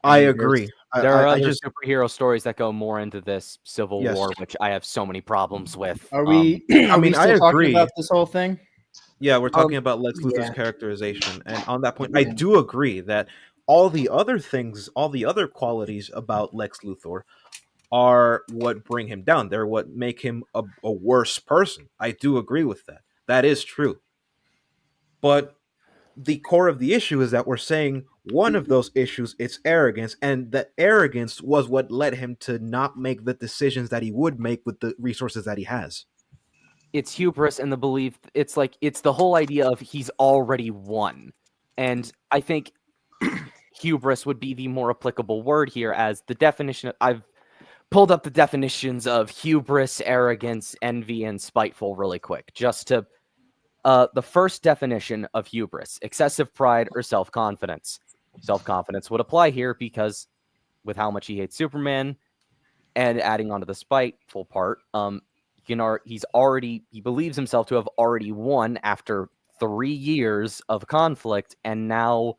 I And agree. There are I other just superhero stories that go more into this Civil Yes. War, which I have so many problems with. Are we? I Are we mean, I still talking agree. about this whole thing? Yeah, we're talking about Lex Luthor's yeah. characterization, and on that point, I do agree that all the other things, all the other qualities about Lex Luthor are what bring him down. They're what make him a worse person. I do agree with that. That is true. But the core of the issue is that we're saying one of those issues is arrogance, and that arrogance was what led him to not make the decisions that he would make with the resources that he has. It's hubris and the belief. It's like it's the whole idea of he's already won, and I think hubris would be the more applicable word here, as the definition. I've pulled up the definitions of hubris, arrogance, envy, and spiteful really quick, just to. The first definition of hubris: excessive pride or self-confidence. Self-confidence would apply here because, with how much he hates Superman, and adding on to the spiteful part, he believes himself to have already won after 3 years of conflict, and now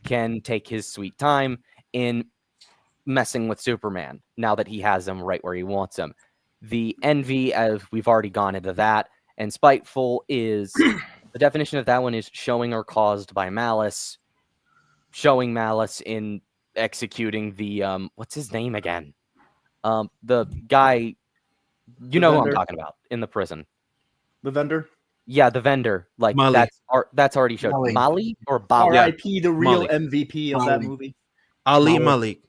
can take his sweet time in messing with Superman now that he has him right where he wants him. The envy, as we've already gone into that, and spiteful is the definition of that one is showing or caused by malice, showing malice in executing the what's his name again? The guy, The who I'm vendor? talking about in the prison. The vendor. Yeah, the vendor. Like Mali. that's already showed. Mali. Mali or Bali? Yeah. R.I.P. the real Mali. MVP of that Mali. movie. Ali Malik. Malik.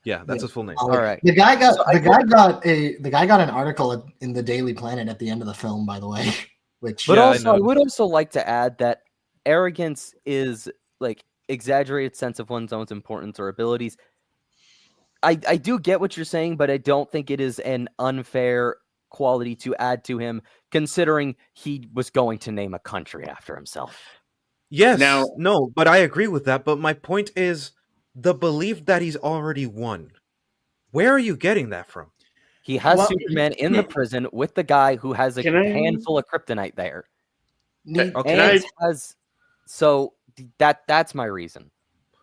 Yeah, that's his full name. All right. The guy got So the guy got an article in the Daily Planet at the end of the film, by the way. Which But Yeah, I also, I know. would also like to add that arrogance is like exaggerated sense of one's own importance or abilities. I do get what you're saying, but I don't think it is an unfair quality to add to him, considering he was going to name a country after himself. Yes, Now- no, but I agree with that. But my point is the belief that he's already won. Where are you getting that from? He has Well, Superman in the prison with the guy who has a Can I- handful of kryptonite there. need- Okay. And that's my reason.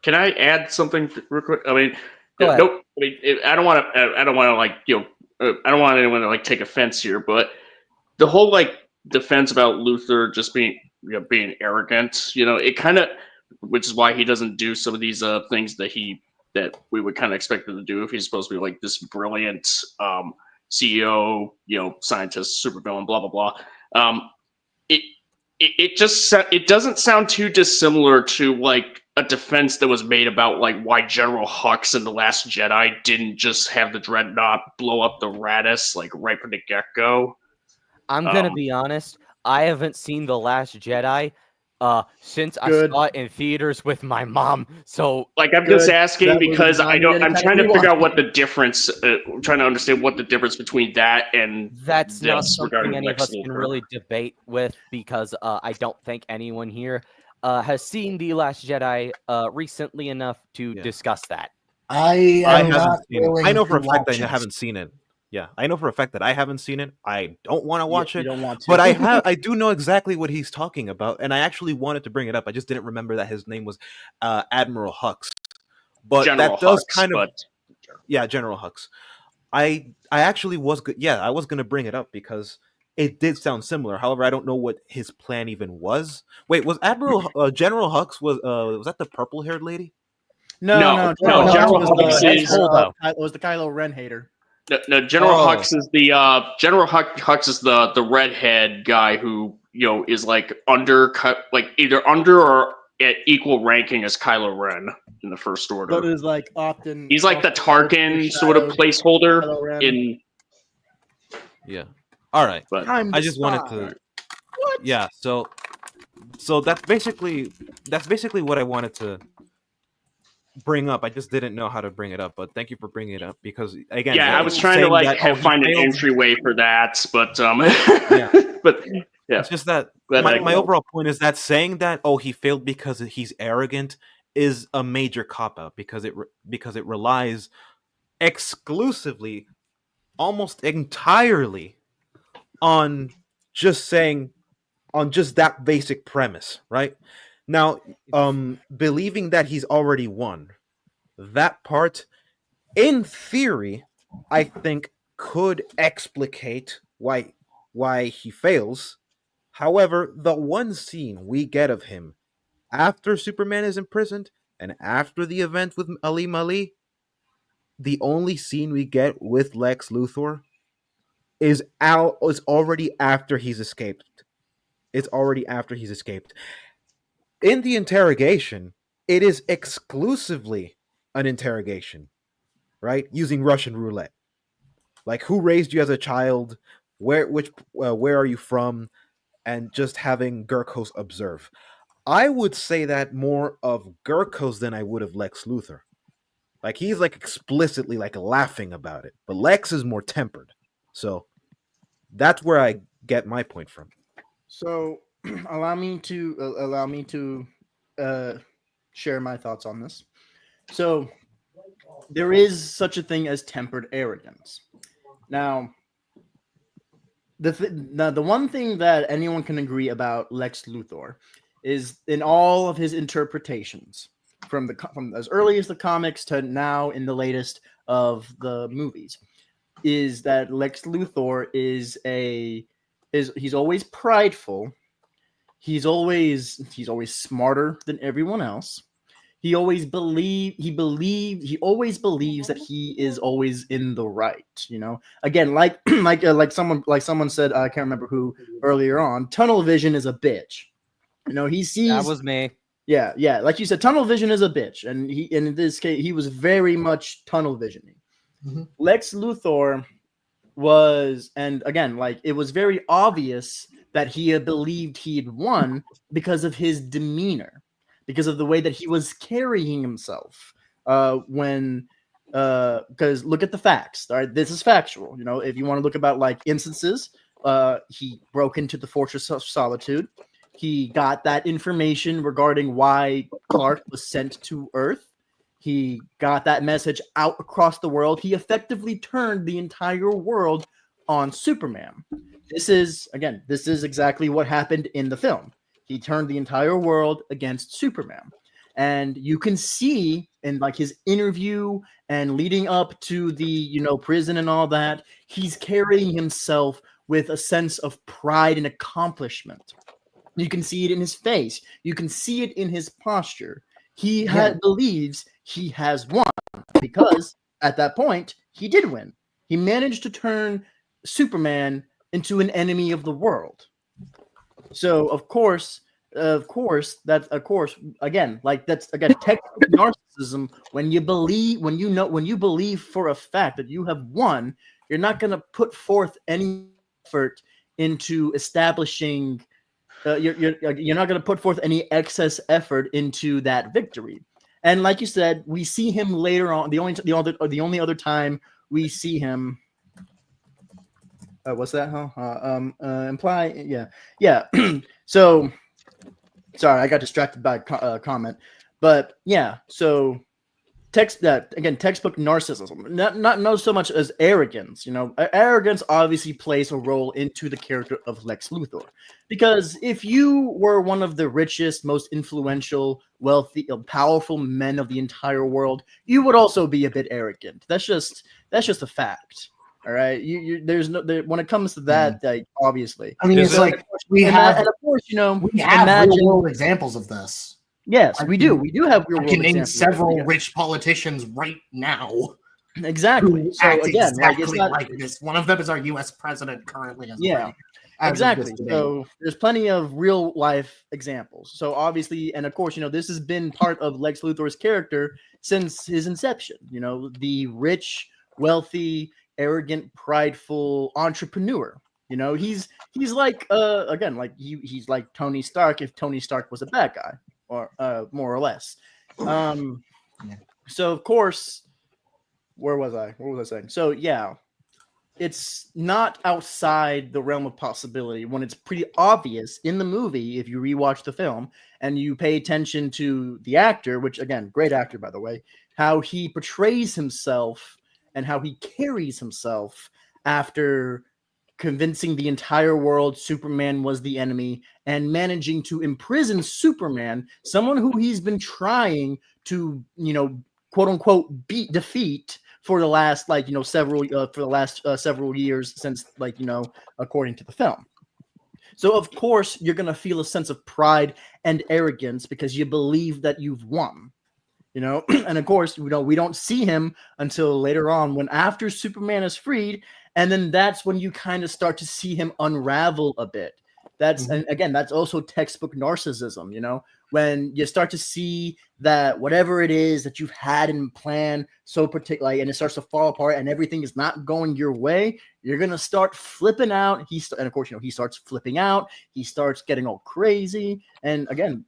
Can I add something real quick? I mean, Go ahead. nope. I mean, I don't want to. I don't want to like I don't want anyone to like take offense here, but the whole like defense about Luthor just being being arrogant, it kind of, which is why he doesn't do some of these things that we would kind of expect him to do if he's supposed to be like this brilliant CEO, scientist, supervillain, blah blah blah. It it doesn't sound too dissimilar to like a defense that was made about like why General Hux in The Last Jedi didn't just have the Dreadnought blow up the Radis like right from the get-go. I'm gonna be honest. I haven't seen The Last Jedi since I Good. saw it in theaters with my mom. So Like I'm Good. just asking That was because not even I'm kind trying of to figure out rewatch. what the difference. I'm trying to understand what the difference between that and that's not this something regarding any of Lex us can Luthor. really debate with because I don't think anyone here has seen The Last Jedi recently enough to Yeah. discuss that. I I am haven't not seen it. willing I know for to a fact watch I it. haven't seen it. Yeah, I know for a fact that I haven't seen it. I don't want to watch You it, don't want to. but I do know exactly what he's talking about, and I actually wanted to bring it up. I just didn't remember that his name was Admiral Hux. But General that does Hux, kind of but General Hux. I actually was good. Yeah, I was gonna bring it up because it did sound similar. However, I don't know what his plan even was. Wait, was General Hux was that the purple haired lady? No, General was Hux the is- was the Kylo Ren hater. No, General Oh. Hux is the Hux is the redhead guy who is like either under or at equal ranking as Kylo Ren in the First Order. But it was like often He's like the Tarkin sort of placeholder in. Yeah. All right. But I just wanted to. What? Yeah. So that's basically what I wanted to bring up. I just didn't know how to bring it up, but thank you for bringing it up because again, yeah, I was trying to saying like that, he find an failed- entryway for that, but Yeah. but yeah, It's just that But, my overall point is that saying that he failed because he's arrogant is a major cop out because it relies exclusively, almost entirely, on just that basic premise, right? Now, believing that he's already won, that part, in theory, I think could explicate why he fails. However, the one scene we get of him after Superman is imprisoned and after the event with Ali Mali, the only scene we get with Lex Luthor is already after he's escaped. It's already after he's escaped. In the interrogation, it is exclusively an interrogation, right? Using Russian roulette. Like, who raised you as a child? Where are you from? And just having Gurkos observe. I would say that more of Gurkos than I would of Lex Luthor. Like, he's like explicitly like laughing about it, but Lex is more tempered. So that's where I get my point from. So allow me to share my thoughts on this. So there is such a thing as tempered arrogance. Now, the one thing that anyone can agree about Lex Luthor is in all of his interpretations, from as early as the comics to now in the latest of the movies, is that Lex Luthor is he's always prideful. He's always smarter than everyone else. He always believes that he is always in the right. Again, like someone said, I can't remember who earlier on. Tunnel vision is a bitch. He sees. That was me. Yeah, like you said, tunnel vision is a bitch, and in this case, he was very much tunnel visioning. Mm-hmm. Lex Luthor was, and again, like it was very obvious that he had believed he had won because of his demeanor, because of the way that he was carrying himself. Because look at the facts. All right, this is factual. If you want to look about like instances, he broke into the Fortress of Solitude. He got that information regarding why Clark was sent to Earth. He got that message out across the world. He effectively turned the entire world on Superman. This is exactly what happened in the film. He turned the entire world against Superman. And you can see in like his interview and leading up to the prison and all that, he's carrying himself with a sense of pride and accomplishment. You can see it in his face. You can see it in his posture. He believes he has won because at that point he did win. He managed to turn Superman into an enemy of the world. So of course, that's textbook narcissism. When you believe for a fact that you have won, you're not going to put forth any effort into establishing. You're not going to put forth any excess effort into that victory. And like you said, we see him later on. The only other time we see him. What's that? Imply? Yeah. So, sorry, I got distracted by a comment, but yeah. So, textbook narcissism. Not so much as arrogance. Arrogance obviously plays a role into the character of Lex Luthor, because if you were one of the richest, most influential, wealthy, powerful men of the entire world, you would also be a bit arrogant. That's just a fact. All right, when it comes to that, obviously. I mean, it's like we have real world examples of this. Yes, we do. We do have real world examples. I can name several rich politicians right now. Exactly. So again, exactly like this. One of them is our U.S. president currently. Exactly. So there's plenty of real life examples. So obviously, and of course, this has been part of Lex Luthor's character since his inception. The rich, wealthy, arrogant, prideful entrepreneur. He's like he's like Tony Stark if Tony Stark was a bad guy, or more or less. So of course, where was I? What was I saying? So yeah, it's not outside the realm of possibility when it's pretty obvious in the movie if you rewatch the film and you pay attention to the actor, which again, great actor by the way, how he portrays himself and how he carries himself after convincing the entire world Superman was the enemy and managing to imprison Superman, someone who he's been trying to, quote unquote, defeat for the last several years since according to the film. So of course you're going to feel a sense of pride and arrogance because you believe that you've won. And of course, we don't see him until later on when after Superman is freed. And then that's when you kind of start to see him unravel a bit. And again, that's also textbook narcissism, when you start to see that whatever it is that you've had in plan so particularly, and it starts to fall apart and everything is not going your way, you're going to start flipping out. And of course, he starts flipping out. He starts getting all crazy. And again,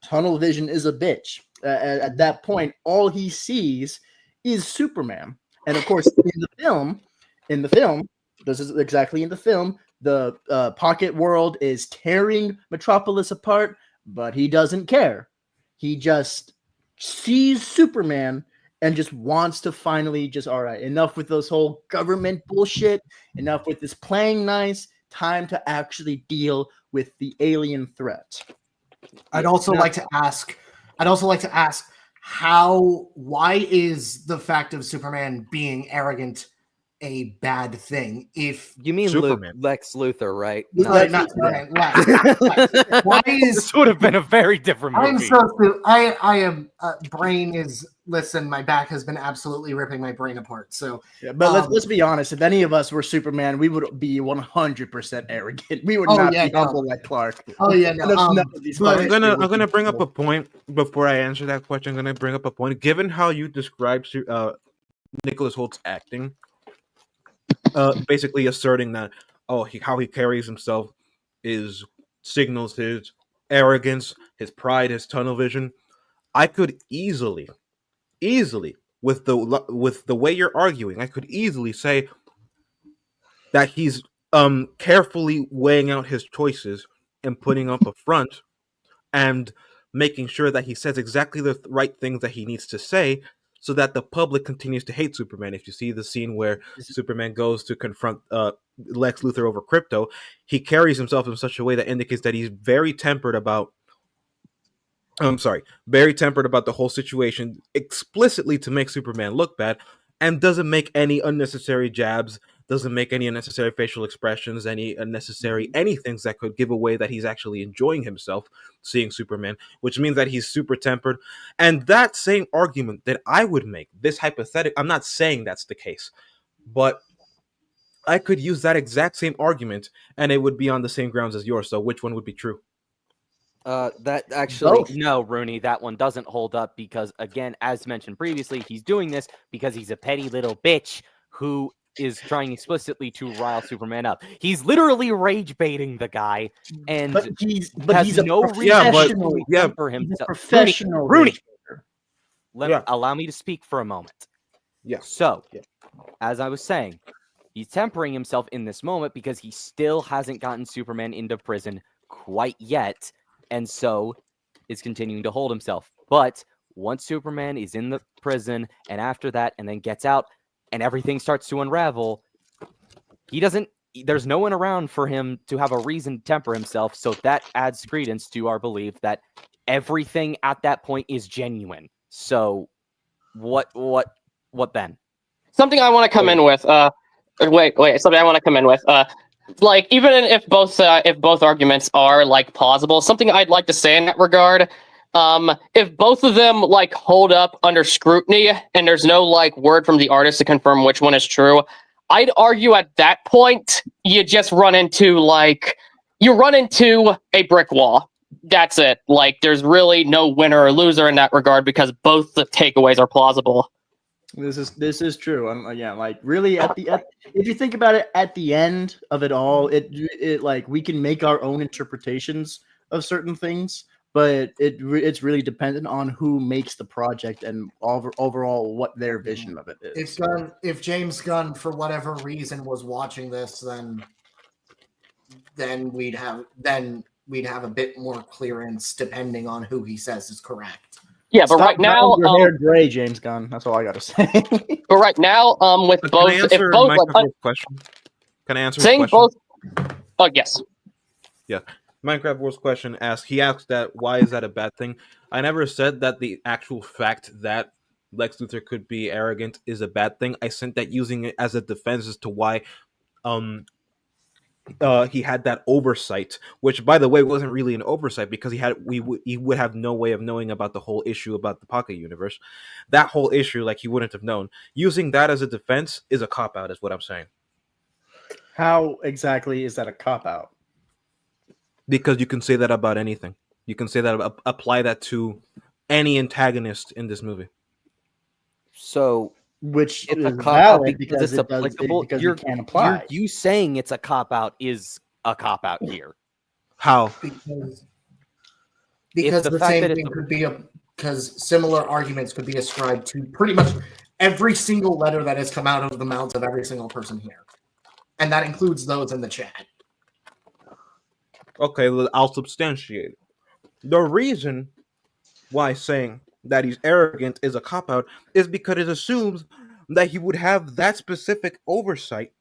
tunnel vision is a bitch. At that point, all he sees is Superman. And of course, in the film, this is exactly in the film, the Pocket World is tearing Metropolis apart, but he doesn't care. He just sees Superman and just wants to finally all right, enough with those whole government bullshit, enough with this playing nice, time to actually deal with the alien threat. I'd also like to ask why is the fact of Superman being arrogant a bad thing? If you mean Lex Luthor, right? Not Superman. Lex. Why is this would have been a very different movie. I am brain is listen. My back has been absolutely ripping my brain apart. So, but let's be honest. If any of us were Superman, we would be 100% arrogant. We would not be humble like Clark. Oh yeah, no. I'm gonna bring up a point before I answer that question. I'm gonna bring up a point. Given how you described Nicholas Holt's acting. Basically asserting that how he carries himself signals his arrogance, his pride, his tunnel vision. I could easily with the way you're arguing, I could easily say that he's carefully weighing out his choices and putting up a front and making sure that he says exactly the right things that he needs to say so that the public continues to hate Superman. If you see the scene where Superman goes to confront Lex Luthor over crypto, he carries himself in such a way that indicates that he's very tempered about the whole situation, explicitly to make Superman look bad, and doesn't make any unnecessary jabs, doesn't make any unnecessary facial expressions, any unnecessary anything that could give away that he's actually enjoying himself seeing Superman, which means that he's super tempered. And that same argument that I would make, this hypothetical, I'm not saying that's the case, but I could use that exact same argument and it would be on the same grounds as yours. So which one would be true? That actually, Both. no, Rooney, that one doesn't hold up because, again, as mentioned previously, he's doing this because he's a petty little bitch who is trying explicitly to rile Superman up. He's literally rage baiting the guy, and But he's has a no reason professional. to yeah, temper He's a himself. professional. Rooney, rage baiter. allow me to speak for a moment. Yeah. So, Yeah. as I was saying, he's tempering himself in this moment because he still hasn't gotten Superman into prison quite yet, and so is continuing to hold himself. But once Superman is in the prison, and after that, and then gets out, and everything starts to unravel, there's no one around for him to have a reason to temper himself, so that adds credence to our belief that everything at that point is genuine. So, what then? Something I want to come in with. Wait. Something I want to come in with. Like, even if both arguments are like plausible, something I'd like to say in that regard. If both of them like hold up under scrutiny, and there's no like word from the artist to confirm which one is true, I'd argue at that point you just run into a brick wall. That's it. Like, there's really no winner or loser in that regard because both the takeaways are plausible. This is true. Yeah, like really if you think about it, at the end of it all, it like we can make our own interpretations of certain things, but it's really dependent on who makes the project and overall what their vision of it is. If James Gunn, for whatever reason, was watching this, then we'd have a bit more clearance depending on who he says is correct. Yeah, but Stop right now, dyeing your hair gray, James Gunn. That's all I gotta say. but right now, with But both, can I answer Minecraft's question? Can I answer his saying question? both. Oh yes. Minecraft World's question he asked that why is that a bad thing? I never said that the actual fact that Lex Luthor could be arrogant is a bad thing. I sent that using it as a defense as to why he had that oversight, which by the way wasn't really an oversight because he would have no way of knowing about the whole issue about the Pocket Universe. That whole issue, like, he wouldn't have known. Using that as a defense is a cop-out, is what I'm saying. How exactly is that a cop-out? Because you can say that about anything. You can say that apply that to any antagonist in this movie. So, Which it's is a cop out valid because it's it does applicable. because you can't apply. You saying it's a cop out is a cop out here. How? Because the the fact same that it's thing could be because similar arguments could be ascribed to pretty much every single letter that has come out of the mouths of every single person here, and that includes those in the chat. Okay, I'll substantiate it. The reason why saying that he's arrogant is a cop-out is because it assumes that he would have that specific oversight,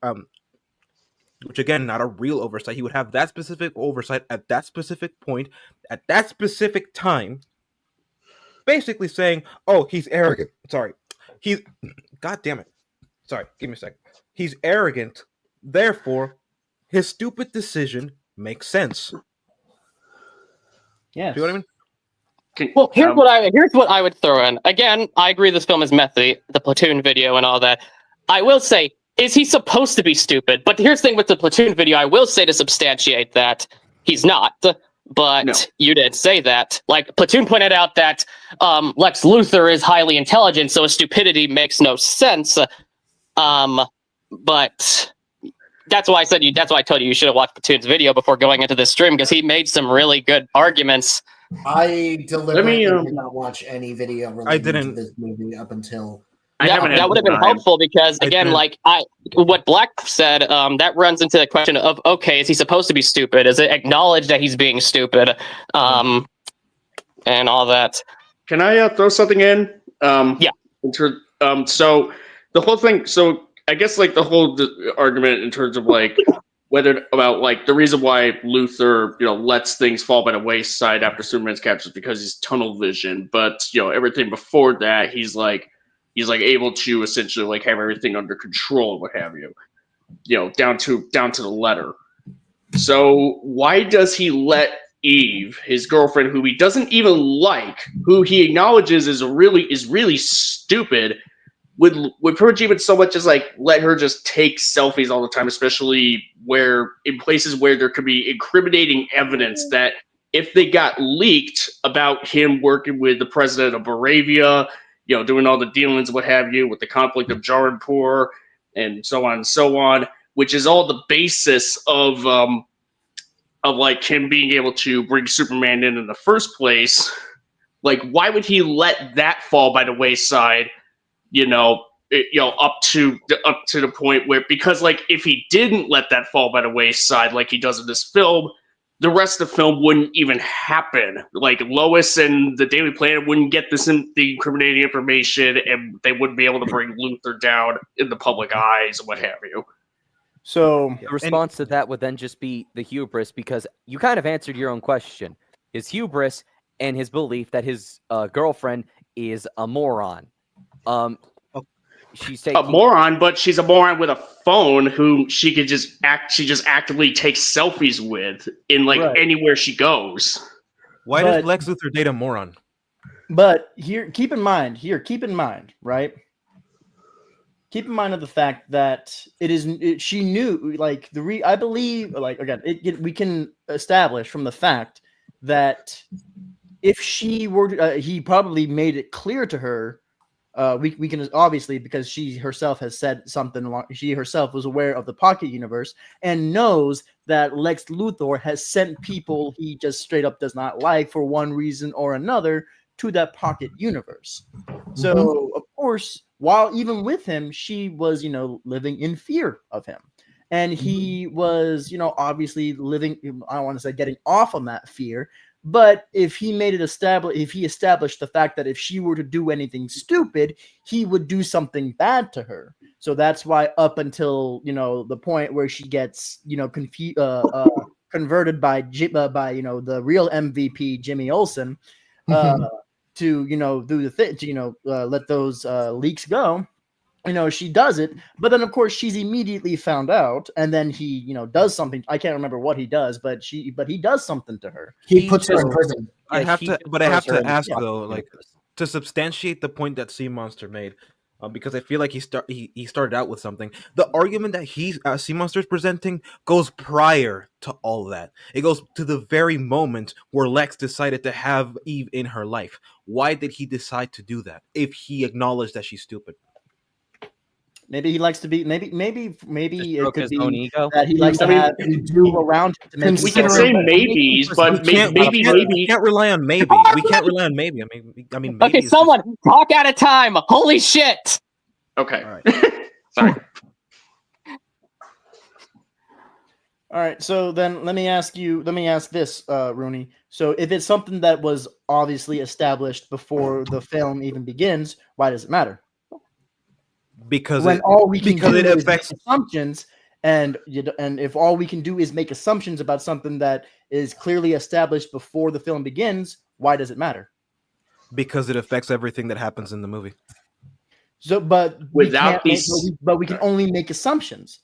which again, not a real oversight. He would have that specific oversight at that specific point, at that specific time, basically saying, oh, he's arrogant. Sorry. God damn it. Sorry, give me a second. He's arrogant, therefore, his stupid decision makes sense. Yes. Do you know what I mean? Well, here's what I would throw in. Again, I agree this film is methy, the Platoon video and all that. I will say, is he supposed to be stupid? But here's the thing with the Platoon video, I will say to substantiate that he's not. But No. You did say that. Like, Platoon pointed out that Lex Luthor is highly intelligent, so his stupidity makes no sense. But that's why I told you should have watched Platoon's video before going into this stream, because he made some really good arguments. I deliberately did not watch any video related to this movie up until. That would have been helpful because, again, what Black said, that runs into the question of, okay, is he supposed to be stupid? Is it acknowledged that he's being stupid? And all that. Can I throw something in? Yeah. So the whole thing. So I guess like the whole argument in terms of like whether about like the reason why Luthor lets things fall by the wayside after Superman's capture is because he's tunnel vision. But everything before that, he's able to essentially like have everything under control, what have you. down to the letter. So why does he let Eve, his girlfriend, who he doesn't even like, who he acknowledges is really stupid, would pretty much even so much as like let her just take selfies all the time, especially in places where there could be incriminating evidence that if they got leaked about him working with the president of Moravia, doing all the dealings, what have you, with the conflict of Jaranpur and so on and so on, which is all the basis of like him being able to bring Superman in the first place. Like, why would he let that fall by the wayside? Up to the point where, because like if he didn't let that fall by the wayside like he does in this film, the rest of the film wouldn't even happen. Like Lois and the Daily Planet wouldn't get the incriminating information, and they wouldn't be able to bring Luthor down in the public eyes and what have you. So the response to that would then just be the hubris, because you kind of answered your own question. His hubris and his belief that his girlfriend is a moron. She's a moron, but she's a moron with a phone whom she just actively takes selfies with in anywhere she goes. Why does Lex Luthor date a moron? But keep in mind, right? Keep in mind of the fact that she knew, like I believe, like again, we can establish from the fact that if she were, he probably made it clear to her. We can obviously, because she herself has said something. She herself was aware of the Pocket Universe and knows that Lex Luthor has sent people he just straight up does not like for one reason or another to that Pocket Universe. So of course, while even with him, she was living in fear of him, and he was obviously living. I don't want to say getting off on that fear. But if he established the fact that if she were to do anything stupid, he would do something bad to her. So that's why up until the point where she gets converted by the real MVP Jimmy Olsen to do the thing to let those leaks go. She does it, but then of course she's immediately found out, and then he, does something. I can't remember what he does, but he does something to her. He puts her in prison. I have to ask though, like, to substantiate the point that Sea Monster made, because I feel like he started out with something. The argument that Sea Monster is presenting goes prior to all that. It goes to the very moment where Lex decided to have Eve in her life. Why did he decide to do that if he acknowledged that she's stupid? Maybe he likes to be. Maybe it could be ego. That he likes to have do around to make. We can say maybes, but we can't rely on maybe. We can't rely on maybe. I mean. Okay, someone talk out of time. Holy shit! Okay. All right. Sorry. All right. So then, let me ask this, Rooney. So if it's something that was obviously established before the film even begins, why does it matter? Because it affects assumptions, and if all we can do is make assumptions about something that is clearly established before the film begins, why does it matter? Because it affects everything that happens in the movie. So, but we can only make assumptions.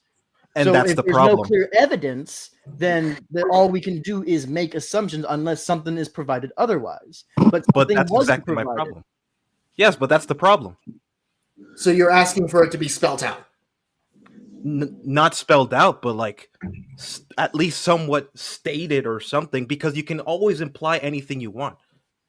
And so that's the problem. If there's no clear evidence, then all we can do is make assumptions unless something is provided otherwise. But that's exactly my problem. Yes, but that's the problem. So you're asking for it to be spelled out? Not spelled out, but like at least somewhat stated or something, because you can always imply anything you want.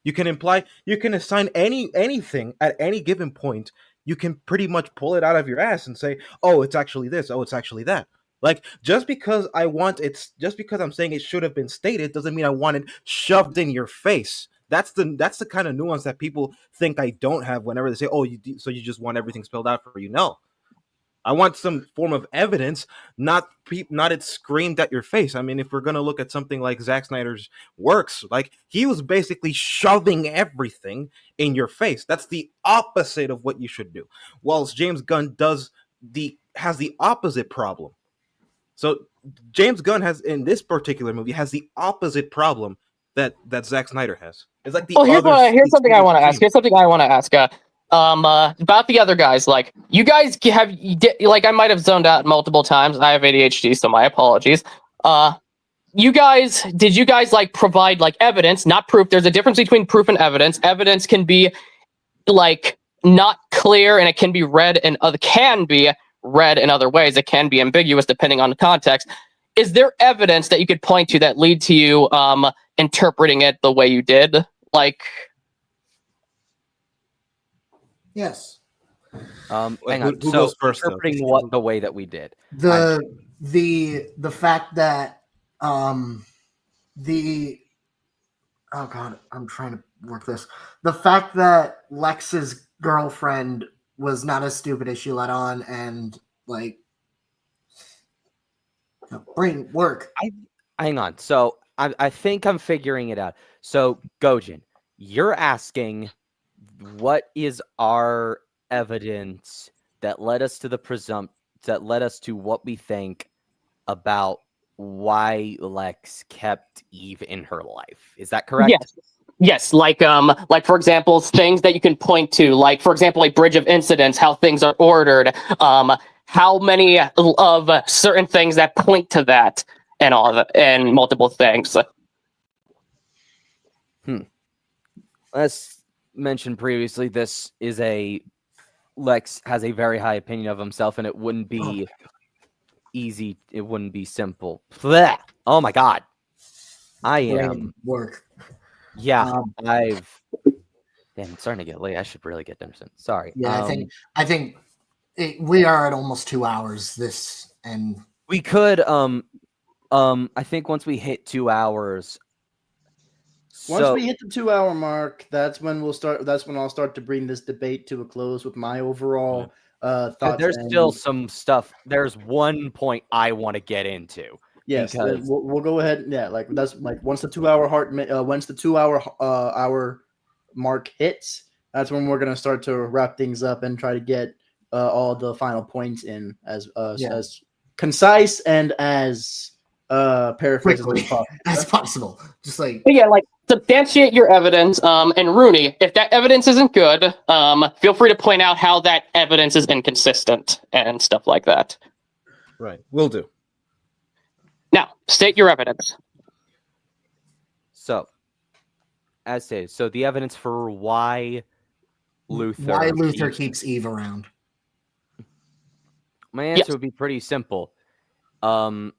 You can assign anything at any given point. You can pretty much pull it out of your ass and say, "Oh, it's actually this. Oh, it's actually that." Like just because I'm saying it should have been stated doesn't mean I want it shoved in your face. That's the kind of nuance that people think I don't have whenever they say, "Oh, so you just want everything spelled out for you?" No, I want some form of evidence, not it screamed at your face. I mean, if we're gonna look at something like Zack Snyder's works, like he was basically shoving everything in your face. That's the opposite of what you should do. Whilst James Gunn has the opposite problem. So James Gunn in this particular movie has the opposite problem that Zack Snyder has. It's like here's something I want to ask. about the other guys, like you guys like I might have zoned out multiple times. I have ADHD, so my apologies. Did you guys like provide like evidence, not proof? There's a difference between proof and evidence. Evidence can be like not clear, and it can be read in other ways. It can be ambiguous depending on the context. Is there evidence that you could point to that lead to you interpreting it the way you did? Like, Yes. Hang Who on. So goes first, though? interpreting what the way that we did. The fact that oh god, I'm trying to work this. The fact that Lex's girlfriend was not as stupid as she let on, and like brain work. Hang on. So I think I'm figuring it out. So Gojin, you're asking what is our evidence that led us to what we think about why Lex kept Eve in her life. Is that correct? Yes. Like for example, things that you can point to, like for example, a bridge of incidents, how things are ordered, how many of certain things that point to that, and all of it, and multiple things. As mentioned previously, Lex has a very high opinion of himself, and it wouldn't be easy. It wouldn't be simple. Blech. Oh my god. I am work. Yeah, Damn, it's starting to get late. I should really get dinner soon. Sorry. Yeah, I think we are at almost 2 hours. We could I think once we hit 2 hours. Once we hit the 2 hour mark, that's when I'll start to bring this debate to a close with my overall thoughts. There's still some stuff. There's one point I want to get into. Yes, we'll go ahead. Yeah, like that's like once the 2 hour hour mark hits, that's when we're gonna start to wrap things up and try to get all the final points in as concise and as paraphrasing as possible. Just like substantiate your evidence. And Rooney, if that evidence isn't good, feel free to point out how that evidence is inconsistent and stuff like that. Right, will do. Now, state your evidence. So, as stated, the evidence for why Luther keeps Eve around. My answer would be pretty simple. More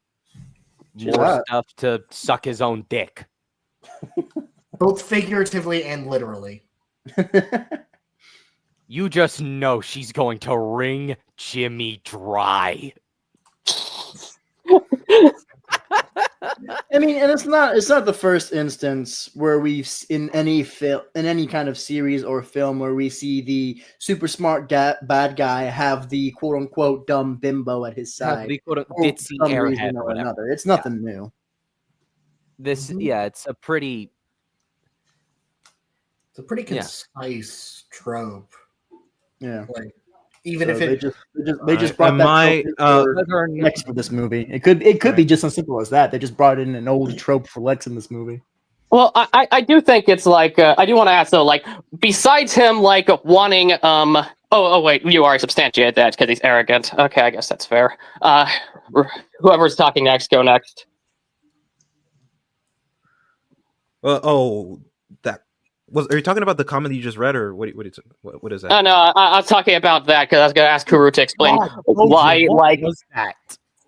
stuff to suck his own dick. Both figuratively and literally. You just know she's going to wring Jimmy dry. I mean, and it's not the first instance where we've in any kind of series or film where we see the super smart bad guy have the quote unquote dumb bimbo at his side. Have the quote unquote ditzy airhead or another. It's nothing new. It's a pretty concise trope. Yeah. Like, even if it they just brought that Lex for this movie. It could be just as simple as that. They just brought in an old trope for Lex in this movie. Well, I do think it's like I do want to ask though, like besides him like wanting oh wait, you already substantiated that because he's arrogant. Okay, I guess that's fair. Whoever's talking next, go next. Are you talking about the comment you just read, or what is that? No, I was talking about that because I was going to ask Kuru to explain why. Like, was that?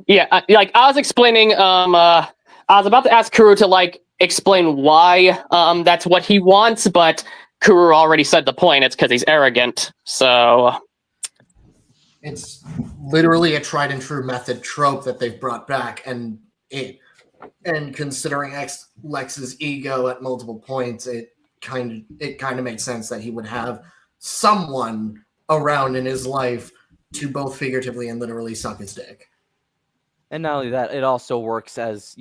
Yeah, I was explaining. I was about to ask Kuru to like explain why that's what he wants, but Kuru already said the point. It's because he's arrogant. So it's literally a tried and true method trope that they've brought back, and considering Lex's ego at multiple points, it kind of makes sense that he would have someone around in his life to both figuratively and literally suck his dick. And not only that, it also works as,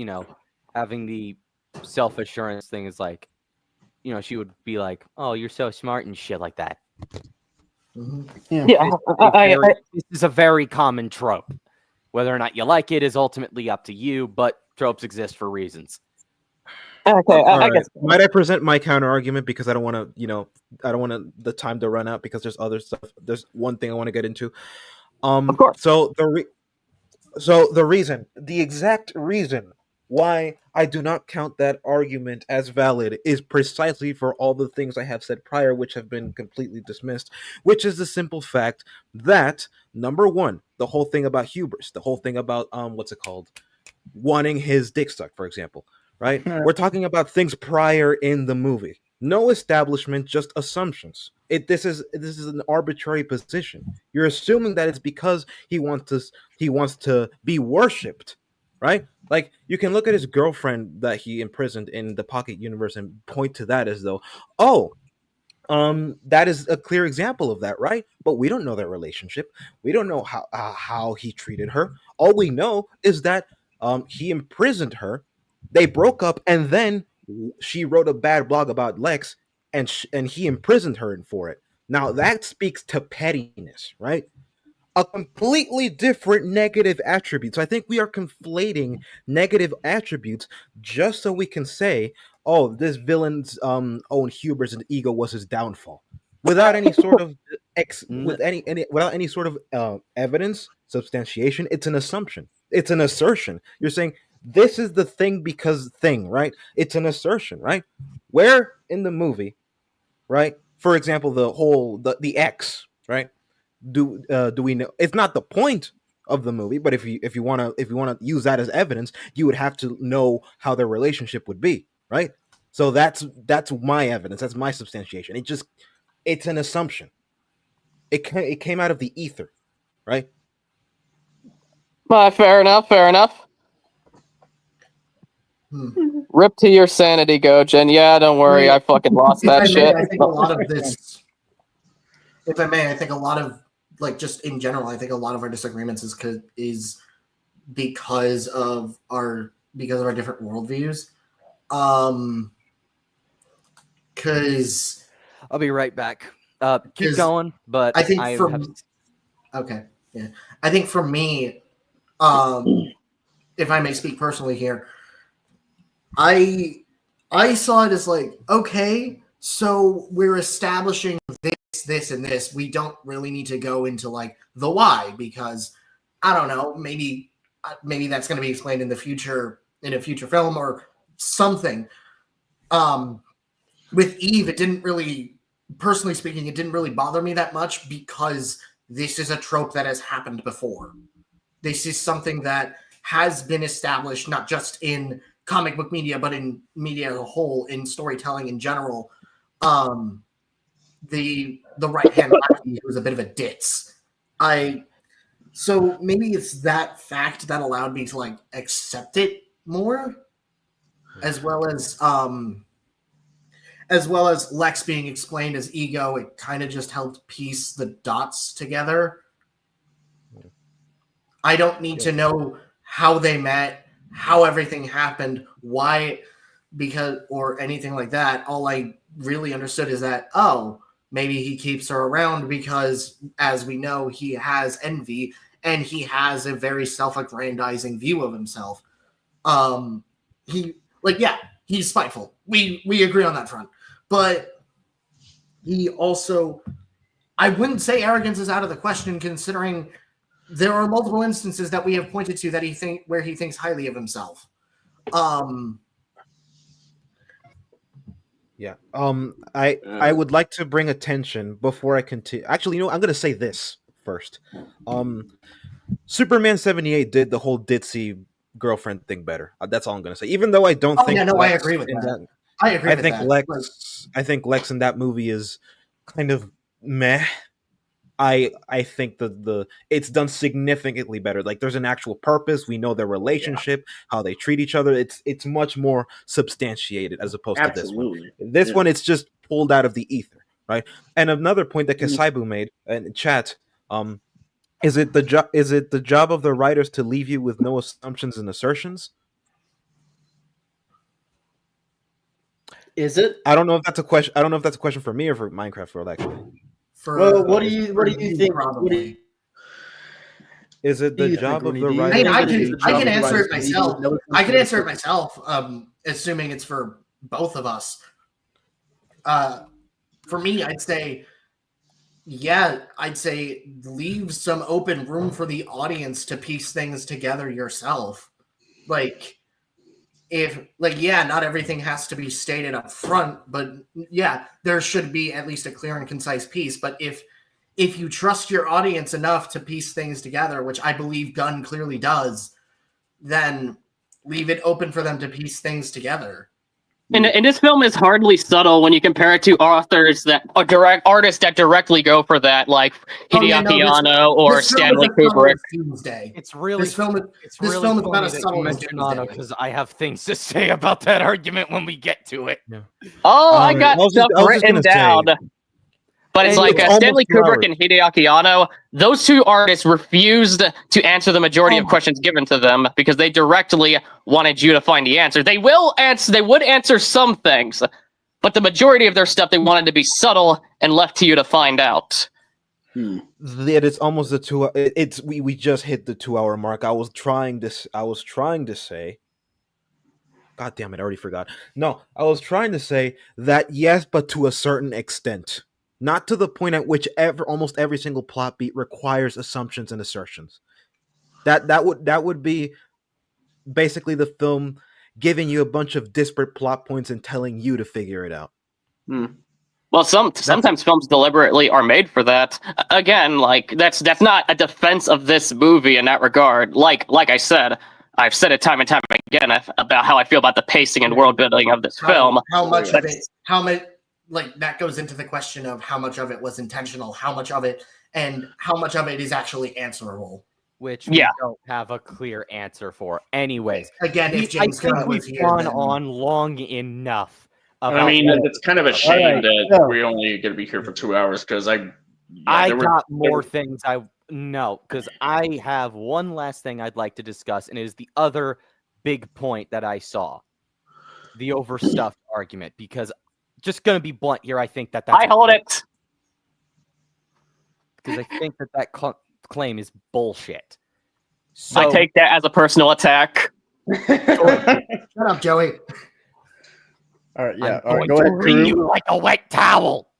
having the self-assurance thing is like, she would be like, oh, you're so smart and shit like that. Mm-hmm. Yeah. This is a very common trope. Whether or not you like it is ultimately up to you, but tropes exist for reasons. Okay, All I right. guess. Might I present my counter argument because I don't want to, I don't want the time to run out because there's other stuff. There's one thing I want to get into. Of course. So the exact reason why I do not count that argument as valid is precisely for all the things I have said prior, which have been completely dismissed, which is the simple fact that number one, the whole thing about hubris, the whole thing about what's it called? Wanting his dick sucked, for example, right? We're talking about things prior in the movie. No establishment, just assumptions. This is an arbitrary position. You're assuming that it's because he wants to be worshipped, right? Like you can look at his girlfriend that he imprisoned in the Pocket Universe and point to that as though, oh, that is a clear example of that, right? But we don't know their relationship. We don't know how he treated her. All we know is that he imprisoned her. They broke up, and then she wrote a bad blog about Lex, and he imprisoned her for it. Now that speaks to pettiness, right? A completely different negative attribute. So I think we are conflating negative attributes just so we can say, "Oh, this villain's own hubris and ego was his downfall," without any sort of without any sort of evidence, substantiation. It's an assumption. It's an assertion. You're saying this is the thing because thing, right? It's an assertion, right? Where in the movie, right? For example, the X, right? Do we know? It's not the point of the movie, but if you want to use that as evidence, you would have to know how their relationship would be, right? So that's my evidence. That's my substantiation. It's an assumption. It came out of the ether, right? Fair enough. Fair enough. Rip to your sanity, Gojin. Yeah, don't worry. I fucking lost If that I shit. may, I think a lot of this. If I may, I think a lot of just in general, I think a lot of our disagreements is because of our different worldviews. Because I'll be right back. Keep going, but I think okay, yeah, I think for me, if I may speak personally here, I saw it as like, okay, so we're establishing this, and this. We don't really need to go into like the why, because I don't know, maybe that's going to be explained in the future, in a future film or something. With Eve, it didn't really, personally speaking, it didn't really bother me that much because this is a trope that has happened before. This is something that has been established not just in comic book media, but in media as a whole, in storytelling in general. The right hand lackey was a bit of a ditz. So maybe it's that fact that allowed me to like accept it more, as well as Lex being explained as ego. It kind of just helped piece the dots together. I don't need to know how they met, how everything happened, why, because, or anything like that. All I really understood is that, oh, maybe he keeps her around because, as we know, he has envy and he has a very self-aggrandizing view of himself. He's spiteful. We agree on that front. But he also, I wouldn't say arrogance is out of the question, considering there are multiple instances that we have pointed to that where he thinks highly of himself. Yeah. I would like to bring attention before I continue. Actually, I'm going to say this first. Superman 78 did the whole ditzy girlfriend thing better. That's all I'm going to say. Even though I don't think I agree with that. I think Lex in that movie is kind of meh. I think the it's done significantly better. Like there's an actual purpose. We know their relationship, how they treat each other. It's much more substantiated as opposed to this one. This one, it's just pulled out of the ether, right? And another point that Kasaibu made in chat, is it the job of the writers to leave you with no assumptions and assertions? Is it? I don't know if that's a question. I don't know if that's a question for me or for Minecraft World, actually. What do you think? Is it the Do you job think, of the Rooney? Do you I writer? mean, think I it is can the I job can of the answer writers it to leave myself. no I can answer it consideration? myself, assuming it's for both of us. For me, I'd say, yeah, I'd say leave some open room for the audience to piece things together yourself. Like, yeah, not everything has to be stated up front, but yeah, there should be at least a clear and concise piece. But if you trust your audience enough to piece things together, which I believe Gunn clearly does, then leave it open for them to piece things together. And this film is hardly subtle when you compare it to authors that are direct artists that directly go for that, like Hideaki Anno or Stanley Kubrick. It's really This film it's this really film is funny about as that you subtle as mention Doomsday. Anno because I have things to say about that argument when we get to it. Yeah. Oh, I got I was stuff just written gonna say- down. But it's And like it's almost Stanley 2 Kubrick hours. and Hideaki Anno, those two artists refused to answer the majority of questions given to them because they directly wanted you to find the answer. They would answer some things, but the majority of their stuff they wanted to be subtle and left to you to find out. It's almost the 2. We just hit the 2 hour mark. I was trying to say. God damn it! I already forgot. No, I was trying to say that yes, but to a certain extent, not to the point at which almost every single plot beat requires assumptions and assertions. That would be basically the film giving you a bunch of disparate plot points and telling you to figure it out. Well, sometimes films deliberately are made for that. Again, like that's not a defense of this movie in that regard. Like I said, I've said it time and time again about how I feel about the pacing and world building of this film. How much of it? How much? Like that goes into the question of how much of it was intentional, how much of it is actually answerable. Which we don't have a clear answer for. Anyways, Again, if James Gunn was here, gone then... on long enough. I mean, it's kind of a shame that we're only going to be here for 2 hours because I got more things because I have one last thing I'd like to discuss, and it is the other big point that I saw, the overstuffed argument. Because just going to be blunt here, I think that's I hold it because I think that claim is bullshit. So, I take that as a personal attack. Shut up, Joey. All right, yeah. I'm All right, going go to ahead, wring Kuru. you like a wet towel.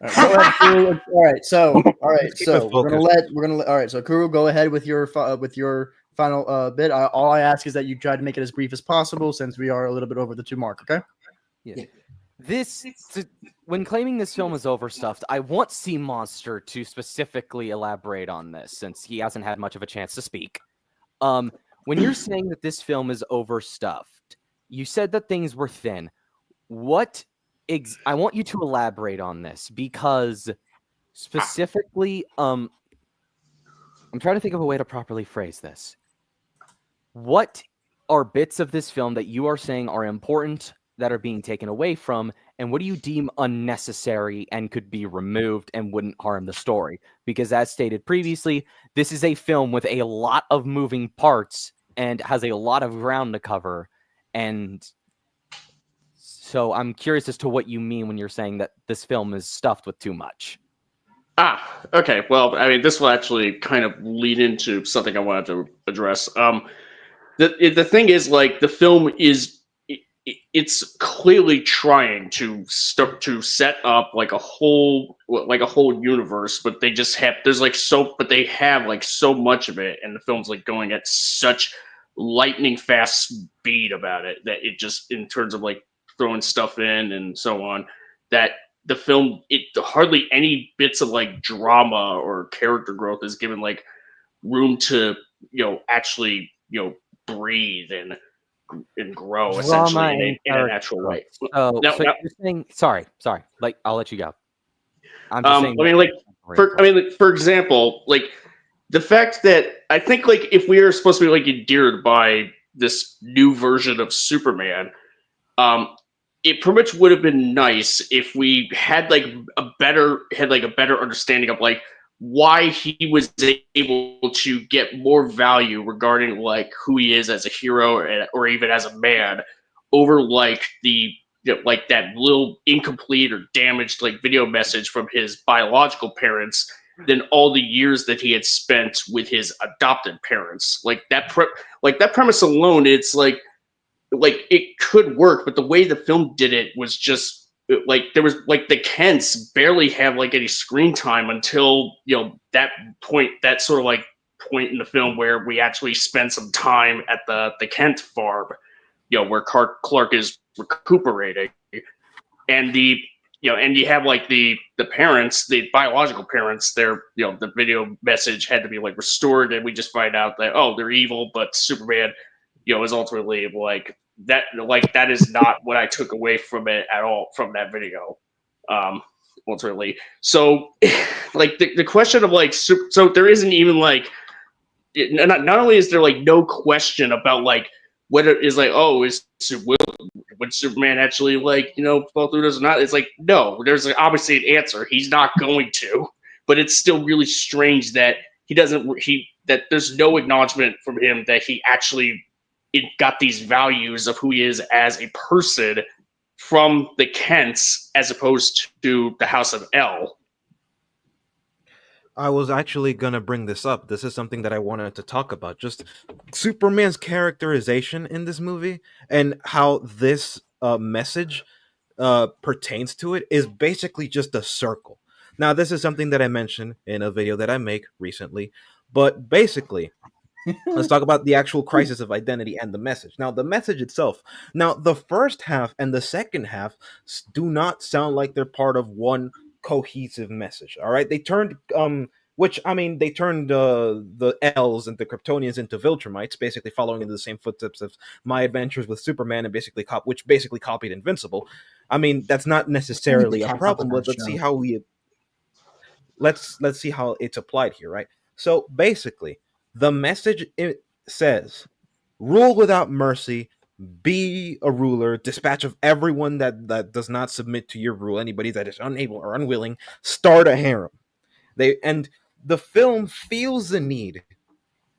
All right, go ahead, Kuru. All right, so Keep it focused. all right, so Kuru, go ahead with your final bit. All I ask is that you try to make it as brief as possible since we are a little bit over the 2 mark. Okay. Yeah. When claiming this film is overstuffed, I want Sea Monster to specifically elaborate on this since he hasn't had much of a chance to speak. When you're saying that this film is overstuffed, you said that things were thin. I want you to elaborate on this because specifically, I'm trying to think of a way to properly phrase this. What are bits of this film that you are saying are important that are being taken away from, and what do you deem unnecessary and could be removed and wouldn't harm the story? Because as stated previously, this is a film with a lot of moving parts and has a lot of ground to cover, and so I'm curious as to what you mean when you're saying that this film is stuffed with too much. Okay. Well, I mean, this will actually kind of lead into something I wanted to address. The thing is, like, the film it's clearly trying to set up like a whole universe, but they just have they have like so much of it, and the film's like going at such lightning fast speed about it that it just, in terms of like throwing stuff in and so on, that the film, hardly any bits of like drama or character growth is given like room to actually breathe and grow essentially in a natural way. So you're saying, sorry, like, I'll let you go. I'm just saying. For example, like the fact that I think like if we are supposed to be like endeared by this new version of Superman, it pretty much would have been nice if we had a better understanding of like why he was able to get more value regarding like who he is as a hero or even as a man over like that little incomplete or damaged like video message from his biological parents than all the years that he had spent with his adopted parents. Like that premise alone, it's like it could work, but the way the film did it was just like there was like the Kents barely have like any screen time until that point, that sort of like point in the film where we actually spend some time at the Kent farm, where Clark is recuperating, and and you have like the parents, the biological parents, their the video message had to be like restored, and we just find out that they're evil, but Superman is ultimately like that. Like that is not what I took away from it at all from that video. Ultimately, so like the question of like so there isn't even like not only is there like no question about like whether is like would Superman actually like fall through this or not? It's like no, there's like obviously an answer. He's not going to, but it's still really strange that that there's no acknowledgement from him that he actually got these values of who he is as a person from the Kents as opposed to the House of L. I was actually gonna bring this up. This is something that I wanted to talk about. Just Superman's characterization in this movie and how this message pertains to it is basically just a circle. Now, this is something that I mentioned in a video that I make recently, but basically, let's talk about the actual crisis of identity and the message. Now, the message itself. Now, the first half and the second half do not sound like they're part of one cohesive message. All right, they turned they turned the L's and the Kryptonians into Viltrumites, basically following in the same footsteps of My Adventures with Superman, and basically copied Invincible. I mean, that's not necessarily a problem, but let's see how let's see how it's applied here, right? So basically, the message it says, rule without mercy, be a ruler, dispatch of everyone that does not submit to your rule, anybody that is unable or unwilling, start a harem. The film feels the need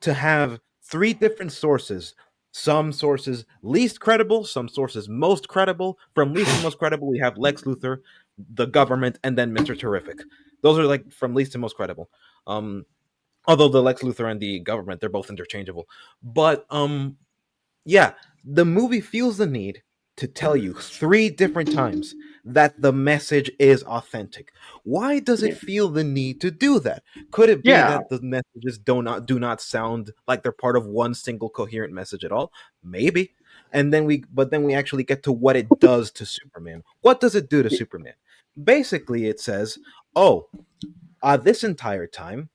to have three different sources. Some sources least credible, some sources most credible. From least to most credible, we have Lex Luthor, the government, and then Mr. Terrific. Those are like from least to most credible. Although the Lex Luthor and the government, they're both interchangeable. But yeah, the movie feels the need to tell you three different times that the message is authentic. Why does it feel the need to do that? Could it be that the messages do not sound like they're part of one single coherent message at all? Maybe. But then we actually get to what it does to Superman. What does it do to Superman? Basically, it says, this entire time,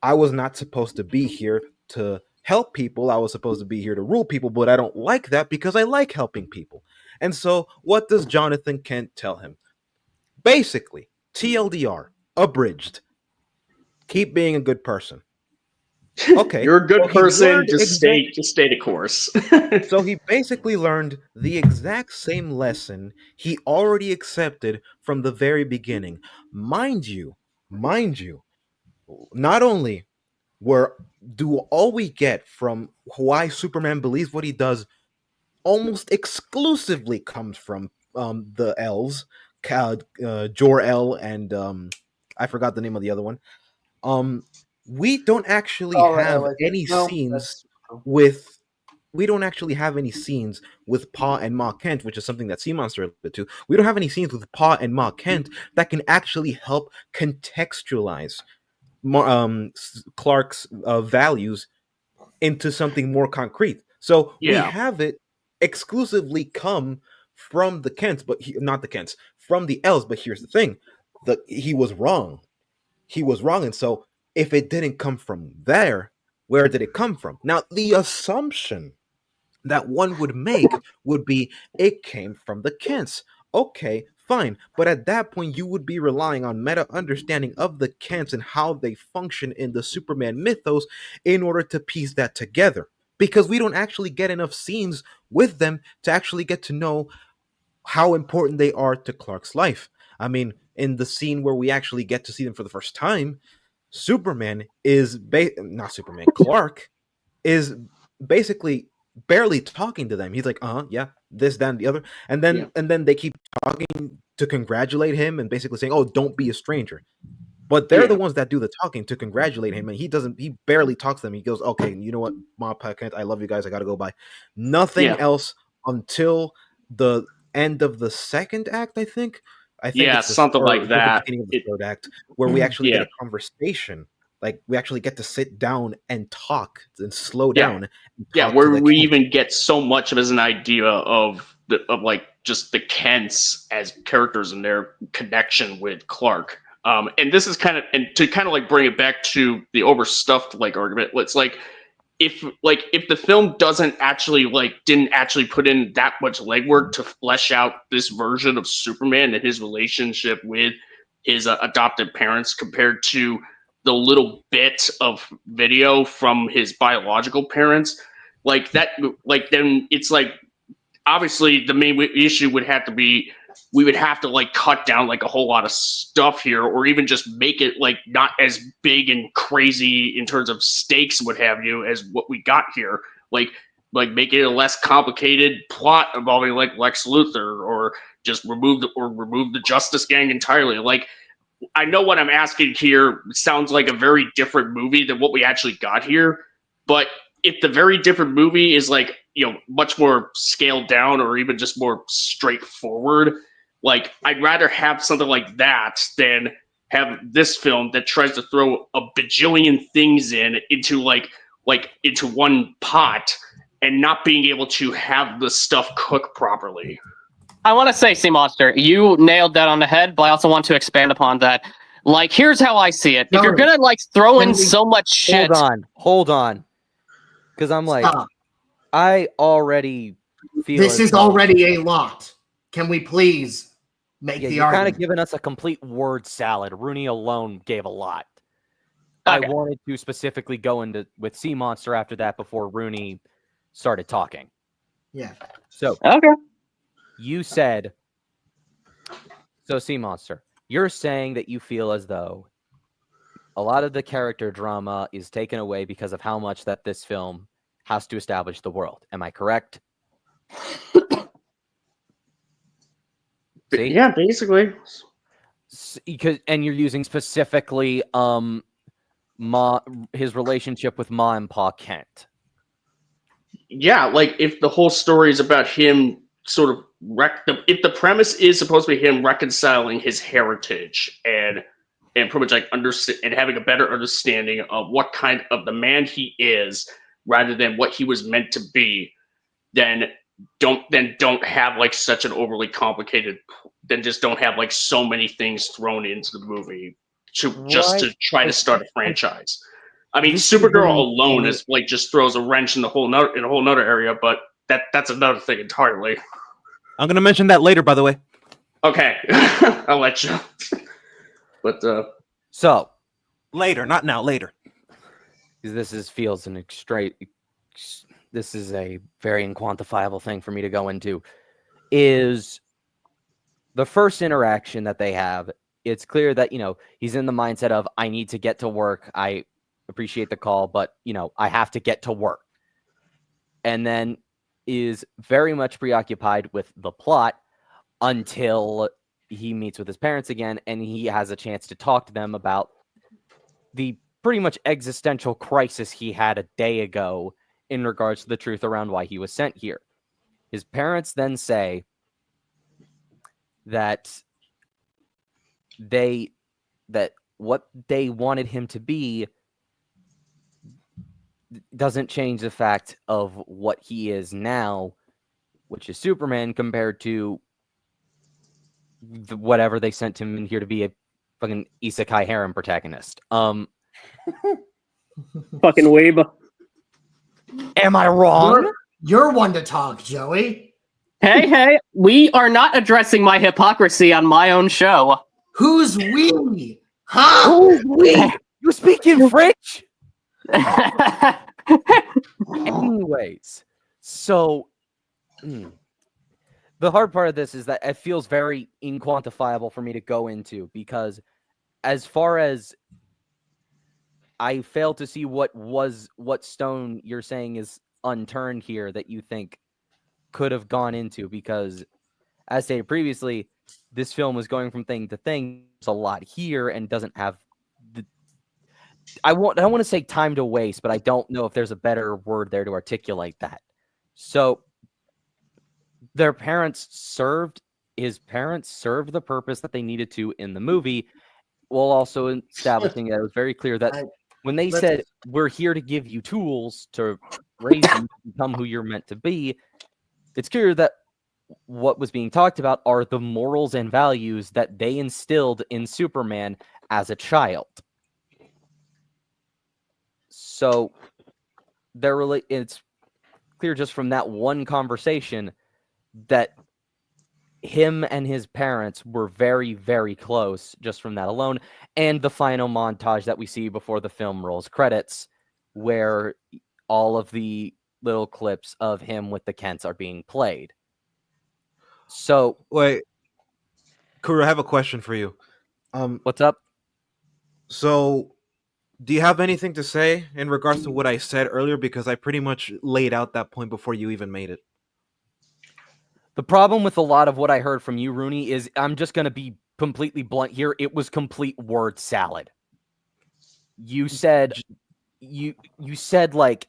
I was not supposed to be here to help people. I was supposed to be here to rule people, but I don't like that because I like helping people. And so, what does Jonathan Kent tell him? Basically, TLDR, abridged. Keep being a good person. Okay. You're a good person, just stay the course. So he basically learned the exact same lesson he already accepted from the very beginning. Mind you, not only do all we get from why Superman believes what he does almost exclusively comes from the L's, Jor-El, and I forgot the name of the other one. We don't actually have any scenes with. We don't actually have any scenes with Pa and Ma Kent, which is something that Sea Monster alluded to. We don't have any scenes with Pa and Ma Kent that can actually help contextualize Clark's values into something more concrete. So we have it exclusively come from the Kents, but not the Kents, from the L's. But here's the thing: he was wrong. He was wrong, and so if it didn't come from there, where did it come from? Now, the assumption that one would make would be it came from the Kents. Okay, fine. But at that point, you would be relying on meta understanding of the Kents and how they function in the Superman mythos in order to piece that together. Because we don't actually get enough scenes with them to actually get to know how important they are to Clark's life. I mean, in the scene where we actually get to see them for the first time, Clark is basically barely talking to them. He's like, yeah, this, that, and the other. And then they keep talking to congratulate him and basically saying, oh, don't be a stranger. But they're the Yeah. ones that do the talking to congratulate him, and he barely talks to them. He goes, "Okay, you know what, Mom, Pa, Kent, I love you guys. I gotta go by." Nothing Yeah. else until the end of the second act. I think Yeah, it's the something like the that. beginning of the third act where we actually get Yeah. a conversation. Like we actually get to sit down and talk and slow Yeah. down. And Yeah, talk to where the we Kent. even get so much of as an idea of like just the Kents as characters and their connection with Clark. And this is kind of, and to kind of like bring it back to the overstuffed like argument. It's like if the film didn't actually put in that much legwork to flesh out this version of Superman and his relationship with his adopted parents compared to the little bit of video from his biological parents, like that, like then it's like obviously the main issue would have to be we would have to like cut down like a whole lot of stuff here, or even just make it like not as big and crazy in terms of stakes and what have you as what we got here. Like make it a less complicated plot involving like Lex Luthor, or just remove the Justice Gang entirely. Like I know what I'm asking here sounds like a very different movie than what we actually got here, but if the very different movie is like, much more scaled down or even just more straightforward, like I'd rather have something like that than have this film that tries to throw a bajillion things into one pot and not being able to have the stuff cook properly. I want to say, Sea Monster, you nailed that on the head, but I also want to expand upon that. Like, here's how I see it. If you're gonna like throw in so much shit, hold on, because I'm like, Stop. I already feel This is already a lot. Can we please make the you're argument? kind of giving us a complete word salad. Rooney alone gave a lot. Okay. I wanted to specifically go into with Sea Monster after that before Rooney started talking. Yeah. So okay. You said, so Sea Monster, you're saying that you feel as though a lot of the character drama is taken away because of how much that this film has to establish the world. Am I correct? See? Yeah, basically. And you're using specifically his relationship with Ma and Pa Kent. Yeah, like if the whole story is about him sort of if the premise is supposed to be him reconciling his heritage and pretty much like understand and having a better understanding of what kind of the man he is rather than what he was meant to be, then don't have like such an overly complicated, then just don't have like so many things thrown into the movie to try to start a franchise. I mean, Supergirl alone is like just throws a wrench in a whole nother area, but that's another thing entirely. I'm gonna mention that later, by the way. Okay, I'll let you. But so later, not now, later. This is a very unquantifiable thing for me to go into. Is the first interaction that they have? It's clear that he's in the mindset of I need to get to work. I appreciate the call, but I have to get to work. And then is very much preoccupied with the plot until he meets with his parents again and he has a chance to talk to them about the pretty much existential crisis he had a day ago in regards to the truth around why he was sent here. His parents then say that what they wanted him to be doesn't change the fact of what he is now, which is Superman, compared to whatever they sent him in here to be, a fucking isekai harem protagonist. Fucking weeb. Am I wrong? You're one to talk, Joey. Hey, we are not addressing my hypocrisy on my own show. Who's we? Huh? Who's we? You speaking French? Anyways, so the hard part of this is that it feels very inquantifiable for me to go into, because as far as I fail to see what stone you're saying is unturned here that you think could have gone into, because as stated previously, this film is going from thing to thing. There's a lot here and doesn't have I don't want to say time to waste, but I don't know if there's a better word there to articulate that. So his parents served the purpose that they needed to in the movie, while also establishing that it was very clear that when they said, we're here to give you tools to raise you to become who you're meant to be, it's clear that what was being talked about are the morals and values that they instilled in Superman as a child. So it's clear just from that one conversation that him and his parents were very, very close just from that alone. And the final montage that we see before the film rolls credits, where all of the little clips of him with the Kents are being played. So wait, Kura, I have a question for you. What's up? So, do you have anything to say in regards to what I said earlier? Because I pretty much laid out that point before you even made it. The problem with a lot of what I heard from you, Rooney, is I'm just going to be completely blunt here. It was complete word salad. You said like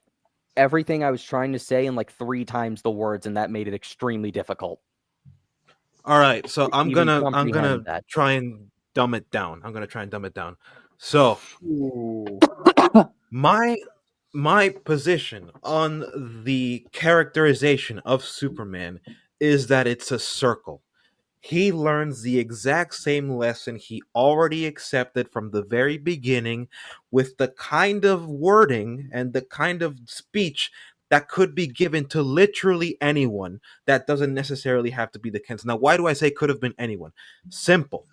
everything I was trying to say in like 3 times the words, and that made it extremely difficult. All right, so I'm gonna that. try and dumb it down. So, my position on the characterization of Superman is that it's a circle. He learns the exact same lesson he already accepted from the very beginning, with the kind of wording and the kind of speech that could be given to literally anyone. That doesn't necessarily have to be the Kents. Now, why do I say could have been anyone? Simple.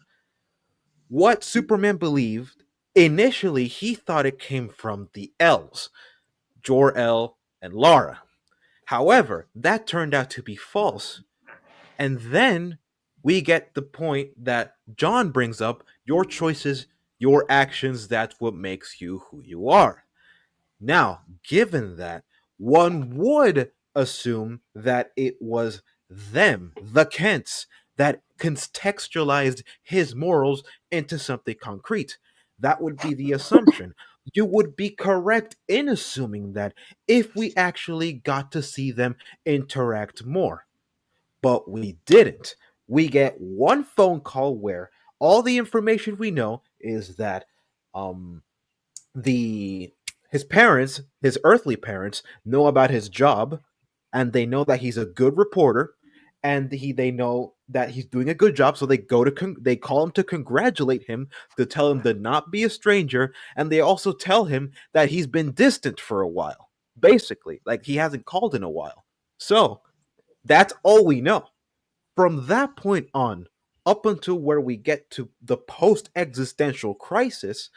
What Superman believed, initially he thought it came from the L's, Jor-El and Lara. However, that turned out to be false. And then we get the point that John brings up: your choices, your actions, that's what makes you who you are. Now, given that, one would assume that it was them, the Kents, that contextualized his morals into something concrete. That would be the assumption. You would be correct in assuming that if we actually got to see them interact more. But we didn't. We get one phone call where all the information we know is that his parents, his earthly parents, know about his job, and they know that he's a good reporter, and they know that he's doing a good job. So they they call him to congratulate him, to tell him to not be a stranger, and they also tell him that he's been distant for a while. Basically, like he hasn't called in a while. So that's all we know. From that point on, up until where we get to the post-existential crisis,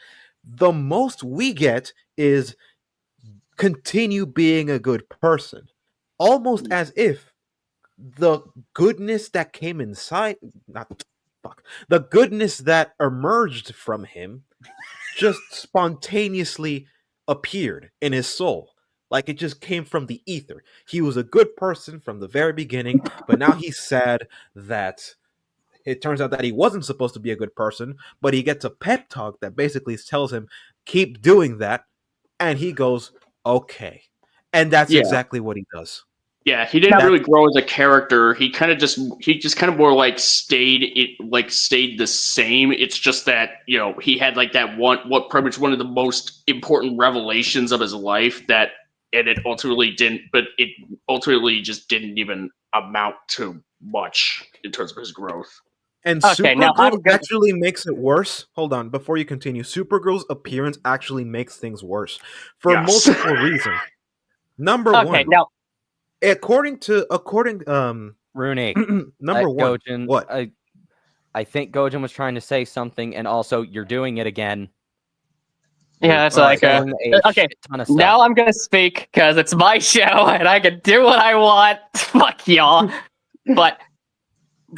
the most we get is continue being a good person. Almost as if the goodness that came inside, the goodness that emerged from him just spontaneously appeared in his soul. Like it just came from the ether. He was a good person from the very beginning, but now he's sad that it turns out that he wasn't supposed to be a good person, but he gets a pep talk that basically tells him, keep doing that, and he goes, okay. And that's exactly what he does. Yeah, he didn't really grow as a character. He just kind of more like stayed the same. It's just that, you know, he had like that what pretty much one of the most important revelations of his life it ultimately just didn't even amount to much in terms of his growth. And Supergirl actually makes it worse. Hold on, before you continue, Supergirl's appearance actually makes things worse for multiple reasons. Number one. Now, according Rooney, number one, Gojin, what? I think Gojin was trying to say something, and also you're doing it again. Yeah, that's like okay. Now I'm gonna speak because it's my show and I can do what I want. Fuck y'all. But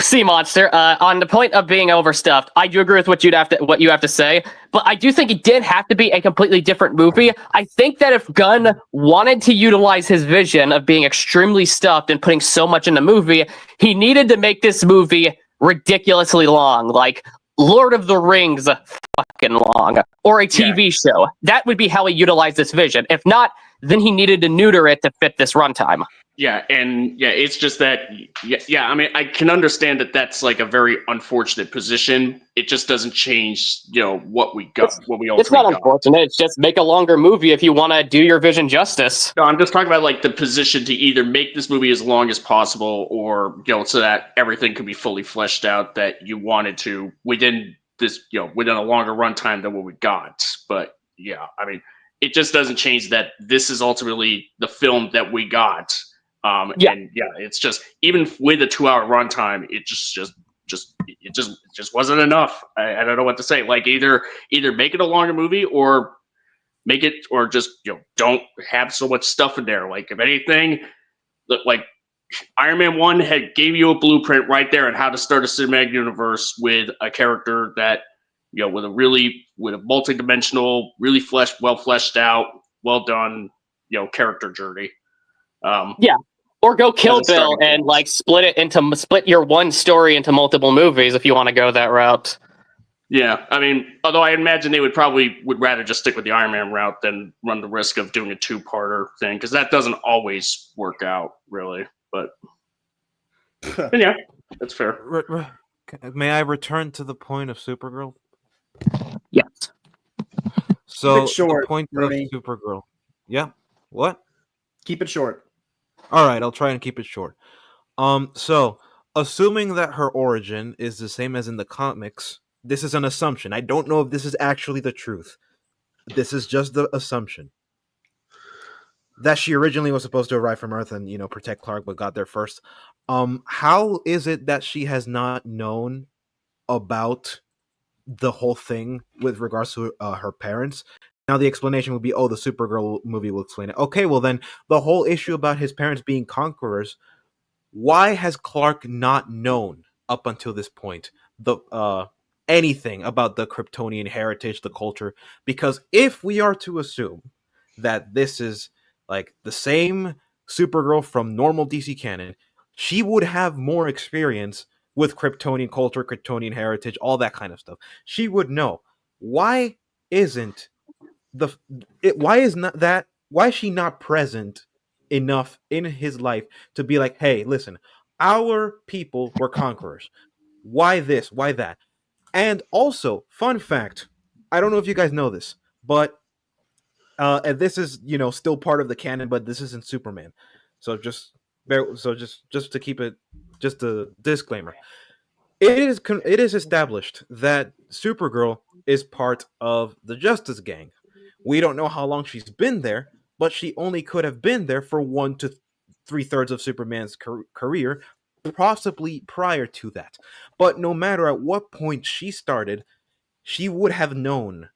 Sea Monster, on the point of being overstuffed, I do agree with what you have to say. But I do think it did have to be a completely different movie. I think that if Gunn wanted to utilize his vision of being extremely stuffed and putting so much in the movie, he needed to make this movie ridiculously long. Like Lord of the Rings fucking long, or a TV show. That would be how he utilized this vision. If not, then he needed to neuter it to fit this runtime. Yeah, and it's just that. I mean, I can understand that that's like a very unfortunate position. It just doesn't change, what we got, what we ultimately It's not got. unfortunate. It's just make a longer movie if you want to do your vision justice. No, I'm just talking about like the position to either make this movie as long as possible, or so that everything could be fully fleshed out that you wanted to within this, within a longer runtime than what we got. But yeah, I mean, it just doesn't change that this is ultimately the film that we got. And it's just, even with a 2-hour runtime, it just wasn't enough. I don't know what to say. Like either make it a longer movie or make it, or just don't have so much stuff in there. Like if anything, like Iron Man 1 gave you a blueprint right there on how to start a cinematic universe with a character that with a multi-dimensional, really well fleshed out, well done character journey. Or go Kill Bill and like split your one story into multiple movies if you want to go that route. Yeah, I mean, although I imagine they would rather just stick with the Iron Man route than run the risk of doing a 2-parter thing, because that doesn't always work out, really. But yeah, that's fair. May I return to the point of Supergirl? Yes. So Keep it short, the point Bernie. of Supergirl. Yeah. What? Keep it short. All right, I'll try and keep it short. So assuming that her origin is the same as in the comics, this is an assumption. I don't know if this is actually the truth. This is just the assumption that she originally was supposed to arrive from Earth and protect Clark, but got there first. How is it that she has not known about the whole thing with regards to her parents? Now the explanation would be, the Supergirl movie will explain it. Okay, well then, the whole issue about his parents being conquerors, why has Clark not known up until this point anything about the Kryptonian heritage, the culture? Because if we are to assume that this is like the same Supergirl from normal DC canon, she would have more experience with Kryptonian culture, Kryptonian heritage, all that kind of stuff. She would know. Why isn't why is she not present enough in his life to be like, hey, listen, our people were conquerors. Why this? Why that? And also, fun fact, I don't know if you guys know this, but and this is still part of the canon, but this isn't Superman. So just to keep it, just a disclaimer. It is established that Supergirl is part of the Justice Gang. We don't know how long she's been there, but she only could have been there for 1 to 3/3 of Superman's career, possibly prior to that. But no matter at what point she started, she would have known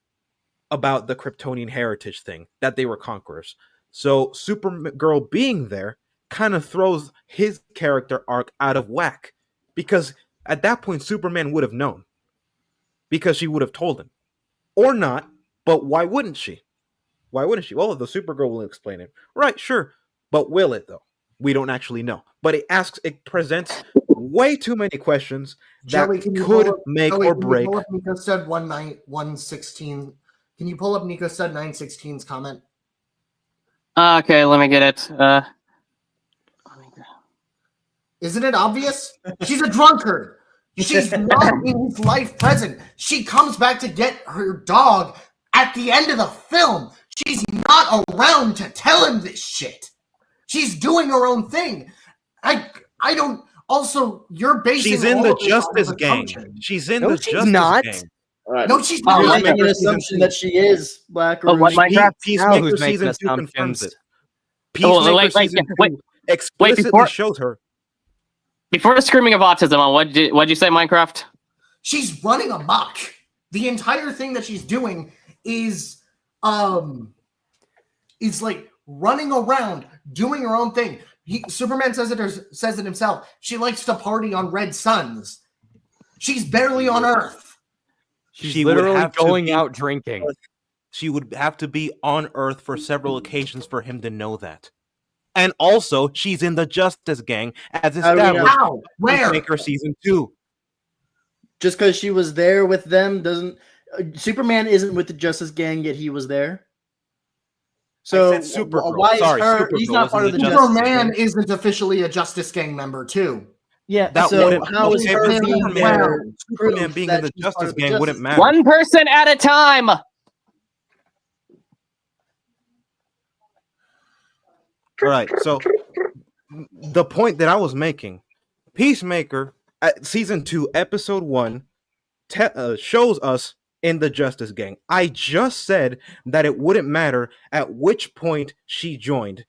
about the Kryptonian heritage thing, that they were conquerors. So Supergirl being there kind of throws his character arc out of whack, because at that point Superman would have known, because she would have told him. Or not, but why wouldn't she? Why wouldn't she? Well, the Supergirl will explain it. Right, sure. But will it, though? We don't actually know. But it presents way too many questions that could make or break. Can you pull up Nico Stud 116? Can you pull up Nico Stud 916's comment? Okay, let me get it. Isn't it obvious? She's a drunkard. She's not in his life present. She comes back to get her dog at the end of the film. She's not around to tell him this shit. She's doing her own thing. I don't. Also, you're basing. She's in the Justice Gang. She's in the Justice Gang. Right. No, she's You're not. making an assumption that she is Blackarooni. What Minecraft? Peacemaker season 2 confirms it. Peacemaker season 2 explicitly shows her. Before the screaming of autism, what'd you say, Minecraft? She's running amok. The entire thing that she's doing is like running around, doing her own thing. Superman says it himself. She likes to party on red suns. She's barely on Earth. She's literally going out drinking. She would have to be on Earth for several occasions for him to know that. And also, she's in the Justice Gang as established. Where? Peacemaker season 2. Just because she was there with them doesn't. Superman isn't with the Justice Gang, yet he was there. So I said Supergirl. why is Sorry, her? He's Supergirl not was part in of the the Justice Superman Gang. isn't officially a Justice Gang member too. Yeah, That so wouldn't. how is Okay, her but being Superman, there Superman proof being that in the she's part Justice of the Gang wouldn't Justice matter. One person at a time. All right. So the point that I was making, Peacemaker, at season 2, episode 1, shows us in the Justice Gang. I just said that it wouldn't matter at which point she joined,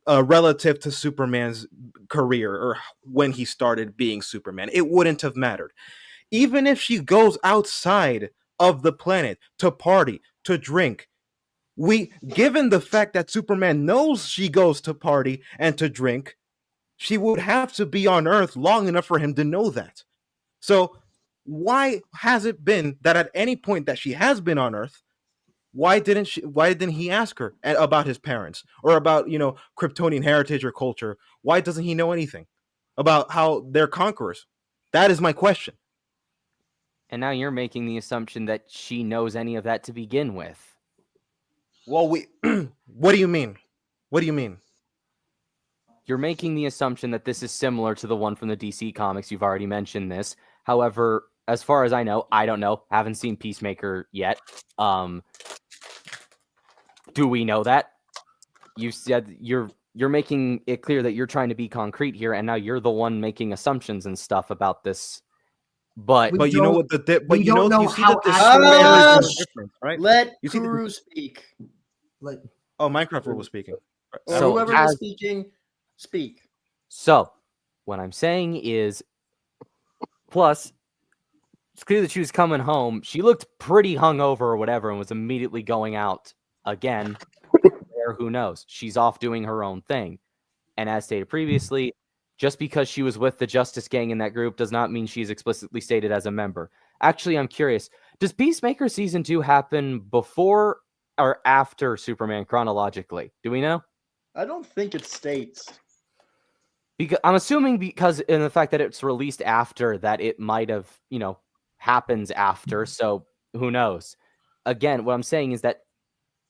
relative to Superman's career or when he started being Superman. It wouldn't have mattered. Even if she goes outside of the planet to party, to drink, given the fact that Superman knows she goes to party and to drink, she would have to be on Earth long enough for him to know that. So why has it been that at any point that she has been on Earth, why didn't he ask her about his parents or about, Kryptonian heritage or culture? Why doesn't he know anything about how they're conquerors? That is my question. And now you're making the assumption that she knows any of that to begin with. Well, what do you mean? What do you mean? You're making the assumption that this is similar to the one from the DC comics. You've already mentioned this. However, as far as I don't know, haven't seen Peacemaker yet. Do we know that? You said you're making it clear that you're trying to be concrete here, and now you're the one making assumptions and stuff about this. But We you know what we don't know you see how that this actually story is Shh! different, right? Let You see the- Kuru speak. like Oh, Minecraft was speaking. Or So whoever was speaking, speak. So, what I'm saying is, plus, it's clear that she was coming home. She looked pretty hungover or whatever and was immediately going out again. Where, who knows? She's off doing her own thing. And as stated previously, just because she was with the Justice Gang in that group does not mean she's explicitly stated as a member. Actually, I'm curious. Does Peacemaker Season 2 happen before or after Superman chronologically? Do we know? I don't think it states. Because I'm assuming because in the fact that it's released after that, it might have, happens after. So who knows? Again, what I'm saying is that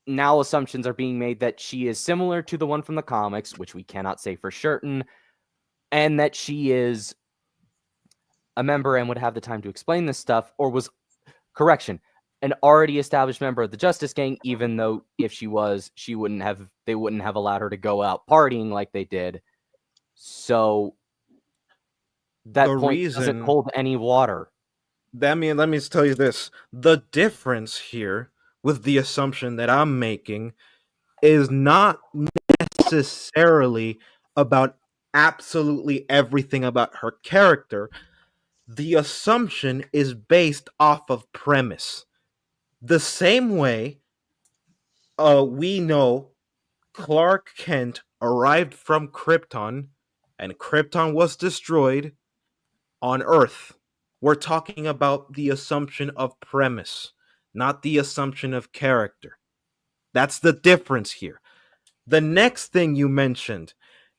now assumptions are being made that she is similar to the one from the comics, which we cannot say for certain, and that she is a member and would have the time to explain this stuff, or was, correction, an already established member of the Justice Gang, even though if she was, they wouldn't have allowed her to go out partying like they did. So that point doesn't hold any water. Let me tell you this. The difference here with the assumption that I'm making is not necessarily about absolutely everything about her character. The assumption is based off of premise. The same way we know Clark Kent arrived from Krypton and Krypton was destroyed on Earth. We're talking about the assumption of premise, not the assumption of character. That's the difference here. The next thing you mentioned,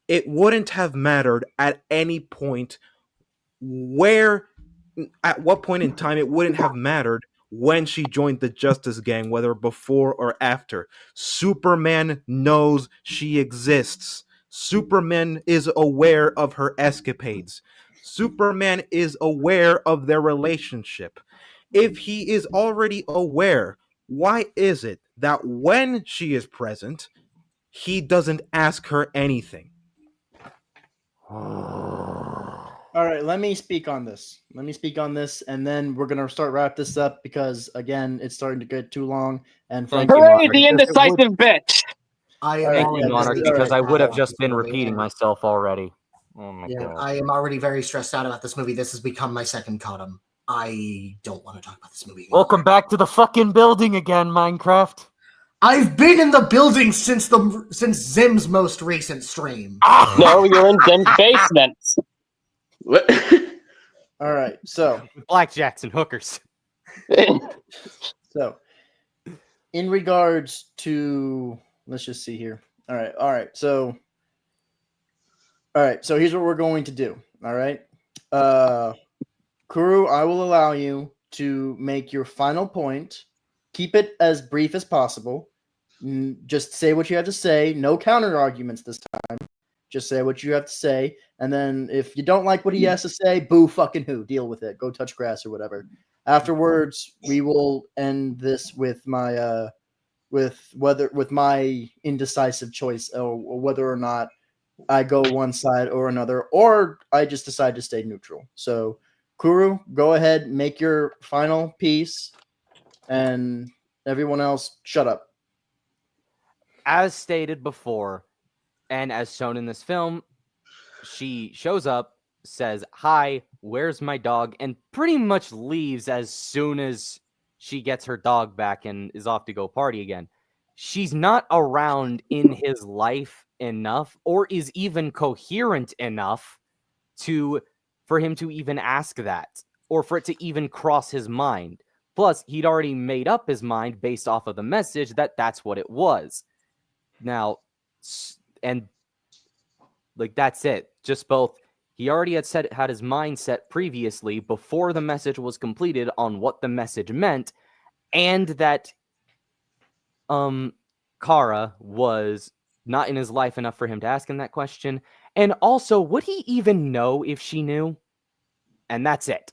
it wouldn't have mattered at any point at what point in time it wouldn't have mattered when she joined the Justice Gang, whether before or after. Superman knows she exists. Superman is aware of her escapades. Superman is aware of their relationship. If he is already aware, why is it that when she is present, he doesn't ask her anything? All right, let me speak on this. And then we're gonna start wrap this up because again, it's starting to get too long. And frankly, Hooray, the indecisive bitch! I am Thank already you, Monarch, very because I would have stressed just out been about this repeating movie. myself already. Oh my Yeah, god. I am already very stressed out about this movie. This has become my second Kodum. I don't want to talk about this movie anymore. Welcome back to the fucking building again, Minecraft. I've been in the building since Zim's most recent stream. No, you're in Jim's basement. What? all right, so Blackjacks and hookers. So, in regards to, let's just see here. All right. So here's what we're going to do. All right. Kuru, I will allow you to make your final point. Keep it as brief as possible. Just say what you have to say. No counter arguments this time. Just say what you have to say. And then if you don't like what he has to say, boo fucking who. Deal with it. Go touch grass or whatever. Afterwards, we will end this with my with my indecisive choice or whether or not I go one side or another, or I just decide to stay neutral. So, Kuru, go ahead, make your final piece, and everyone else, shut up. As stated before, and as shown in this film, she shows up, says, "Hi, where's my dog?" and pretty much leaves as soon as she gets her dog back and is off to go party again. She's not around in his life enough or is even coherent enough for him to even ask that or for it to even cross his mind. Plus, he'd already made up his mind based off of the message that that's what it was. Now, and like that's it. Just both. He already had his mind set previously before the message was completed on what the message meant, and that Kara was not in his life enough for him to ask him that question. And also, would he even know if she knew? And that's it.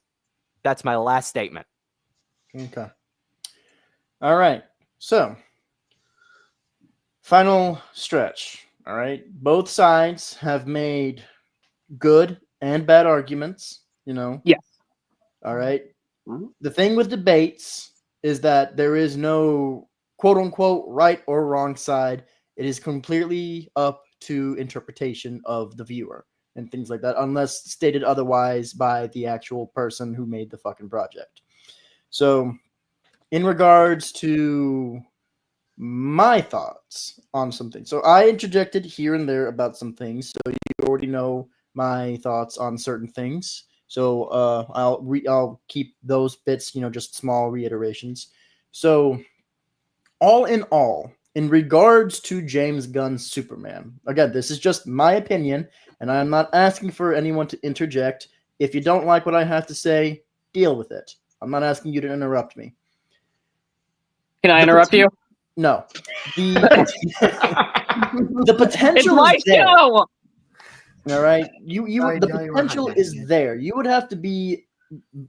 That's my last statement. Okay. All right. So, final stretch. All right. Both sides have made good and bad arguments, you know. Yes. All right. The thing with debates is that there is no quote unquote right or wrong side. It is completely up to interpretation of the viewer and things like that, unless stated otherwise by the actual person who made the fucking project. So, in regards to my thoughts on something, so I interjected here and there about some things, so you already know my thoughts on certain things. So I'll keep those bits, just small reiterations. So all in all, in regards to James Gunn's Superman, again, this is just my opinion, and I'm not asking for anyone to interject. If you don't like what I have to say, deal with it. I'm not asking you to interrupt me. Can I interrupt you? No. The potential It's my is there. show! All right, the potential is there. You would have to be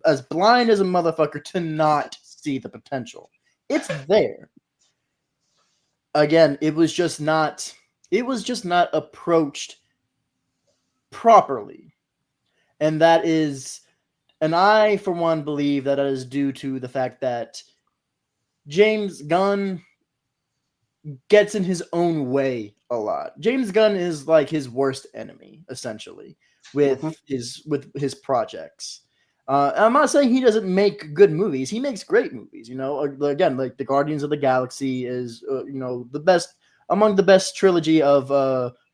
as blind as a motherfucker to not see the potential. It's there. Again, it was just not approached properly, and I for one believe that is due to the fact that James Gunn gets in his own way a lot. James Gunn is like his worst enemy, essentially, with his projects. I'm not saying he doesn't make good movies. He makes great movies. Again, like the Guardians of the Galaxy is the best among the best trilogy of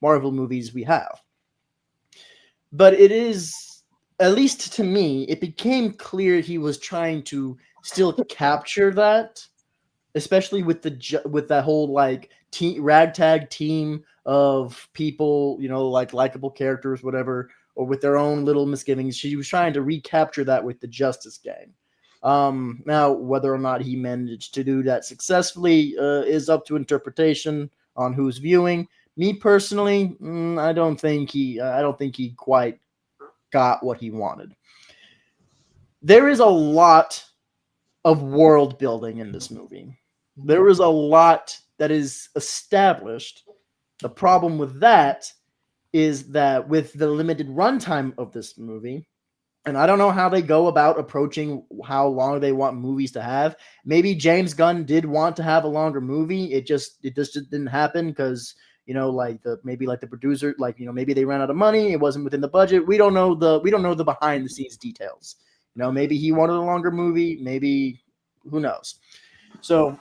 Marvel movies we have. But it is, at least to me, it became clear he was trying to still capture that. Especially with that whole ragtag team of people, like likable characters, whatever, or with their own little misgivings. She was trying to recapture that with the Justice Gang. Now, whether or not he managed to do that successfully is up to interpretation on who's viewing. Me personally, I don't think he quite got what he wanted. There is a lot of world building in this movie. There is a lot that is established. The problem with that is that with the limited runtime of this movie, and I don't know how they go about approaching how long they want movies to have. Maybe James Gunn did want to have a longer movie. It just didn't happen because maybe the producer, maybe they ran out of money. It wasn't within the budget. We don't know the behind the scenes details. Maybe he wanted a longer movie. Maybe, who knows? So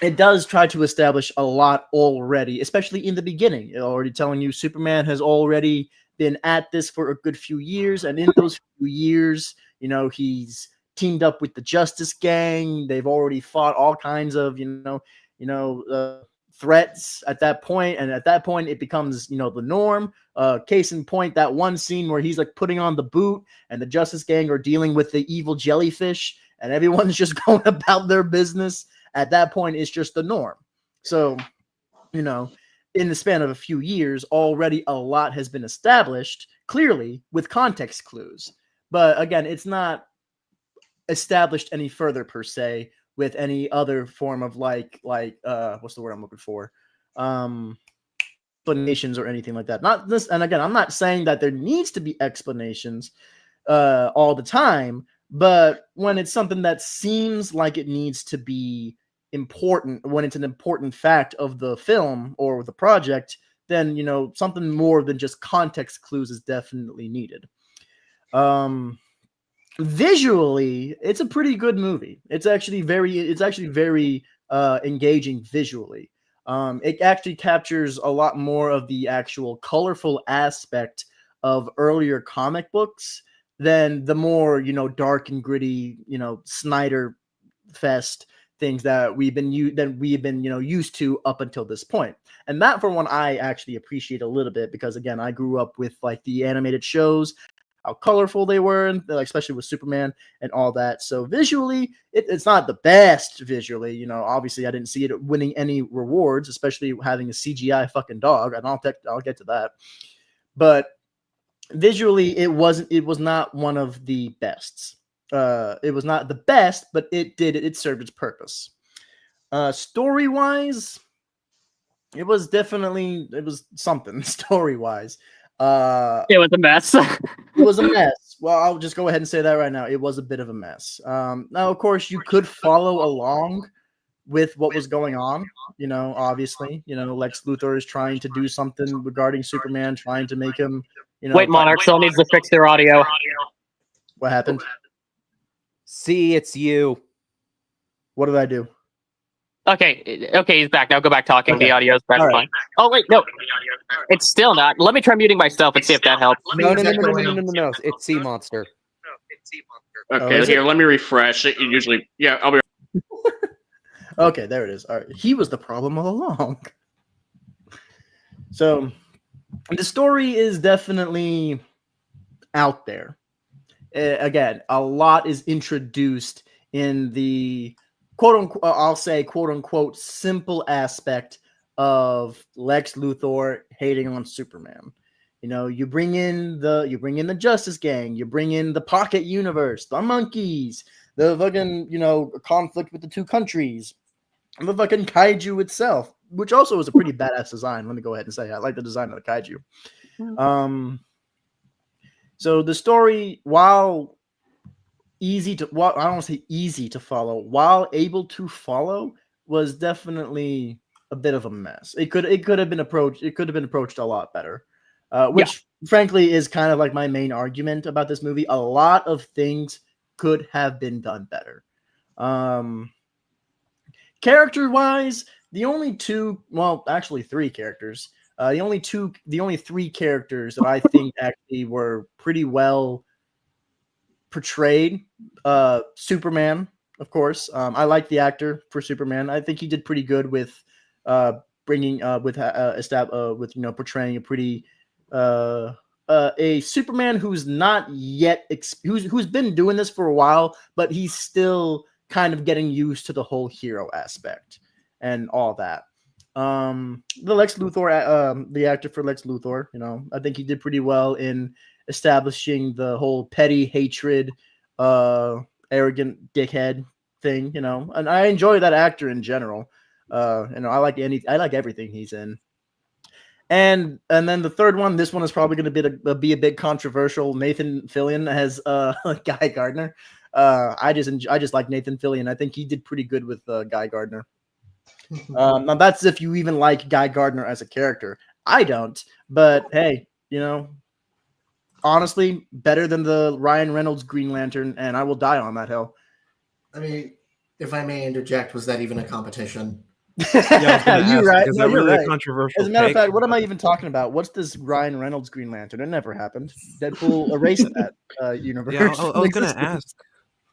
it does try to establish a lot already, especially in the beginning. Already telling you Superman has already been at this for a good few years, and in those few years, he's teamed up with the Justice Gang. They've already fought all kinds of, threats at that point, and at that point it becomes the norm. Case in point, that one scene where he's like putting on the boot and the Justice Gang are dealing with the evil jellyfish and everyone's just going about their business. At that point, it's just the norm. So in the span of a few years, already a lot has been established, clearly with context clues. But again, it's not established any further per se with any other form of like what's the word I'm looking for? Explanations or anything like that. Not this, and again, I'm not saying that there needs to be explanations all the time, but when it's something that seems like it needs to be important, when it's an important fact of the film or the project, then something more than just context clues is definitely needed. Visually, it's a pretty good movie. It's actually very engaging visually. It actually captures a lot more of the actual colorful aspect of earlier comic books than the more dark and gritty Snyder Fest things that we've been used to up until this point. And that, for one, I actually appreciate a little bit, because again, I grew up with like the animated shows, how colorful they were, and especially with Superman and all that. So visually, it's not the best visually. Obviously, I didn't see it winning any rewards, especially having a CGI fucking dog. And I'll get to that. But visually, it was not one of the bests. It was not the best, but it served its purpose. Story-wise, it was something story-wise. It was a mess. It was a mess. Well, I'll just go ahead and say that right now. It was a bit of a mess. Now, of course, you could follow along with what was going on. Obviously, Lex Luthor is trying to do something regarding Superman, trying to make him, Wait, Monarch still needs to fix their audio. What happened? See, it's you. What did I do? Okay, he's back. Now go back talking. Okay. The audio's back. All right. Fine. Oh, wait, no. It's still not. Let me try muting myself and see if that helps. No. It's Sea Monster. Okay, here, let me refresh. It usually, yeah, I'll be. Okay, there it is. All right. He was the problem all along. So, the story is definitely out there. Again, a lot is introduced in the quote unquote simple aspect of Lex Luthor hating on Superman. You bring in the Justice Gang, you bring in the Pocket Universe, the monkeys, the fucking conflict with the two countries, and the fucking kaiju itself, which also was a pretty badass design. Let me go ahead and say I like the design of the kaiju. So the story, while I don't want to say easy to follow, while able to follow, was definitely a bit of a mess. It could have been approached. It could have been approached a lot better, which frankly is kind of like my main argument about this movie. A lot of things could have been done better. Character-wise, the only three characters. The only three characters that I think actually were pretty well portrayed. Superman, of course. I like the actor for Superman. I think he did pretty good with portraying a pretty a Superman who's not yet who's been doing this for a while, but he's still kind of getting used to the whole hero aspect and all that. The Lex Luthor, the actor for Lex Luthor, I think he did pretty well in establishing the whole petty hatred, arrogant dickhead thing, and I enjoy that actor in general. I like everything he's in. And then the third one, this one is probably going to be a bit controversial. Nathan Fillion as Guy Gardner. I just like Nathan Fillion. I think he did pretty good with Guy Gardner. Now that's if you even like Guy Gardner as a character. I don't, but hey, honestly, better than the Ryan Reynolds Green Lantern, and I will die on that hill. I mean, if I may interject, was that even a competition? You're right. Is No, that you're really right. a controversial As a matter of take? fact, what am I even talking about? What's this Ryan Reynolds Green Lantern? It never happened. Deadpool erased that universe. Yeah, I was gonna ask.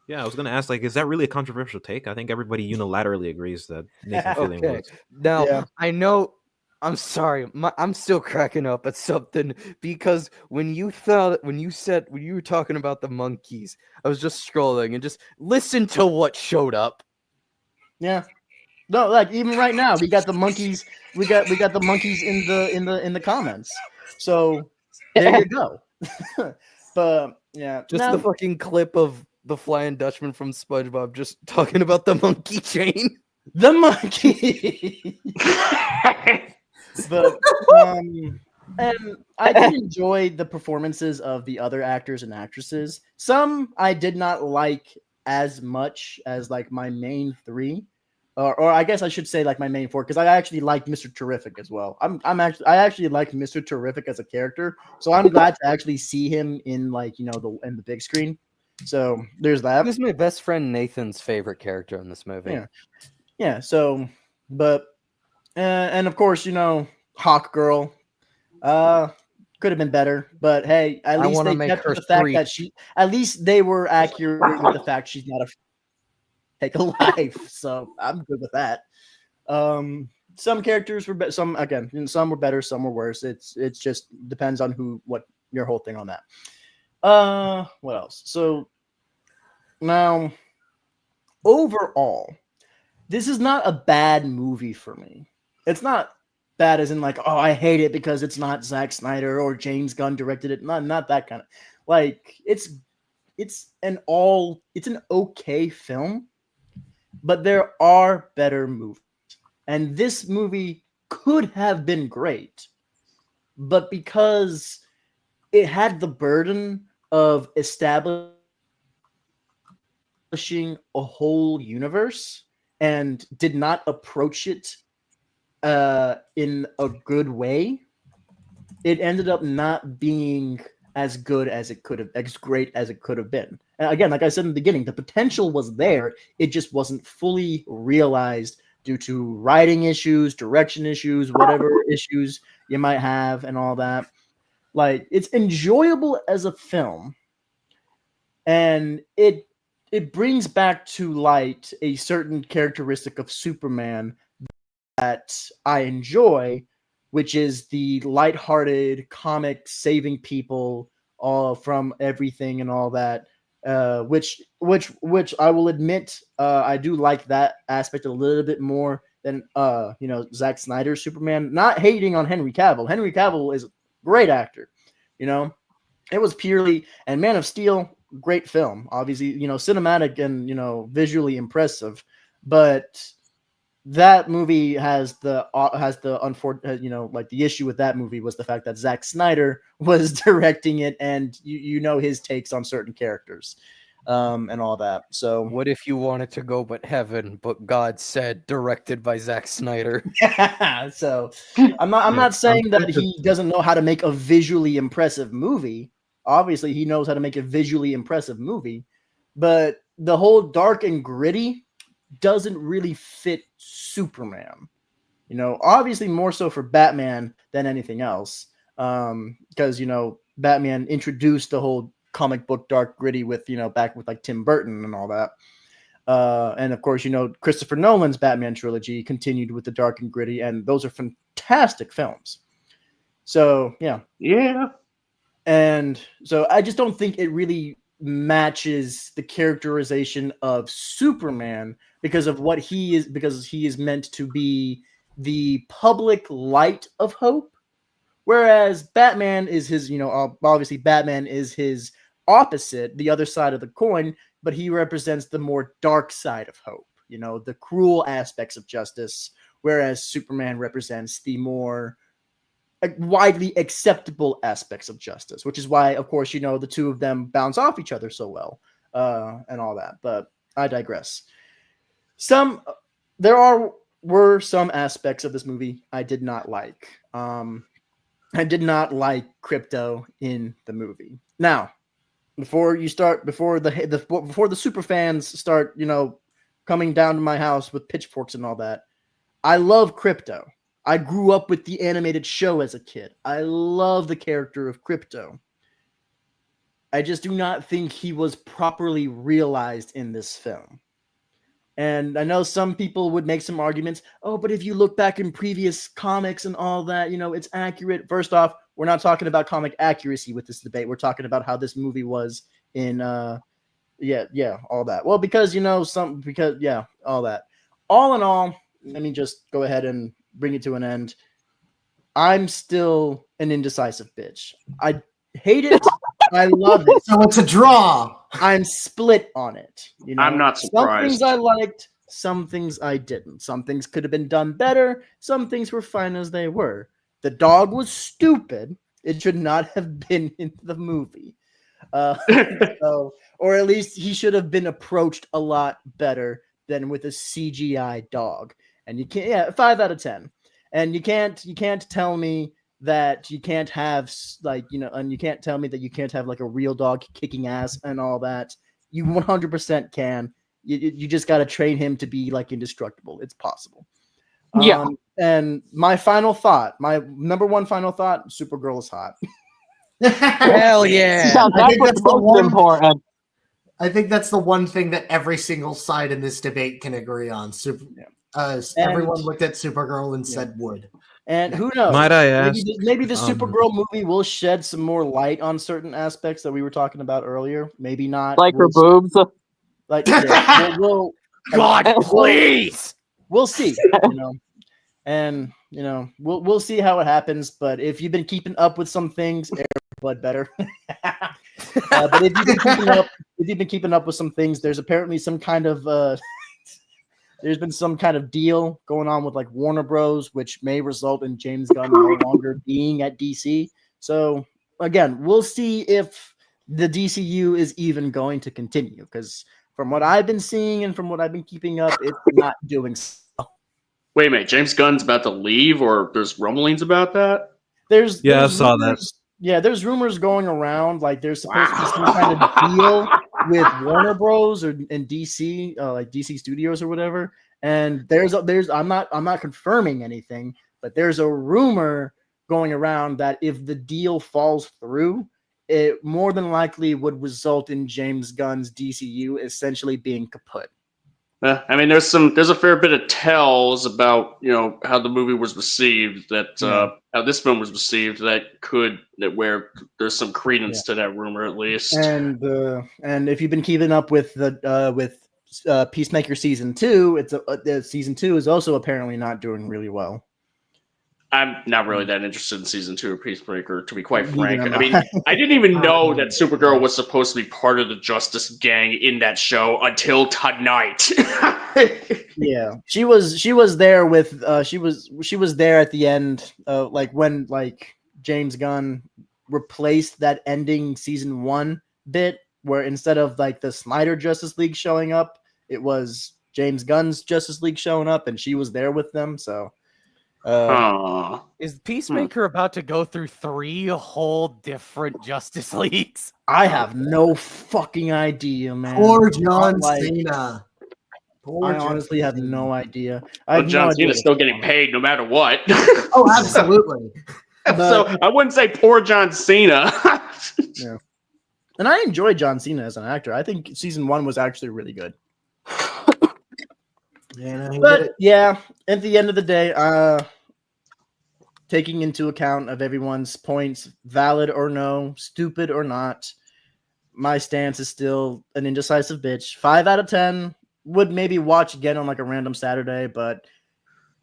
Yeah, I was gonna ask, like, is that really a controversial take? I think everybody unilaterally agrees that Nathan Fillion Okay, was. now Yeah. I know. I'm sorry, I'm still cracking up at something because when you were talking about the monkeys, I was just scrolling and just listen to what showed up. Yeah. No, like even right now, we got the monkeys. We got the monkeys in the comments. So there you go. But yeah, Just the now fucking clip of the Flying Dutchman from SpongeBob just talking about the monkey chain. the monkey. But and I did enjoy the performances of the other actors and actresses. Some I did not like as much as like my main three, or I guess I should say like my main four, because I actually liked Mr. Terrific as well. I actually like Mr. Terrific as a character, so I'm glad to actually see him in like in the big screen. So there's He that. was my best friend Nathan's favorite character in this movie. Yeah, yeah. So, but and of course Hawk Girl. Could have been better, but hey, at I least want to they make kept her to the fact three. that at least they were accurate with the fact she's not a take a life. So I'm good with that. Some characters were some again, some were better, some were worse. It's just depends on what your whole thing on that. What else? So now overall, this is not a bad movie for me. It's not bad as in like, oh, I hate it because it's not Zack Snyder or James Gunn directed it. Not that kind of like it's an okay film, but there are better movies. And this movie could have been great, but because it had the burden of establishing a whole universe and did not approach it in a good way, it ended up not being as good as it could have, as great as it could have been. And again, like I said in the beginning, the potential was there. It just wasn't fully realized due to writing issues, direction issues, whatever issues you might have, and all that. Like, it's enjoyable as a film, and it brings back to light a certain characteristic of Superman that I enjoy, which is the lighthearted comic saving people all from everything and all that. Which I will admit, I do like that aspect a little bit more than Zack Snyder's Superman. Not hating on Henry Cavill. Henry Cavill is a great actor. It was purely, and Man of Steel, great film. Obviously, cinematic and visually impressive, but that movie has the unfortunate, like the issue with that movie was the fact that Zack Snyder was directing it, and his takes on certain characters, and all that. So What if you wanted to go but heaven, but God said directed by Zack Snyder? so I'm not saying that he doesn't know how to make a visually impressive movie. Obviously, he knows how to make a visually impressive movie, but the whole dark and gritty doesn't really fit Superman. Obviously more so for Batman than anything else. Because Batman introduced the whole comic book dark gritty with back with like Tim Burton and all that. And of course, Christopher Nolan's Batman trilogy continued with the dark and gritty, and those are fantastic films. So yeah. And so I just don't think it really matches the characterization of Superman because of what he is, because he is meant to be the public light of hope, whereas Batman is his, obviously Batman is his opposite, the other side of the coin, but he represents the more dark side of hope, the cruel aspects of justice, whereas Superman represents the more widely acceptable aspects of justice, which is why, of course, the two of them bounce off each other so well, and all that. But I digress. Were some aspects of this movie I did not like. I did not like Crypto in the movie. Now, before the Superfans start, coming down to my house with pitchforks and all that, I love Crypto. I grew up with the animated show as a kid. I love the character of Crypto. I just do not think he was properly realized in this film. And I know some people would make some arguments. Oh, but if you look back in previous comics and all that, it's accurate. First off, we're not talking about comic accuracy with this debate. We're talking about how this movie was in, all that. Well, because, all that. All in all, let me just go ahead and bring it to an end. I'm still an indecisive bitch. I hate it. I love it. So it's a draw. I'm split on it. I'm not Some surprised. things I liked, some things I didn't. Some things could have been done better. Some things were fine as they were. The dog was stupid. It should not have been in the movie. Or at least he should have been approached a lot better than with a CGI dog. And you can't, 5 out of 10. And you can't tell me that you can't have and you can't tell me that you can't have like a real dog kicking ass and all that. You 100% can. You just got to train him to be like indestructible. It's possible. Yeah. And my final thought, my number one final thought: Supergirl is hot. Hell yeah! Yeah, that's what's most important. I think that's the one thing that every single side in this debate can agree on. Everyone looked at Supergirl and said would. And who knows? Might I ask? Maybe the Supergirl movie will shed some more light on certain aspects that we were talking about earlier. Maybe not. Like her boobs. Like, God, please. We'll see. And we'll see how it happens. But if you've been keeping up with some things, blood better. But if you've been keeping up with some things, there's apparently some kind of there's been some kind of deal going on with like Warner Bros, which may result in James Gunn no longer being at DC. So again, we'll see if the DCU is even going to continue, because from what I've been seeing and from what I've been keeping up, it's not doing so. Wait a minute, James Gunn's about to leave, or there's rumblings about that? I saw that. Yeah, there's rumors going around like there's supposed to be some kind of deal with Warner Bros. And DC, like DC Studios or whatever. And I'm not confirming anything, but there's a rumor going around that if the deal falls through, it more than likely would result in James Gunn's DCU essentially being kaput. I mean, there's a fair bit of tells about how the movie was received, how this film was received, where there's some credence to that rumor at least. And if you've been keeping up with the Peacemaker season 2, season 2 is also apparently not doing really well. I'm not really that interested in season 2 of Peacemaker, to be quite frank. I mean, I didn't even know that Supergirl was supposed to be part of the Justice Gang in that show until tonight. Yeah, she was there with she was there at the end, like when James Gunn replaced that ending season 1 bit, where instead of like the Snyder Justice League showing up, it was James Gunn's Justice League showing up, and she was there with them. So. Is Peacemaker about to go through 3 whole different Justice Leagues? I have no fucking idea, man. Poor John Cena. I honestly have no idea. John Cena's still getting paid no matter what. Oh, absolutely. So I wouldn't say poor John Cena. Yeah. And I enjoy John Cena as an actor. I think season 1 was actually really good. But yeah, at the end of the day, taking into account of everyone's points, valid or no, stupid or not, my stance is still an indecisive bitch. 5 out of 10. Would maybe watch again on like a random Saturday, but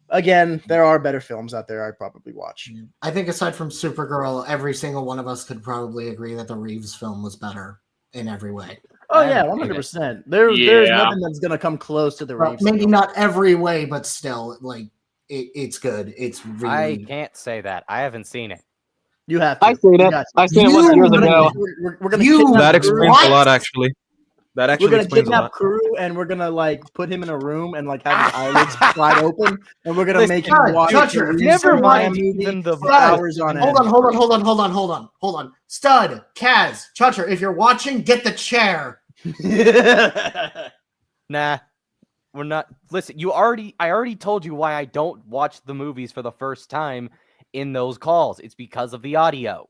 again, there are better films out there I'd probably watch. I think aside from Supergirl, every single one of us could probably agree that the Reeves film was better in every way. Oh yeah, 100%. There's nothing that's gonna come close to the Reeves. Maybe film. not every way, but still, like it's good. It's really. I can't say that. I haven't seen it. You have to. I've seen it. I've seen it once years ago. We're gonna that explains a lot, actually. That actually we're gonna explains a kidnap lot. Crew, and we're gonna like put him in a room and like have his eyelids wide open, and we're gonna make him watch. Never mind even the hours on end. Hold on. Stud, Kaz, Chutter, if you're watching, get the chair. Nah, we're not. Listen, I already told you why I don't watch the movies for the first time in those calls. It's because of the audio.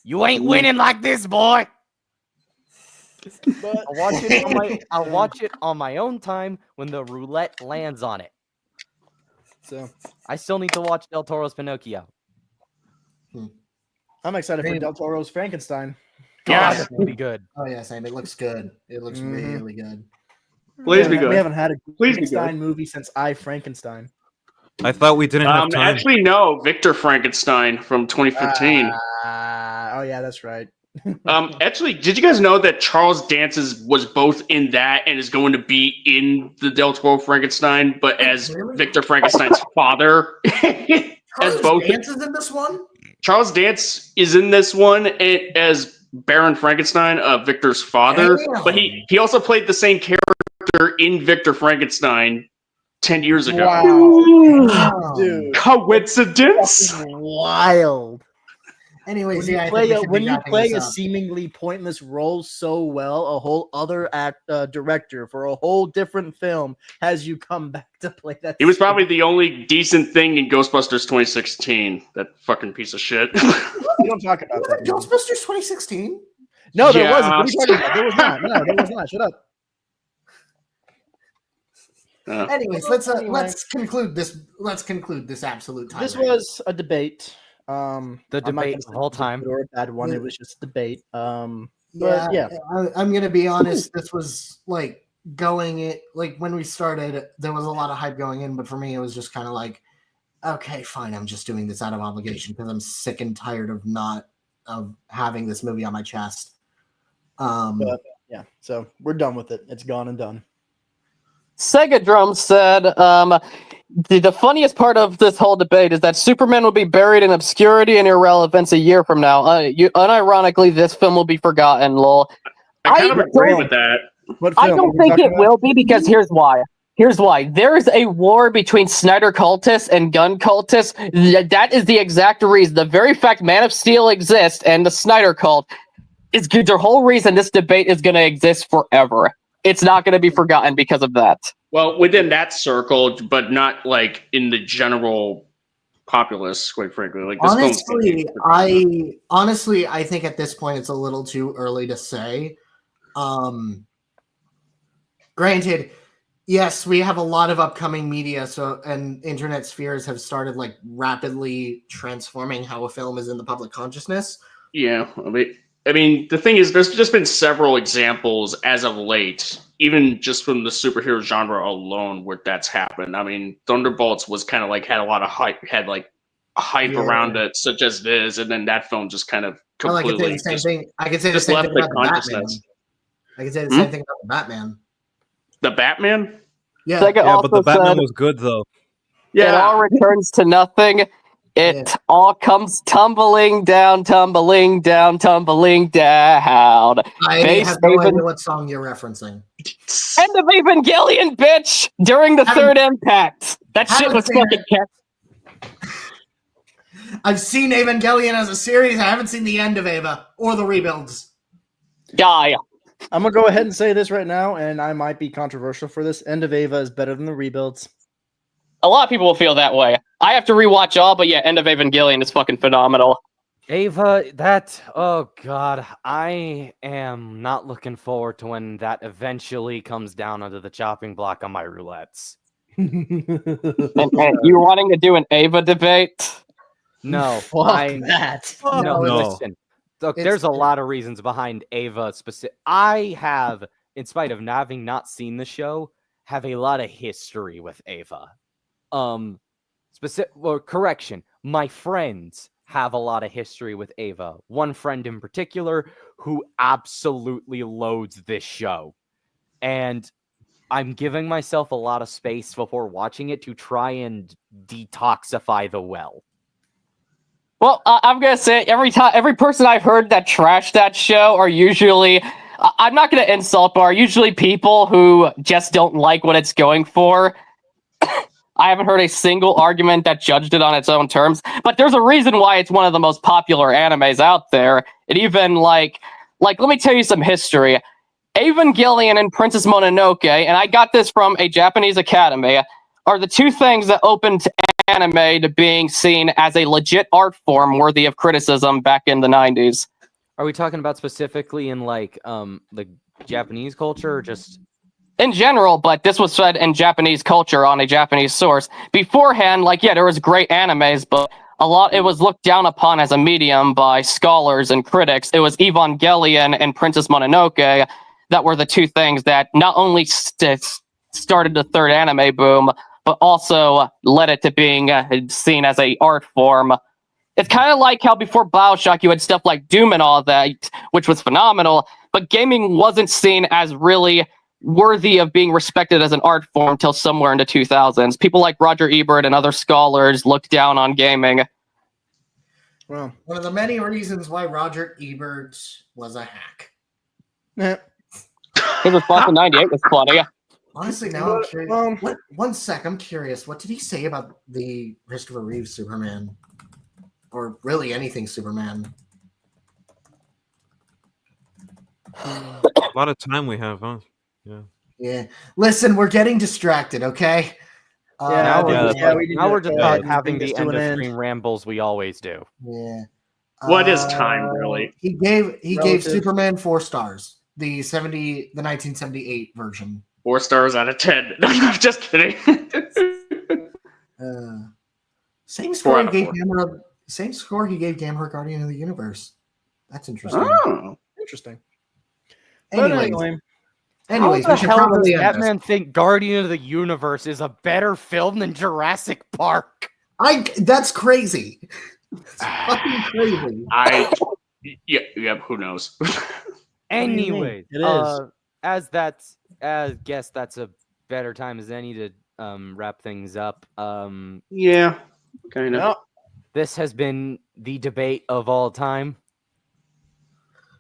You ain't winning like this, boy. But I'll watch it on my own time when the roulette lands on it. so I still need to watch Del Toro's Pinocchio. I'm excited for Del Toro's Frankenstein. God, that's gonna be good. Oh yeah, same. It looks good. It looks really good. Please be good. We haven't had a Please be Frankenstein good. movie since I Frankenstein. I thought we didn't have time. Actually, no. Victor Frankenstein from 2015. Oh yeah, that's right. Actually, did you guys know that Charles Dances was both in that and is going to be in the Del Toro Frankenstein, but as Victor Frankenstein's father? Charles both. Dance is in this one? Charles Dance is in this one as Baron Frankenstein, Victor's father, Damn. but he also played the same character in Victor Frankenstein 10 years ago. Wow, dude, Coincidence? wild. Anyways, When you play a seemingly pointless role so well, a whole other director for a whole different film has you come back to play that. He was probably the only decent thing in Ghostbusters 2016. That fucking piece of shit. We don't talk about that. Ghostbusters 2016? No, there Yeah. wasn't. What are you talking about? There was not. No, there was not. Shut up. Anyways, let's conclude this. Let's conclude this absolute time. This was a debate. The I'm not debate gonna of all say time. good or a bad one. It was just a debate. I'm gonna be honest. This was like going it like when we started. There was a lot of hype going in, but for me, it was just kind of like, okay, fine. I'm just doing this out of obligation because I'm sick and tired of having this movie on my chest. Yeah, so we're done with it. It's gone and done. Sega Drum said, the funniest part of this whole debate is that Superman will be buried in obscurity and irrelevance a year from now. Unironically, this film will be forgotten, lol. I kind of agree with that. I don't think it will be because here's why. There is a war between Snyder cultists and Gunn cultists. That is the exact reason. The very fact Man of Steel exists and the Snyder cult is the whole reason this debate is going to exist forever. It's not going to be forgotten because of that. Well, within that circle, but not like in the general populace, quite frankly. Like this honestly, I think at this point it's a little too early to say. Granted, yes, we have a lot of upcoming media, and internet spheres have started like rapidly transforming how a film is in the public consciousness. Yeah, I mean, the thing is, there's just been several examples as of late, even just from the superhero genre alone, where that's happened. I mean, Thunderbolts was kind of like had a lot of hype, around it, such as this, and then that film just kind of completely. I could say the same thing about the Batman. I could say the same thing about the Batman. The Batman? Yeah, but the Batman was good though. Yeah, it all returns to nothing. It all comes tumbling down, tumbling down, tumbling down. I have no idea what song you're referencing. End of Evangelion, bitch! During the third impact. That shit was fucking kept. I've seen Evangelion as a series. I haven't seen the end of Eva or the rebuilds. Guy. I'm going to go ahead and say this right now, and I might be controversial for this. End of Eva is better than the rebuilds. A lot of people will feel that way. I have to rewatch all, but yeah, End of Evangelion is fucking phenomenal. Ava, oh god, I am not looking forward to when that eventually comes down onto the chopping block on my roulettes. And you wanting to do an Ava debate? No, listen. Look, there's a lot of reasons behind Ava specific. I have, in spite of having not seen the show, have a lot of history with Ava. Correction, my friends have a lot of history with Ava. One friend in particular who absolutely loads this show. And I'm giving myself a lot of space before watching it to try and detoxify the well. Well, I'm going to say every person I've heard that trashed that show are usually, I'm not going to insult, but are usually people who just don't like what it's going for. I haven't heard a single argument that judged it on its own terms, but there's a reason why it's one of the most popular animes out there. It even like let me tell you some history. Evangelion and Princess Mononoke, and I got this from a Japanese academy, are the two things that opened anime to being seen as a legit art form worthy of criticism back in the 90s. Are we talking about specifically in like the Japanese culture, or just in general? But this was said in Japanese culture on a Japanese source. Beforehand, like, yeah, there was great animes, but it was looked down upon as a medium by scholars and critics. It was Evangelion and Princess Mononoke that were the two things that not only started the third anime boom, but also led it to being seen as a art form. It's kind of like how before BioShock you had stuff like Doom and all that, which was phenomenal, but gaming wasn't seen as really worthy of being respected as an art form until somewhere in the 2000s. People like Roger Ebert and other scholars looked down on gaming. Well, One of the many reasons why Roger Ebert was a hack. His response in 98 was funny. Honestly, now I'm curious. One sec, I'm curious. What did he say about the Christopher Reeve Superman? Or really anything Superman? A lot of time we have, huh? Yeah. Listen, we're getting distracted, okay? now we're just having bring the this to end an of end. screen rambles we always do. Yeah. What is time, really? He gave Relative. Superman 4 stars. The 1978 version. 4 stars out of 10. No, I'm just kidding. Same 4 score out he of gave 4. Gamera. Same score he gave Gamera Guardian of the Universe. That's interesting. Oh. Interesting. But Anyways, How we the should hell does probably end this. Batman think Guardian of the Universe is a better film than Jurassic Park? That's crazy. It's fucking crazy. Yeah, who knows? Anyways, It is. as guess that's a better time as any to wrap things up. Yeah, kind of. Well, This has been the debate of all time.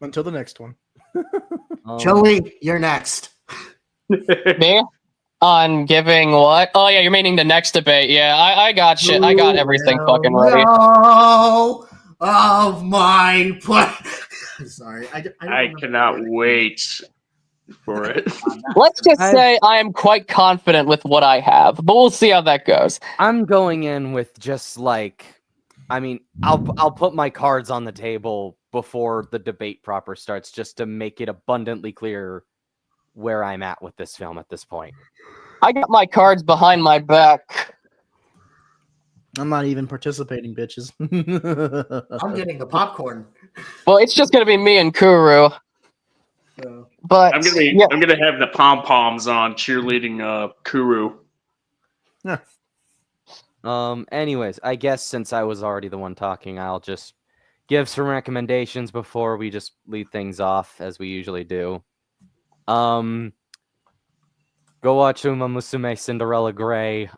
until the next one. Joey, you're next. Me? On giving what? Oh, yeah, you're meaning the next debate. Yeah, I got shit. I got everything fucking ready. No of my play. Sorry, I don't I remember cannot the wait for it. Let's just say I am quite confident with what I have, but we'll see how that goes. I'm going in with just like, I mean, I'll put my cards on the table before the debate proper starts, just to make it abundantly clear where I'm at with this film at this point. I got my cards behind my back. I'm not even participating, bitches. I'm getting the popcorn. Well, it's just gonna be me and Kuru. So, But I'm gonna have the pom poms on cheerleading Kuru. Anyways, I guess since I was already the one talking, I'll just give some recommendations before we just lead things off as we usually do. Go watch Uma Musume Cinderella Grey.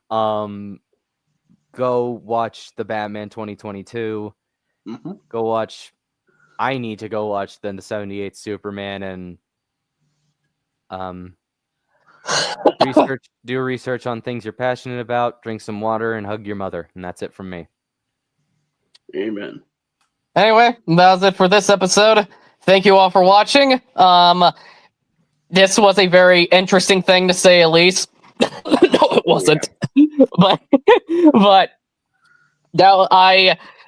Go watch the Batman 2022. Mm-hmm. I need to go watch the 78 Superman and do research on things you're passionate about, drink some water, and hug your mother. And that's it from me. Amen. anyway, that was it for this episode. Thank you all for watching. This was a very interesting thing to say at least. No, it wasn't. but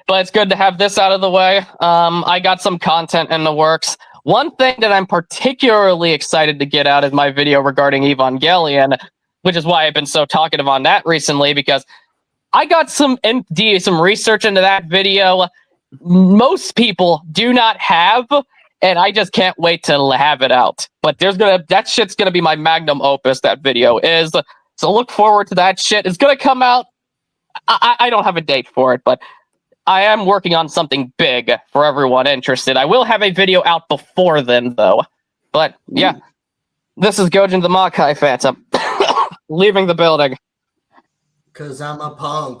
it's good to have this out of the way. I got some content in the works. One thing that I'm particularly excited to get out is my video regarding Evangelion, which is why I've been so talkative on that recently, because I got some research into that video most people do not have, and I just can't wait to have it out. But that shit's gonna be my magnum opus, that video is. So look forward to that shit. It's gonna come out. I don't have a date for it, but I am working on something big for everyone interested. I will have a video out before then, though. But yeah, this is Gojin the Makai Phantom, leaving the building. 'Cause I'm a punk.